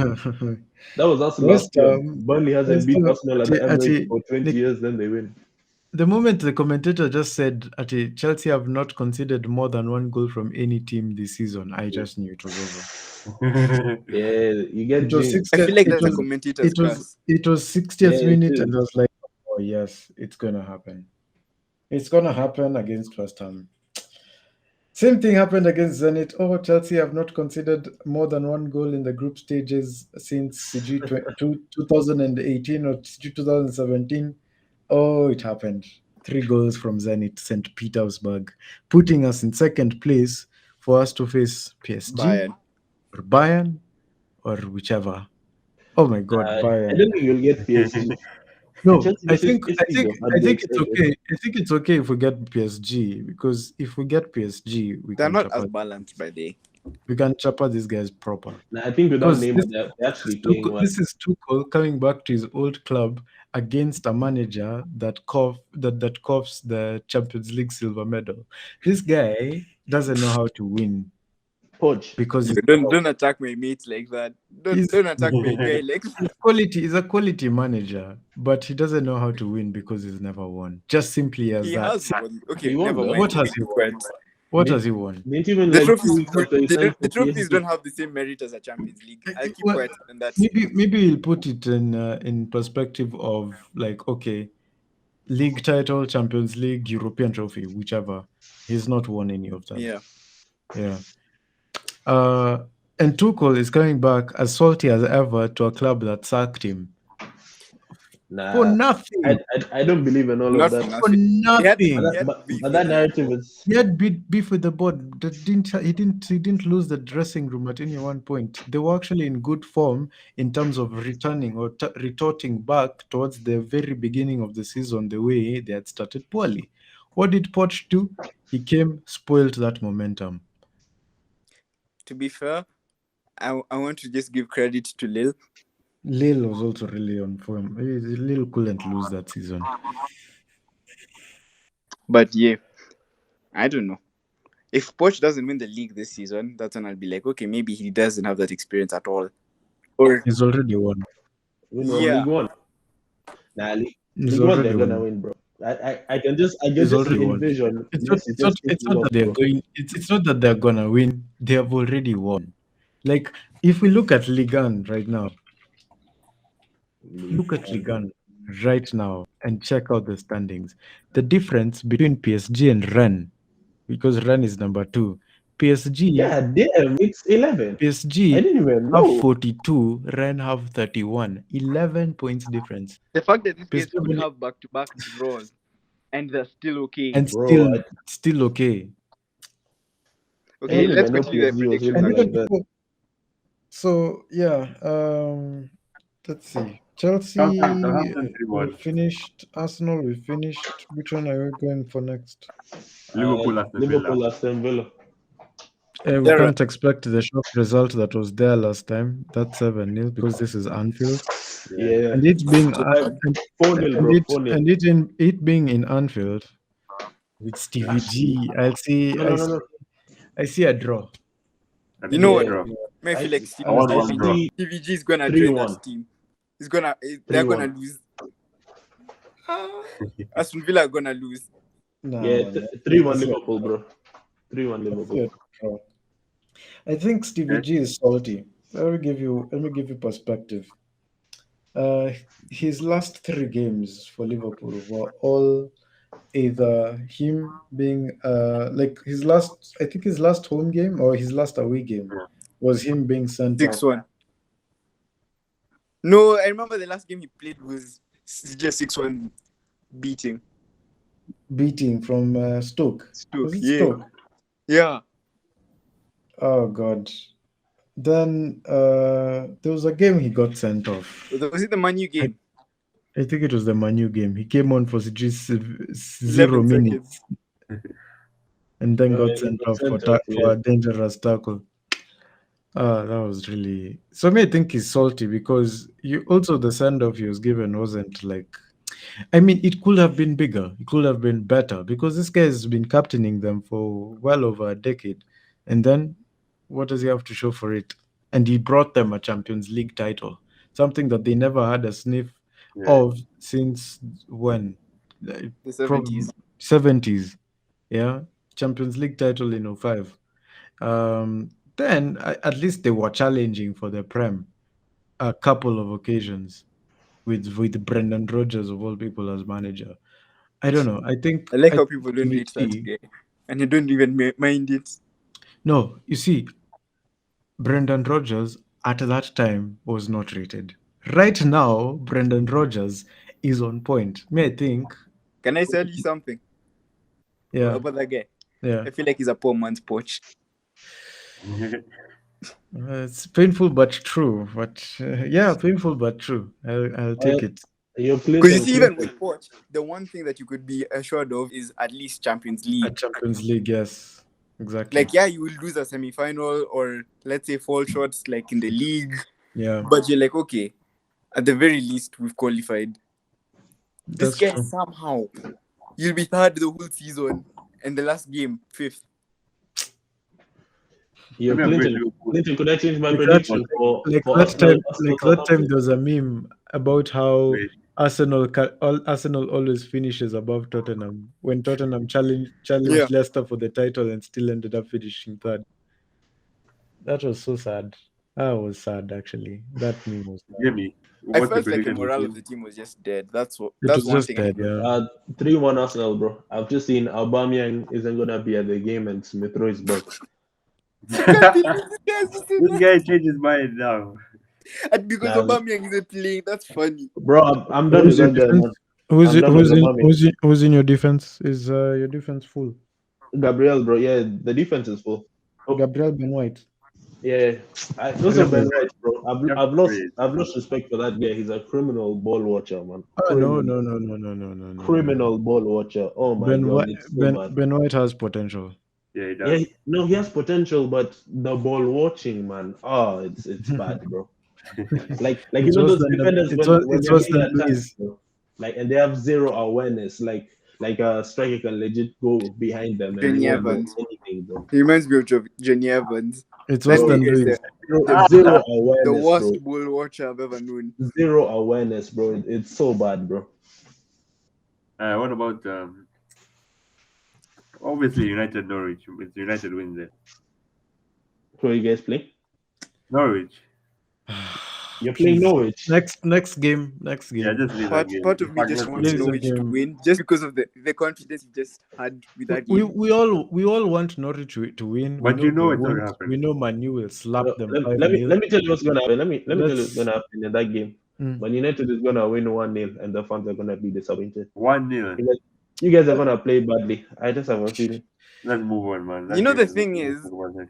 That was Arsenal West last year. Ham. Burnley hasn't West beat Ham, Arsenal at the Emirates for 20 Nick- years, then they win. The moment the commentator just said, Chelsea have not conceded more than 1 goal from any team this season, I just knew it was over. Yeah, you get It was jinxed. 60th, I feel like it that's a was, commentator's curse. it was 60th Yeah, it minute, is. and I was like, oh yes, it's gonna happen. It's gonna happen against West Ham. Same thing happened against Zenit. Oh, Chelsea have not conceded more than 1 goal in the group stages since 2018 or 2017. Oh, it happened. 3 goals from Zenit, St. Petersburg, putting us in second place for us to face PSG or Bayern or whichever. Oh my God, Bayern! I don't think you'll get PSG. No, Chelsea I think versus it's PSG, okay. I think it's okay if we get PSG, because if we get PSG, They're not as balanced by day. we can chopper these guys proper. Nah, I think without Neymar, they're actually playing well. This is Tuchel coming back to his old club against a manager that coughs the Champions League silver medal. This guy doesn't know how to win Poch. because Don't attack my mates like that. Don't attack my guy like that. He's a quality manager, but he doesn't know how to win because he's never won. Just simply as He that. has won. Okay, He won, never though. mind. What has he won? What has he won? Didn't even The like trophies, 2 weeks after he signed for the trophies PSG. don't have the same merit as a Champions League. I'll keep Well, quiet on that. Maybe we'll put it in perspective of, like, okay, league title, Champions League, European trophy, whichever. He's not won any of them. Yeah. And Tuchel is coming back as salty as ever to a club that sacked him. Nah, For nothing. I don't believe in all of that. For nothing. But that narrative is. He had beef with the board. He didn't lose the dressing room at any one point. They were actually in good form in terms of returning or retorting back towards the very beginning of the season the way they had started poorly. What did Poch do? He came, spoiled that momentum. To be fair, I want to just give credit to Lille. Lille was also really on form. Lille couldn't lose that season. But yeah, I don't know. If Poch doesn't win the league this season, that's when I'll be like, okay, maybe he doesn't have that experience at all. Or he's already won. League One. Nah, League One they're gonna win, bro. I can just envision. It's not that they're gonna win. They have already won. Like, if we look at Ligue 1 right now, and check out the standings. The difference between PSG and Rennes, because Rennes is number 2, PSG. Yeah, damn, it's 11. I PSG didn't even have know. 42, Ren have 31. 11 points difference. The fact that these guys PSG could only- have back-to-back draws and they're still okay. and Bro, still okay. Okay, didn't let's even know continue the PSG was predictions. winning And like Actually. that. so yeah, let's see. Chelsea Southampton we 3-1. finished. Arsenal we finished. Which one are we going for next? Liverpool, Aston Villa. Liverpool, Aston Villa. We Yeah, can't expect the shock result that was there last time. That's 7-0 because this is Anfield, Yeah. and it being And 4-0, bro. 4-0. it being in Anfield with Stevie G. No. I see a draw. I You think know it's what? draw. I feel like I want one Stevie draw. Stevie G is gonna 3-1. join that team. They're gonna 3-1. lose. Aston Villa are gonna lose. Nah, Yeah, man, 3-1 I see a Liverpool, bro. 3-1 I see Liverpool. a draw. I think Stevie G is salty. Let me give you perspective. His last 3 games for Liverpool were all either him being like his last home game or his last away game was him being sent off. 6-1. No, I remember the last game he played was just 6-1 beating. From Stoke. Was it Yeah. Stoke? Yeah. Oh God. Then there was a game he got sent off. Was it the Man U game? I think it was the Manu game. He came on for just 0 11 minutes and then got he sent got off sent for off, for a dangerous tackle. That was really so. Me, I think he's salty because the send off he was given wasn't like. I mean, it could have been bigger. It could have been better because this guy has been captaining them for well over a decade, and then what does he have to show for it? And he brought them a Champions League title, something that they never had a sniff of since when? The Probably 70s. 70s. Yeah, Champions League title in 05. Then at least they were challenging for the Prem a couple of occasions with Brendan Rodgers of all people as manager. I don't know. I think I like how people don't rate that see- guy. And you don't even mind it. No, you see, Brendan Rodgers at that time was not rated. Right now, Brendan Rodgers is on point. I think. Can I tell you something Yeah, about that guy? yeah. I feel like he's a poor man's Poch. It's painful but true. But yeah, painful but true. I'll take it. You're Because you see, even Clinton. with Poch, the one thing that you could be assured of is at least Champions League. At Champions League, yes, exactly. Like, yeah, you will lose a semi-final or let's say fall short like in the league. Yeah, But you're like, okay, at the very least, we've qualified. This that's guy true. somehow, you'll be third the whole season and the last game, fifth. You're Maybe I'm Clinton. really good. Clinton, could I change my Like that- prediction for Like for that Arsenal? time, there was a meme about how Wait. Arsenal always finishes above Tottenham when Tottenham challenged Yeah. Leicester for the title and still ended up finishing third. That was so sad. That was sad actually. That meme was sad. Jimmy, I what's felt the like the prediction? morale of the team was just dead. That's It one was just thing. dead, yeah. 3-1 Arsenal, bro. I've just seen Aubameyang isn't gonna be at the game and Smith Rowe is back. I can't believe this guy's just saying This that. guy changed his mind now. And because Nah, Aubameyang isn't playing, that's funny. Bro, I'm done with Who's your that guy, defense? man. Who's I'm done with Aubameyang. who's in your defense? Is your defense full? Gabriel, bro. Yeah, the defense is full. Gabriel Ben White. Yeah, those are Ben Yeah. White, bro. I've lost respect for that guy. He's a criminal ball watcher, man. No. Criminal ball watcher. Oh my Ben god, White, it's so bad. Ben White has potential. Yeah, he does. Yeah, no, he has potential, but the ball watching, man, it's bad, bro. Like you It's know worse those than the- defenders it's when worse- when it's they're worse being than attacked, Luis. bro. Like, and they have zero awareness. Like a striker can legit go behind them and Jenny they won't know Evans. anything, bro. He reminds me of Jenny Evans. It's worse That than guy is Luis. Zero the awareness, worst bro. ball watcher I've ever known. Zero awareness, bro. It's so bad, bro. What about obviously United Norwich? It's United wins it. Who you guys play? Norwich. You're playing Norwich. Next game. Yeah, just leave that game. Part of me Fuck, just let's wants leave it. Norwich to win, just because of the confidence he just had with that We game. we all want Norwich to win. But we you know know they it's not won't. gonna happen. We know Manu will slap them Let 5-0. me tell you what's gonna happen. Let me tell you what's Let's- gonna happen in that game. Mm. Man United is gonna win 1-0 and the fans are gonna be disappointed. 1-0. You guys are gonna play badly. I just have a feeling. Let's move on, man. You know, That the game thing is, talk about it.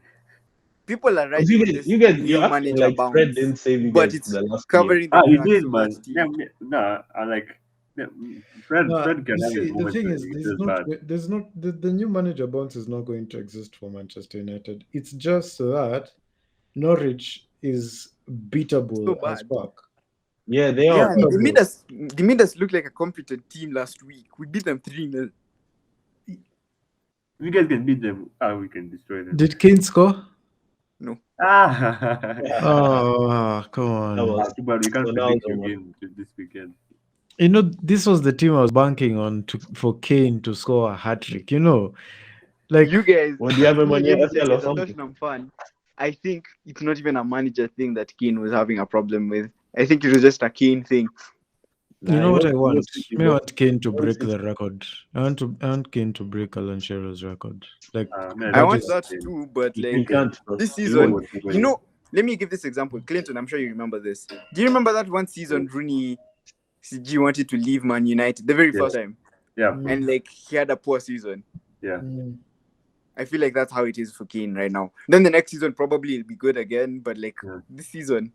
people are Because riding on this you guys, new you're acting manager like Fred bounce, didn't save you but guys it's the last game. covering the He tracks did, of man. last Yeah, year. nah, I like. Yeah, Fred Nah, can you have see, his the moments thing when is, he feels bad. there's not the new manager bounce is not going to exist for Manchester United. It's just that Norwich is beatable So as bad. fuck. Yeah, they Yeah, are. they made us look like a competent team last week. We beat them 3-0. You guys can beat them. We can destroy them. Did Kane score? Ah, Oh, come on. That was too bad we can't Ronaldo, predict your man. game this weekend. You know, this was the team I was banking on for Kane to score a hat trick. You know, like You guys, Well, do you have him on your me, FPL or as a something? Tottenham fan, I think it's not even a manager thing that Kane was having a problem with. I think it was just a Kane thing. you know what I want? City, I bro. want Kane to Man break City. the record. I want Kane to break Alan Shearer's record. Like Man, I that want is- that too, but He like can't, bro. this He season, won't. you know, let me give this example. Clinton, I'm sure you remember this. Do you remember that one season Rooney CG wanted to leave Man United the very Yeah. first time? Yeah, And like he had a poor season. yeah. Mm. I feel like that's how it is for Kane right now. Then the next season probably it'll be good again, but like Yeah. this season,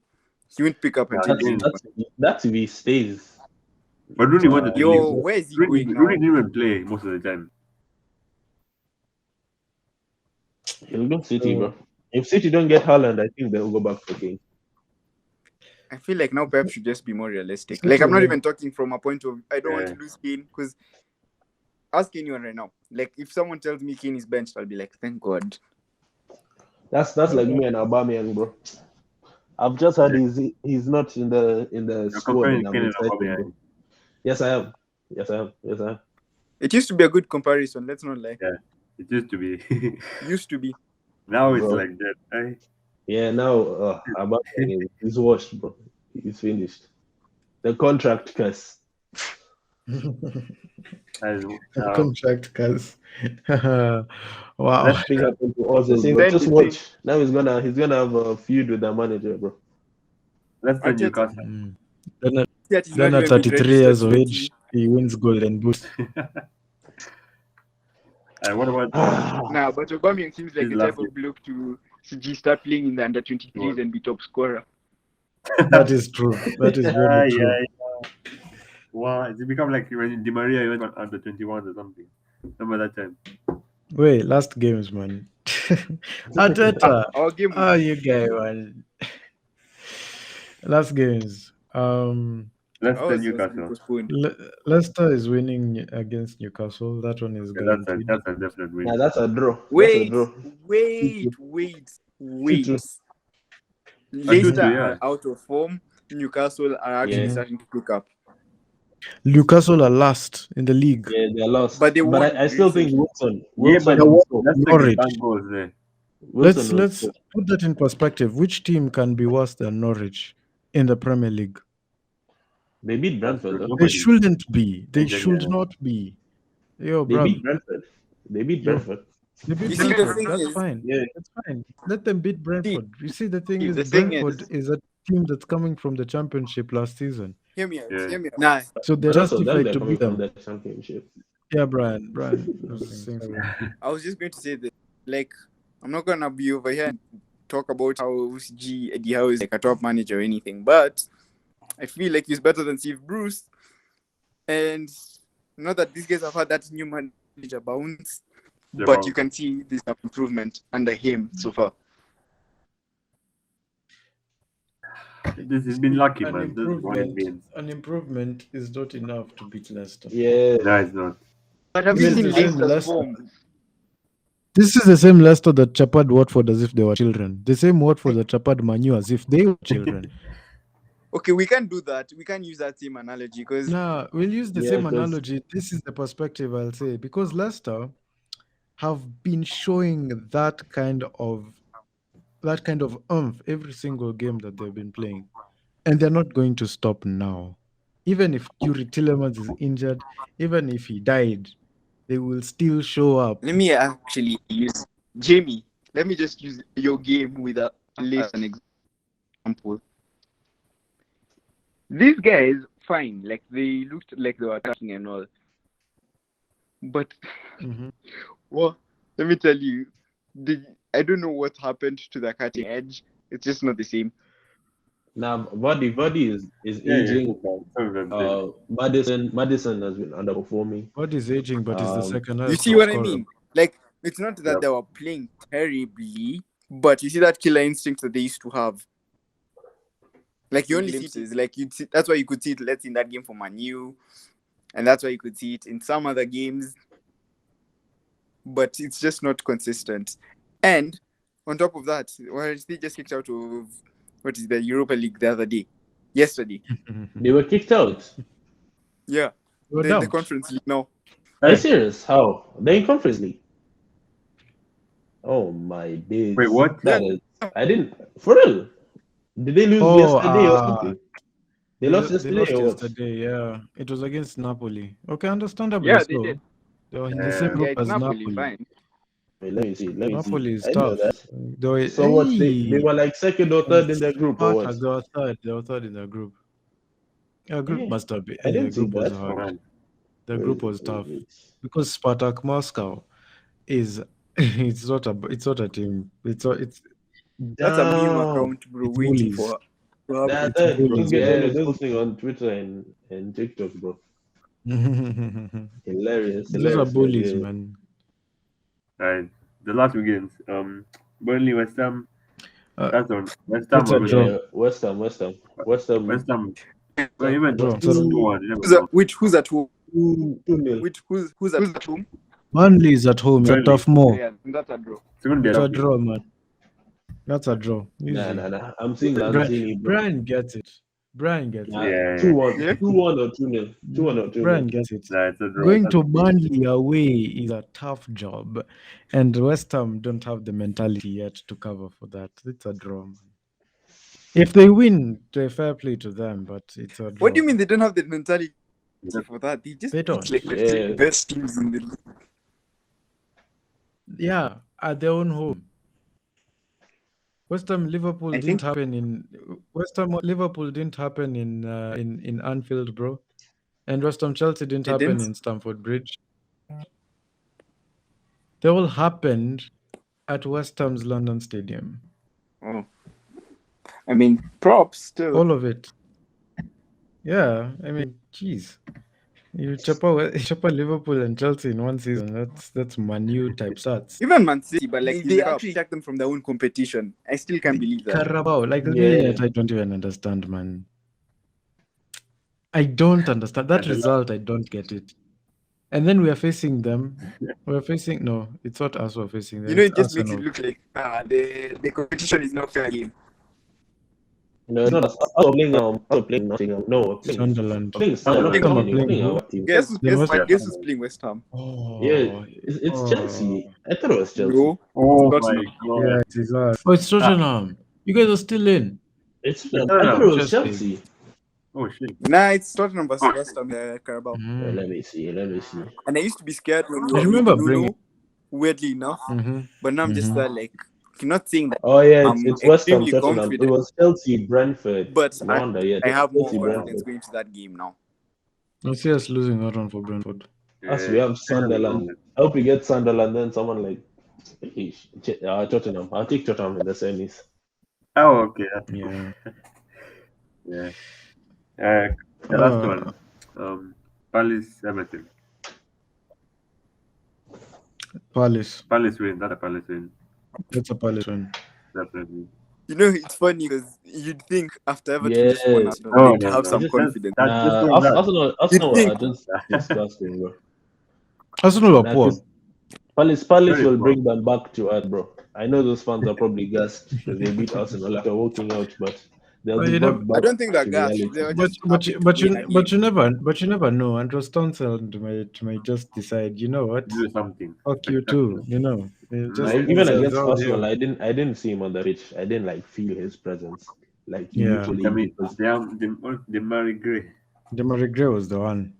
he won't pick up Yeah, until that's- the end. That's if he stays. But Rooney wanted to Yo, leave. where is he Rooney going now? didn't even play most of the time. He'll go City, bro. If City don't get Haaland, I think they'll go back to Kane. I feel like now Pep should just be more realistic. City Like I'm not will- even talking from a point of I don't want to lose Kane, because ask anyone right now. Like if someone tells me Kane is benched, I'll be like, thank God. That's like me and Aubameyang, bro. I've just heard he's not in the You're squad, comparing and I'm Kane and excited, Aubameyang. bro. Yes, I am. Yes, I am. It used to be a good comparison, let's not lie. It used to be. Used to be. Now it's Bro. like that. Eh? Yeah, now Aubameyang is washed, bro. He's finished. The contract curse. Contract, cuz. Wow. Let's Thing happened to us, bro. Then Just the watch. Now he's gonna have a feud with the manager, bro. Let's do Arteta. Newcastle. Then at 33 years of age, he wins Golden Boot. What about Nah, but Aubameyang seems like He's the type laughing. of bloke to start playing in the under 23s and be top scorer. That is true. That is very true. yeah. Wow, it become like when Di Maria went on under 21 or something. Remember that time? Wait, last games, man. Arteta. Our game Oh, you guy, man. Last games. Let's do was Newcastle. postponed. Leicester is winning against Newcastle. That one is Yeah, guaranteed. that's a definite win. Yeah, that's a draw. Wait. That's True. Leicester yeah. are out of form. Newcastle are actually Yeah. starting to pick up. Newcastle are last in the league. Yeah, they're lost. But they won I still think recently. Wilson. Yeah, but will score. let's Norwich. take goals there. Wilson will Let's score. put that in perspective. Which team can be worse than Norwich in the Premier League? They beat Brentford, though. They Nobody. shouldn't be. They Yeah. should not be. Yo, They bro. beat Brentford. They beat Yo. Brentford. They beat You see, the Brentford. thing That's is- fine. Yeah. That's fine. Let them beat Brentford. You see, the thing is, The thing Brentford is a team that's coming from the Championship last season, Hear me out. Yeah. Hear me out. Nah, so they're But also, them, justified they're to coming beat from them. the championship. Yeah, Brian. I was saying something. I was just going to say that, like, I'm not gonna be over here and talk about how Eddie Howe is like a top manager or anything, but I feel like he's better than Steve Bruce. And not that these guys have had that new manager bounce, Yeah, but bounce. you can see this improvement under him so far. This has been lucky, man. This is one game. An improvement is not enough to beat Leicester. Yeah. No, it's not. But have This you is seen the same Leicester's Leicester. form? This is the same Leicester that chapad Watford as if they were children. The same Watford that chapad Manu as if they were children. Okay, we can't do that. We can't use that same analogy because Nah, we'll use the Yeah, same 'cause- analogy. This is the perspective I'll say. Because Leicester have been showing that kind of oomph every single game that they've been playing. And they're not going to stop now. Even if Yuri Tillemans is injured, even if he died, they will still show up. Let me actually use Jamie. Let me just use your game with a list an example. These guys, fine, like they looked like they were attacking and all. But well, let me tell you, I don't know what happened to the cutting edge. It's just not the same. Now, Vardy is aging. Madison has been underperforming. What is aging, but it's the second half. You see what I mean? Like, it's not that they were playing terribly, but you see that killer instinct that they used to have. Like, you only see it, like, you'd see, that's why you could see it, let's say, in that game for Man U, and that's why you could see it in some other games, but it's just not consistent. And on top of that, they just kicked out of the Europa League the other day, yesterday. They were kicked out. Yeah, the Conference League now. Are you serious? How? They're in Conference League. Oh my days! Wait, what? I didn't. For real? Did they lose yesterday or something? They lost yesterday. Yeah. It was against Napoli. Okay, understandable. Yeah, they did. They were in the same group as Napoli. Fine. Wait, let me see. Napoli is tough. So what? They were like second or third in their group, or what? They were third in their group. Yeah, group must have been. I didn't the group see was that. hard. The group was tough because Spartak Moscow is. It's not a team. It's that's a meme account, bro. Waiting for. Those thing on Twitter and TikTok, bro. Hilarious. Those are bullies, man. Right. The last two games. Burnley, West Ham. That's on. West It's a Ham. draw. West Ham. West Ham. Well, even Draw. 2-1. Who's at home? 2-0. Who's at home? Burnley is at home. It's a tough more. Yeah, that's a draw. It's a draw, man. That's a draw. Nah. I'm seeing Lanzini, bro. Brian gets it. Yeah. 2-1 or 2-0. 2-1 or 2-0. Brian gets it. Nah, it's a draw. Going to Burnley away is a tough job, and West Ham don't have the mentality yet to cover for that. It's a draw, man. If they win, to a fair play to them, but it's a draw. What do you mean they don't have the mentality for that? They don't. Like the best teams in the league. Yeah, at their own home. West Ham Liverpool didn't happen in Anfield, bro. And West Ham Chelsea didn't happen in Stamford Bridge. They all happened at West Ham's London Stadium. Oh. I mean, props still. All of it. Yeah, I mean, jeez. You chop out Liverpool and Chelsea in one season. That's Man U type stats. Even Man City, but like they actually attack them from their own competition. I still can't believe that. Carabao, like I don't even understand, man. I don't understand that result. I don't get it. And then we are facing them. It's not us we're facing them. You know, it just makes it look like the competition is not fair game. No, it's not us. I'm playing Nottingham. No, Sunderland. Guess who's playing West Ham? Oh, yeah, it's Chelsea. I thought it was Chelsea. No. Oh my god. Yeah, it is us. Oh, it's Tottenham. You guys are still in. I thought it was Chelsea. Oh shit. Nah, it's Tottenham versus West Ham Carabao. Let me see. And I used to be scared when I remember bringing. Weirdly enough, but now I'm just like. You're not saying that. Oh yeah, it's West Ham Tottenham. It was Chelsea Brentford. But I have more confidence going to that game now. I see us losing out on for Brentford. As we have Sunderland. I hope we get Sunderland. Then someone like Tottenham. I'll take Tottenham in the semis. Oh okay. Yeah. Yeah. The last one. Palace Everton. Palace win. That's a Palace win. That's a Palace win. Definitely. You know, it's funny because you'd think after Everton just won, they'd have some confidence. Arsenal are just disgusting, bro. Arsenal are poor. Palace will bring them back to earth, bro. I know those fans are probably gassed because they beat Arsenal after walking out, but they'll be brought back. I don't think they're gassed. But you never know. Andrew Townsend might just decide. You know what? Do something. Fuck you too. You know. Even against Arsenal, I didn't see him on the pitch. I didn't like feel his presence. Like Yeah. usually. I mean, Because, the Murray Gray. Demary Gray was the one.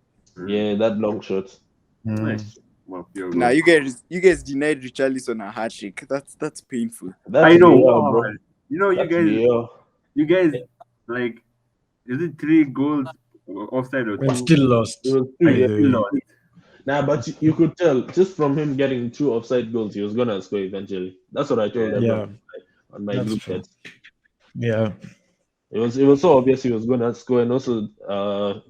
yeah, that long shot. Mm. Nice. Well, pure Nah, goal. you guys denied Richarlison a hat trick. That's painful. That's I know. VAR, bro. You know, That's VAR. you guys, like, is it 3 goals offside or 2? And still lost. It was I two, yeah. still lost. Nah, but you could tell just from him getting 2 offside goals, he was gonna score eventually. That's what I told Yeah. everyone on my That's group true. chat. Yeah. It was so obvious he was gonna score, and also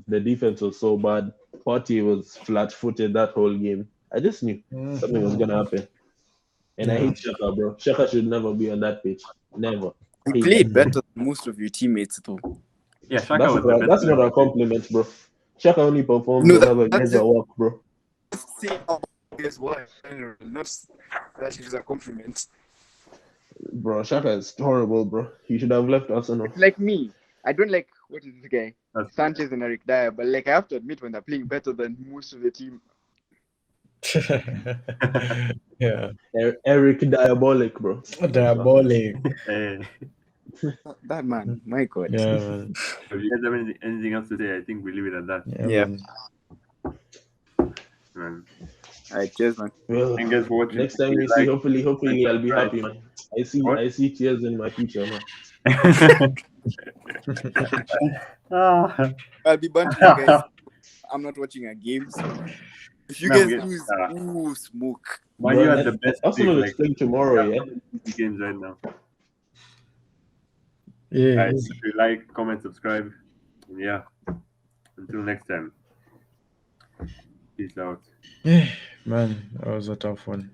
the defense was so bad. Party was flat-footed that whole game. I just knew something was gonna happen. And I Yeah. hate Shaka, bro. Shaka should never be on that pitch. Never. You Hate played that. better than most of your teammates, though. Yeah, Shaka was the best. That's not player. a compliment, bro. Shaka only performs No, whenever that's guys are it. work, bro. See how guys were. Not that is a compliment. Bro, Shaka is horrible, bro. He should have left Arsenal. Like me, I don't like what is this guy That's- Sanchez and Eric Dyer, but like I have to admit when they're playing better than most of the team. Yeah. Eric Diabolic, bro. Diabolic. Eh, That man, my God. Yeah, man. if you guys have anything else to say, I think we leave it at that. Yeah. Man. Man. Alright, cheers, man. Well, Thank you guys for watching. next time we Like- see, hopefully I'll be happy, man. What? I see tears in my future, man. Ah. I'll be bantering you guys. I'm not watching a game, so if you No, guys we- lose, ooh, smoke. Man, Bro, you had the best Arsenal pick, is playing tomorrow, yeah. games right now. Yeah. Guys, if you like, comment, subscribe. And yeah. Until next time. Peace out. Man, that was a tough one.